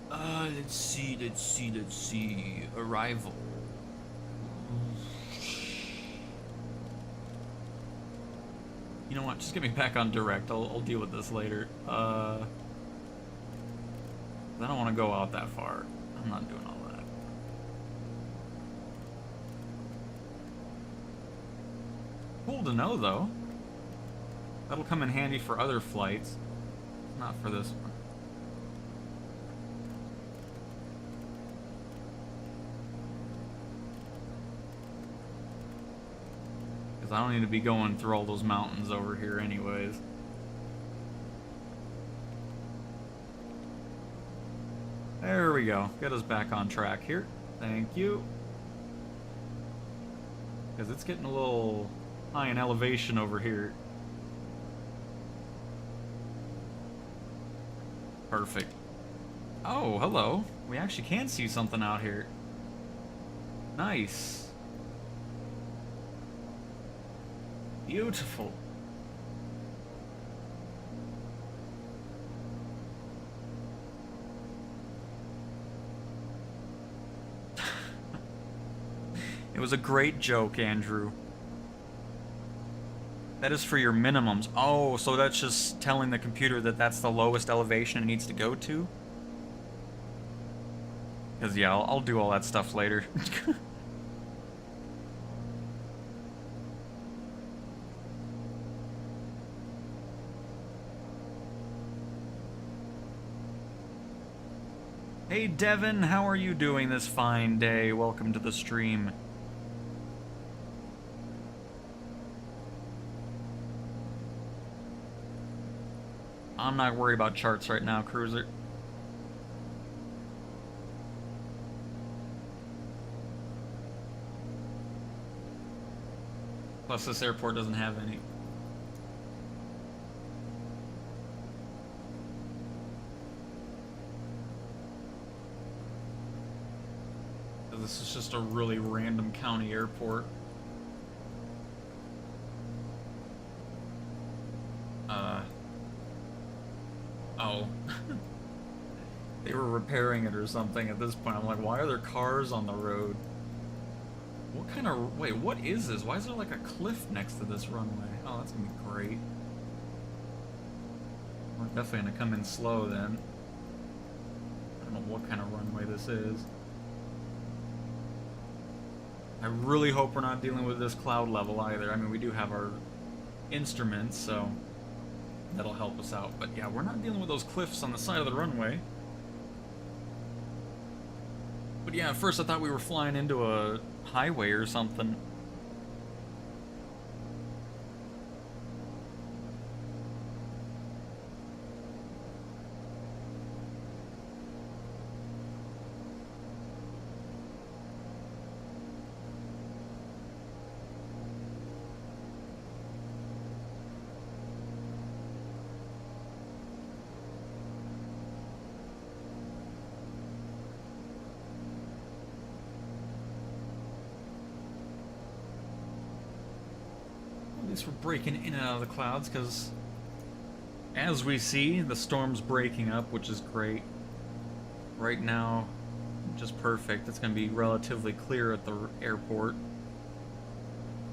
Let's see. Arrival. You know what, just get me back on direct. I'll deal with this later. I don't want to go out that far. I'm not doing all that. Cool to know, though. That'll come in handy for other flights. Not for this one. Because I don't need to be going through all those mountains over here anyways. There we go. Get us back on track here. Thank you. Because it's getting a little high in elevation over here. Perfect. Oh, hello. We actually can see something out here. Nice. Beautiful. It was a great joke, Andrew. That is for your minimums. Oh, so that's just telling the computer that that's the lowest elevation it needs to go to? Because, yeah, I'll do all that stuff later. Hey, Devin, how are you doing this fine day? Welcome to the stream. I'm not worried about charts right now, Cruiser. Plus, this airport doesn't have any. So this is just a really random county airport. Oh. They were repairing it or something at this point. I'm like, why are there cars on the road? What kind of... Wait, what is this? Why is there like a cliff next to this runway? Oh, that's gonna be great. We're definitely gonna come in slow then. I don't know what kind of runway this is. I really hope we're not dealing with this cloud level either. I mean, we do have our instruments, so that'll help us out. But yeah, we're not dealing with those cliffs on the side of the runway. But yeah, at first I thought we were flying into a highway or something. At least we're breaking in and out of the clouds, because as we see, the storm's breaking up, which is great. Right now, just perfect. It's going to be relatively clear at the airport.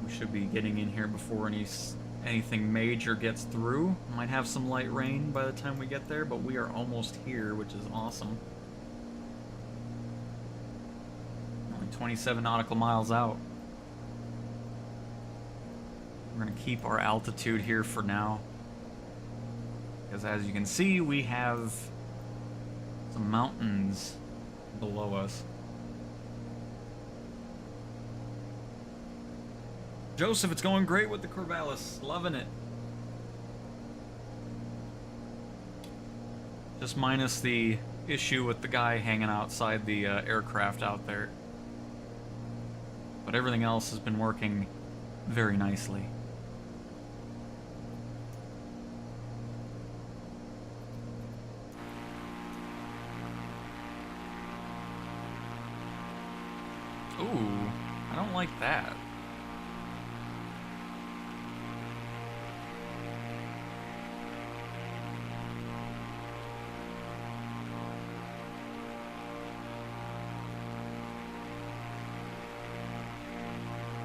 We should be getting in here before anything major gets through. Might have some light rain by the time we get there, but we are almost here, which is awesome. Only 27 nautical miles out. We're going to keep our altitude here for now, because as you can see, we have some mountains below us. Joseph, it's going great with the Corvalis. Loving it. Just minus the issue with the guy hanging outside the aircraft out there. But everything else has been working very nicely. Ooh, I don't like that.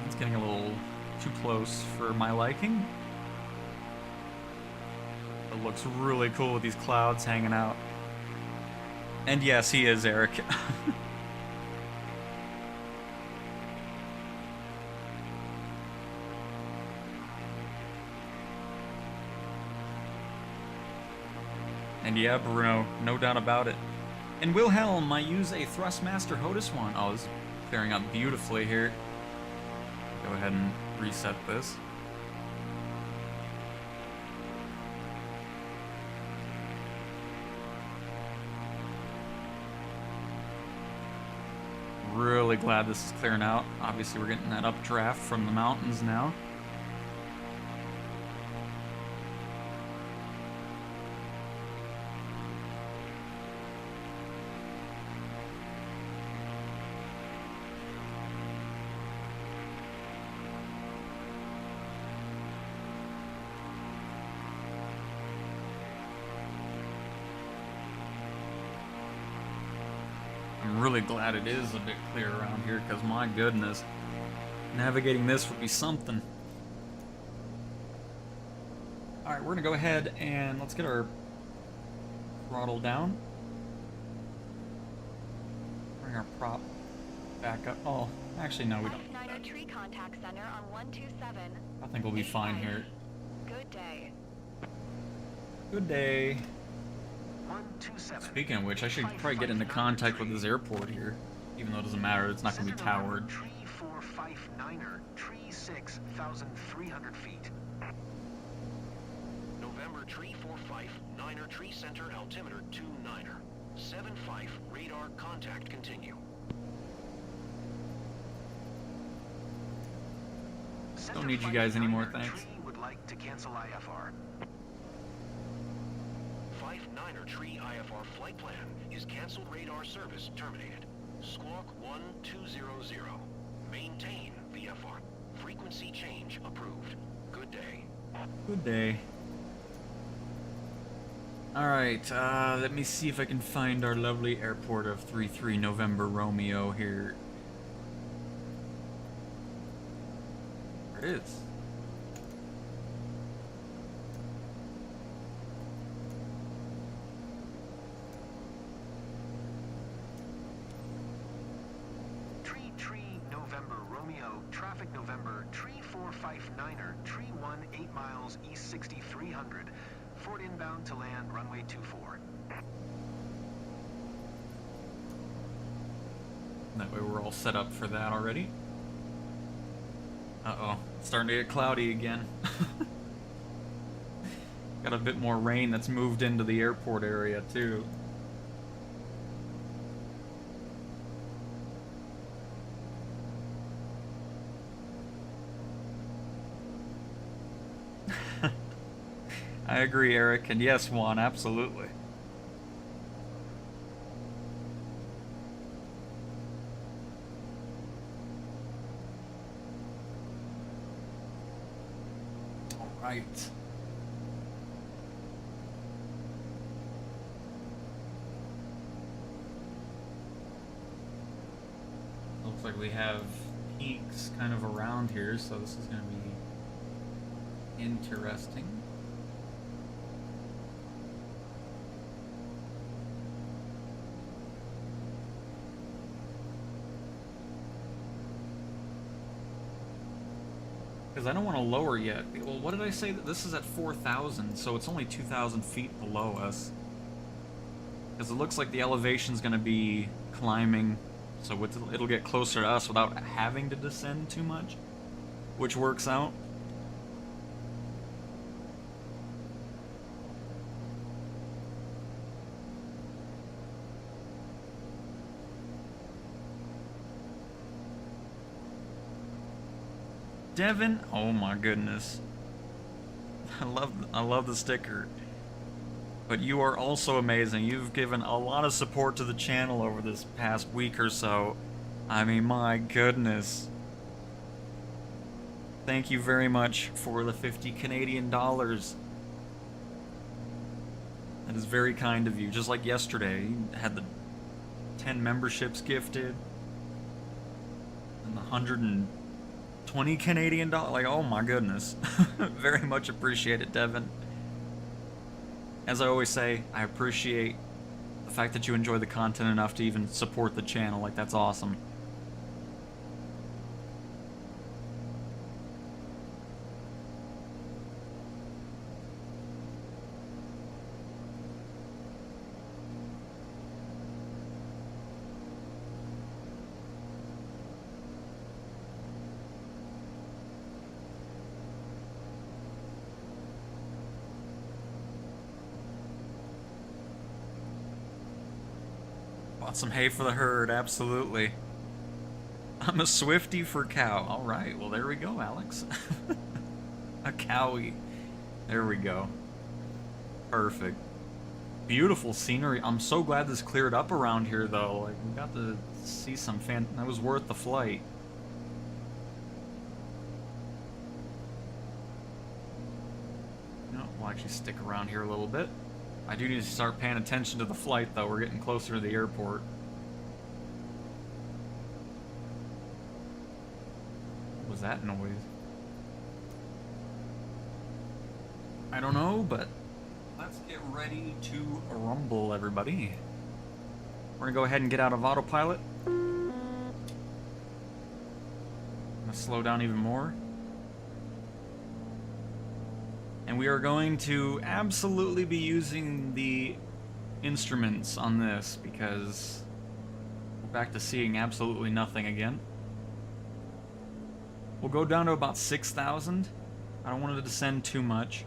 It's getting a little too close for my liking. It looks really cool with these clouds hanging out. And yes, he is Eric. And yeah, Bruno, no doubt about it. And Wilhelm, I use a Thrustmaster HOTUS one. Oh, this is clearing up beautifully here. Go ahead and reset this. Really glad this is clearing out. Obviously, we're getting that updraft from the mountains now. I'm really glad it is a bit clear around here, because my goodness, navigating this would be something. Alright, we're going to go ahead and let's get our throttle down. Bring our prop back up. Oh, actually no, we don't. Snyder Tree Contact Center on 127. I think we'll be fine here. Good day. Good day. 127. Speaking of which, I should probably get into contact with this airport here. Even though it doesn't matter, it's not going to be towered. Tree 459er, tree 6,300 feet. November tree 459er, tree center altimeter 29er. 75 radar contact continue. Don't need you guys anymore, thanks. Tree would like to cancel IFR. Fife Niner Tree IFR flight plan is canceled. Radar service terminated. Squawk 1200. Maintain VFR. Frequency change approved. Good day. Good day. Alright, let me see if I can find our lovely airport of 33 November Romeo here. There it is. Tree November Romeo, traffic November, Tree 459er, Tree 1 8 miles east 6300. Fort inbound to land runway 24. That way we're all set up for that already. Uh-oh, it's starting to get cloudy again. Got a bit more rain that's moved into the airport area too. I agree, Eric, and yes, Juan, absolutely. All right. Looks like we have peaks kind of around here, so this is going to be interesting. Because I don't want to lower yet. Well, what did I say? That this is at 4,000, so it's only 2,000 feet below us. Because it looks like the elevation's going to be climbing, so it'll get closer to us without having to descend too much, which works out. Devin, oh my goodness. I love the sticker. But you are also amazing. You've given a lot of support to the channel over this past week or so. I mean, my goodness. Thank you very much for the 50 Canadian dollars. That is very kind of you. Just like yesterday, you had the 10 memberships gifted. And the 120 Canadian dollars. Like, oh my goodness. Very much appreciate it, Devin. As I always say, I appreciate the fact that you enjoy the content enough to even support the channel. Like, that's awesome. Bought some hay for the herd, absolutely. I'm a Swiftie for cow. Alright, well there we go, Alex. A cowie. There we go. Perfect. Beautiful scenery. I'm so glad this cleared up around here, though. Like, we got to see some that was worth the flight. No, we'll actually stick around here a little bit. I do need to start paying attention to the flight, though. We're getting closer to the airport. What was that noise? I don't know, but let's get ready to rumble, everybody. We're gonna go ahead and get out of autopilot. I'm gonna slow down even more. And we are going to absolutely be using the instruments on this because we're back to seeing absolutely nothing again. We'll go down to about 6,000. I don't want to descend too much.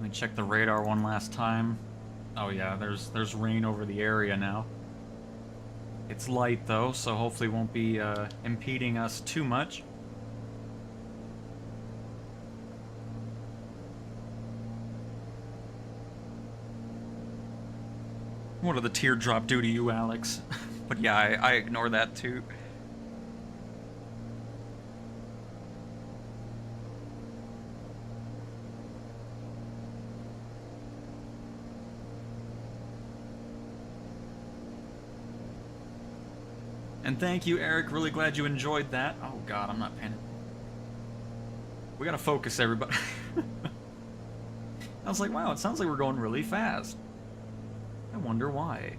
Let me check the radar one last time. Oh yeah, there's rain over the area now. It's light though, so hopefully it won't be impeding us too much. What did the teardrop do to you, Alex? But yeah, I ignore that too. And thank you, Eric. Really glad you enjoyed that. Oh god, I'm not paying. We gotta focus, everybody. I was like, wow, it sounds like we're going really fast. I wonder why.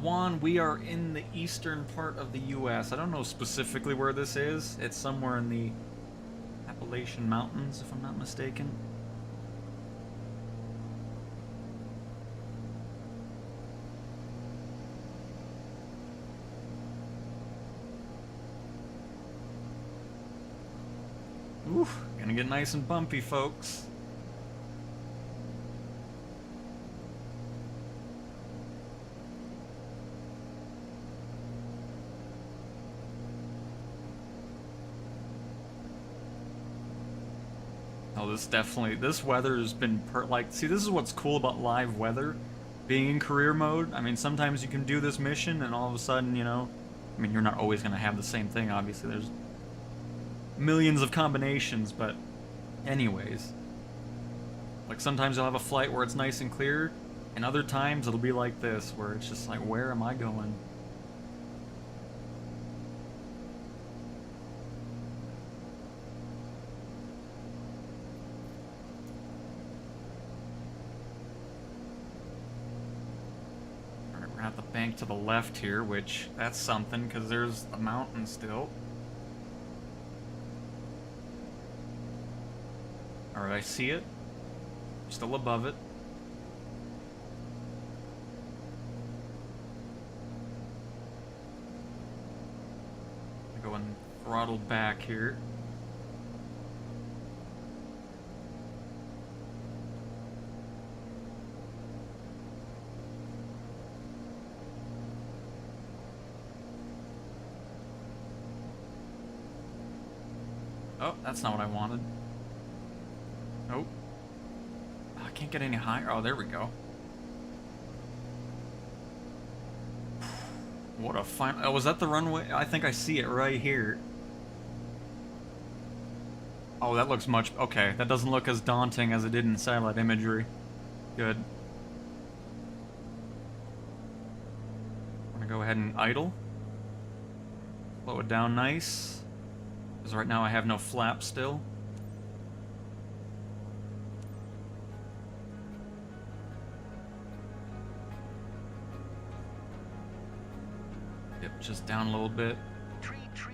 Juan, we are in the eastern part of the U.S. I don't know specifically where this is. It's somewhere in the Appalachian Mountains, if I'm not mistaken. Oof, gonna get nice and bumpy, folks. Oh, this weather has been see, this is what's cool about live weather, being in career mode. I mean, sometimes you can do this mission and all of a sudden, you know, I mean, you're not always gonna have the same thing, obviously, there's millions of combinations, but anyways, like sometimes you'll have a flight where it's nice and clear, and other times it'll be like this, where it's just like, where am I going? Alright, we're at the bank to the left here, which, that's something, because there's a mountain still. Alright, I see it. Still above it. I go and throttle back here. Oh, that's not what I wanted. Nope. Oh, I can't get any higher. Oh, there we go. What a fine... Oh, was that the runway? I think I see it right here. Oh, that looks much... Okay, that doesn't look as daunting as it did in satellite imagery. Good. I'm gonna go ahead and idle. Slow it down nice. Because right now I have no flap still. Just down a little bit.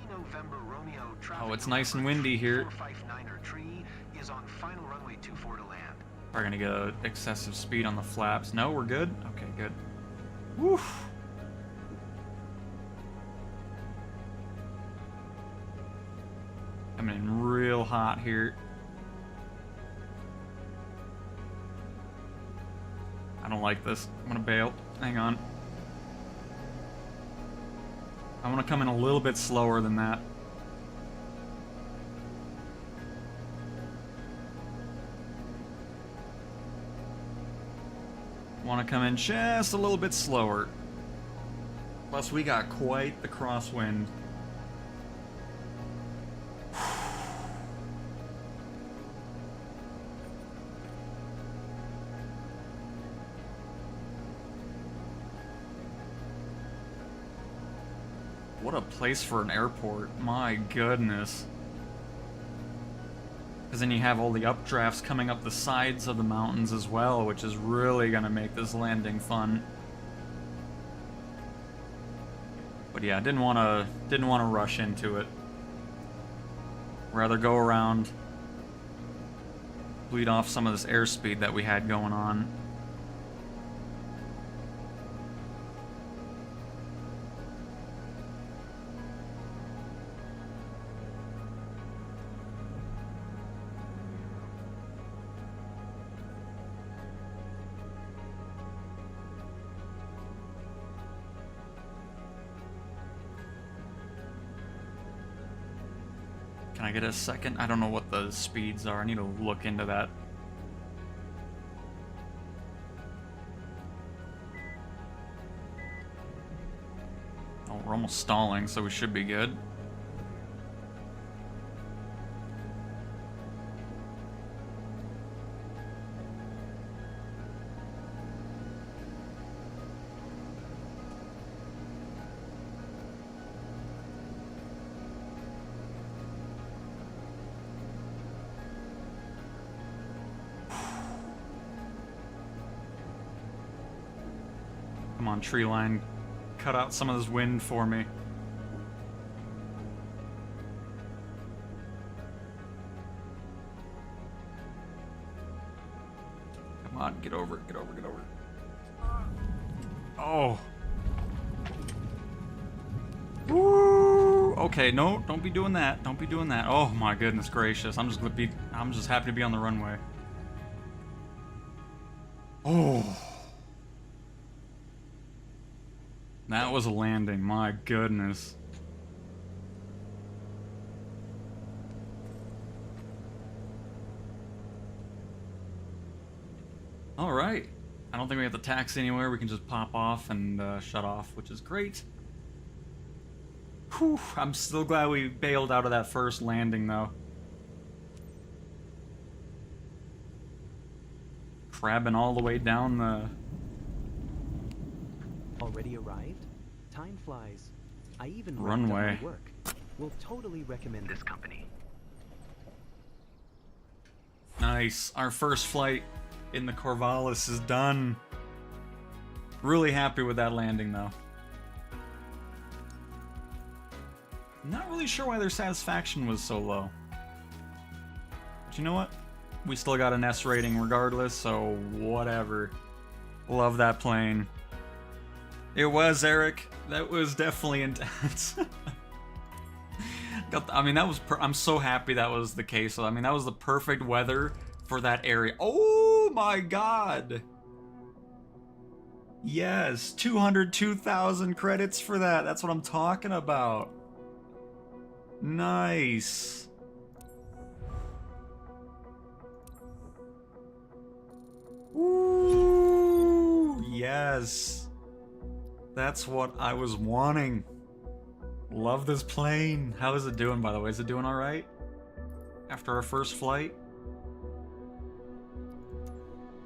November, Romeo, oh, it's nice and windy here. 459er tree is on final runway 24 to land. Probably gonna get an excessive speed on the flaps. No, we're good? Okay, good. Woof. Coming in real hot here. I don't like this. I'm gonna bail. Hang on. I want to come in a little bit slower than that. Want to come in just a little bit slower. Plus, we got quite the crosswind. What a place for an airport. My goodness. Because then you have all the updrafts coming up the sides of the mountains as well, which is really going to make this landing fun. But yeah, didn't want to rush into it. Rather go around. bleed off some of this airspeed that we had going on. Can I get a second? I don't know what the speeds are. I need to look into that. Oh, we're almost stalling, so we should be good. Come on, tree line. Cut out some of this wind for me. Come on, get over it, get over it, get over it. Oh. Woo! Okay, no, don't be doing that. Don't be doing that. Oh my goodness gracious. I'm just happy to be on the runway. Oh. That was a landing, my goodness. Alright. I don't think we have to taxi anywhere. We can just pop off and shut off, which is great. Whew, I'm still glad we bailed out of that first landing, though. Crabbing all the way down the... Already arrived? Time flies. I even Runway. wrapped up my work. Will totally recommend this company. Nice. Our first flight in the Corvalis is done. Really happy with that landing, though. Not really sure why their satisfaction was so low. But you know what? We still got an S rating regardless, so whatever. Love that plane. It was, Eric. That was definitely intense. I mean, that was... I'm so happy that was the case. I mean, that was the perfect weather for that area. Oh my god! Yes, 202,000 credits for that. That's what I'm talking about. Nice. Ooh, yes. That's what I was wanting. Love this plane. How is it doing, by the way? Is it doing alright? After our first flight?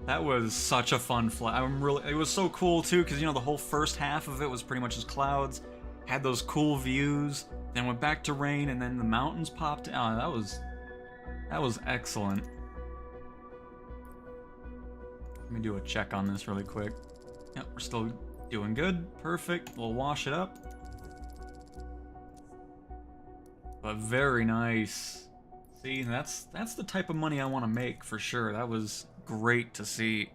That was such a fun flight. It was so cool too, because you know the whole first half of it was pretty much just clouds, had those cool views, then went back to rain, and then the mountains popped. Oh, that was excellent. Let me do a check on this really quick. Yep, we're still doing good. Perfect. We'll wash it up. But very nice. See, that's the type of money I want to make for sure. That was great to see.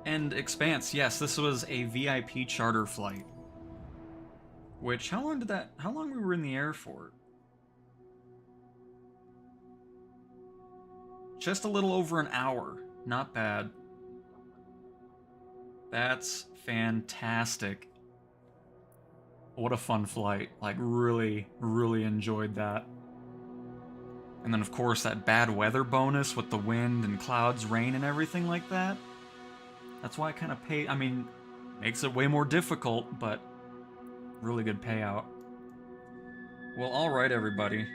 And Expanse, yes, this was a VIP charter flight. Which, how long we were in the air for? Just a little over an hour. Not bad. That's fantastic. What a fun flight. Like, really, really enjoyed that. And then, of course, that bad weather bonus with the wind and clouds, rain, and everything like that. That's why I kind of pay... I mean, makes it way more difficult, but really good payout. Well, alright, everybody.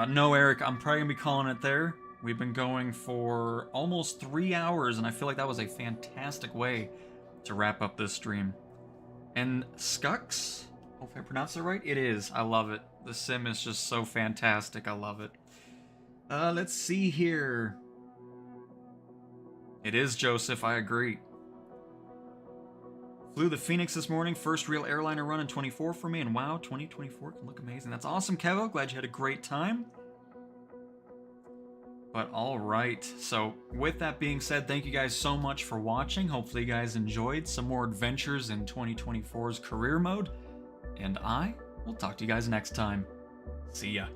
No, Eric, I'm probably going to be calling it there. We've been going for almost 3 hours, and I feel like that was a fantastic way to wrap up this stream. And Skux, hope I pronounced it right. It is. I love it. The sim is just so fantastic. I love it. Let's see here. It is Joseph. I agree. Flew the Phoenix this morning. First real airliner run in 24 for me. And wow, 2024 can look amazing. That's awesome, Kevo. Glad you had a great time. But alright, so with that being said, thank you guys so much for watching. Hopefully you guys enjoyed some more adventures in 2024's career mode. And I will talk to you guys next time. See ya.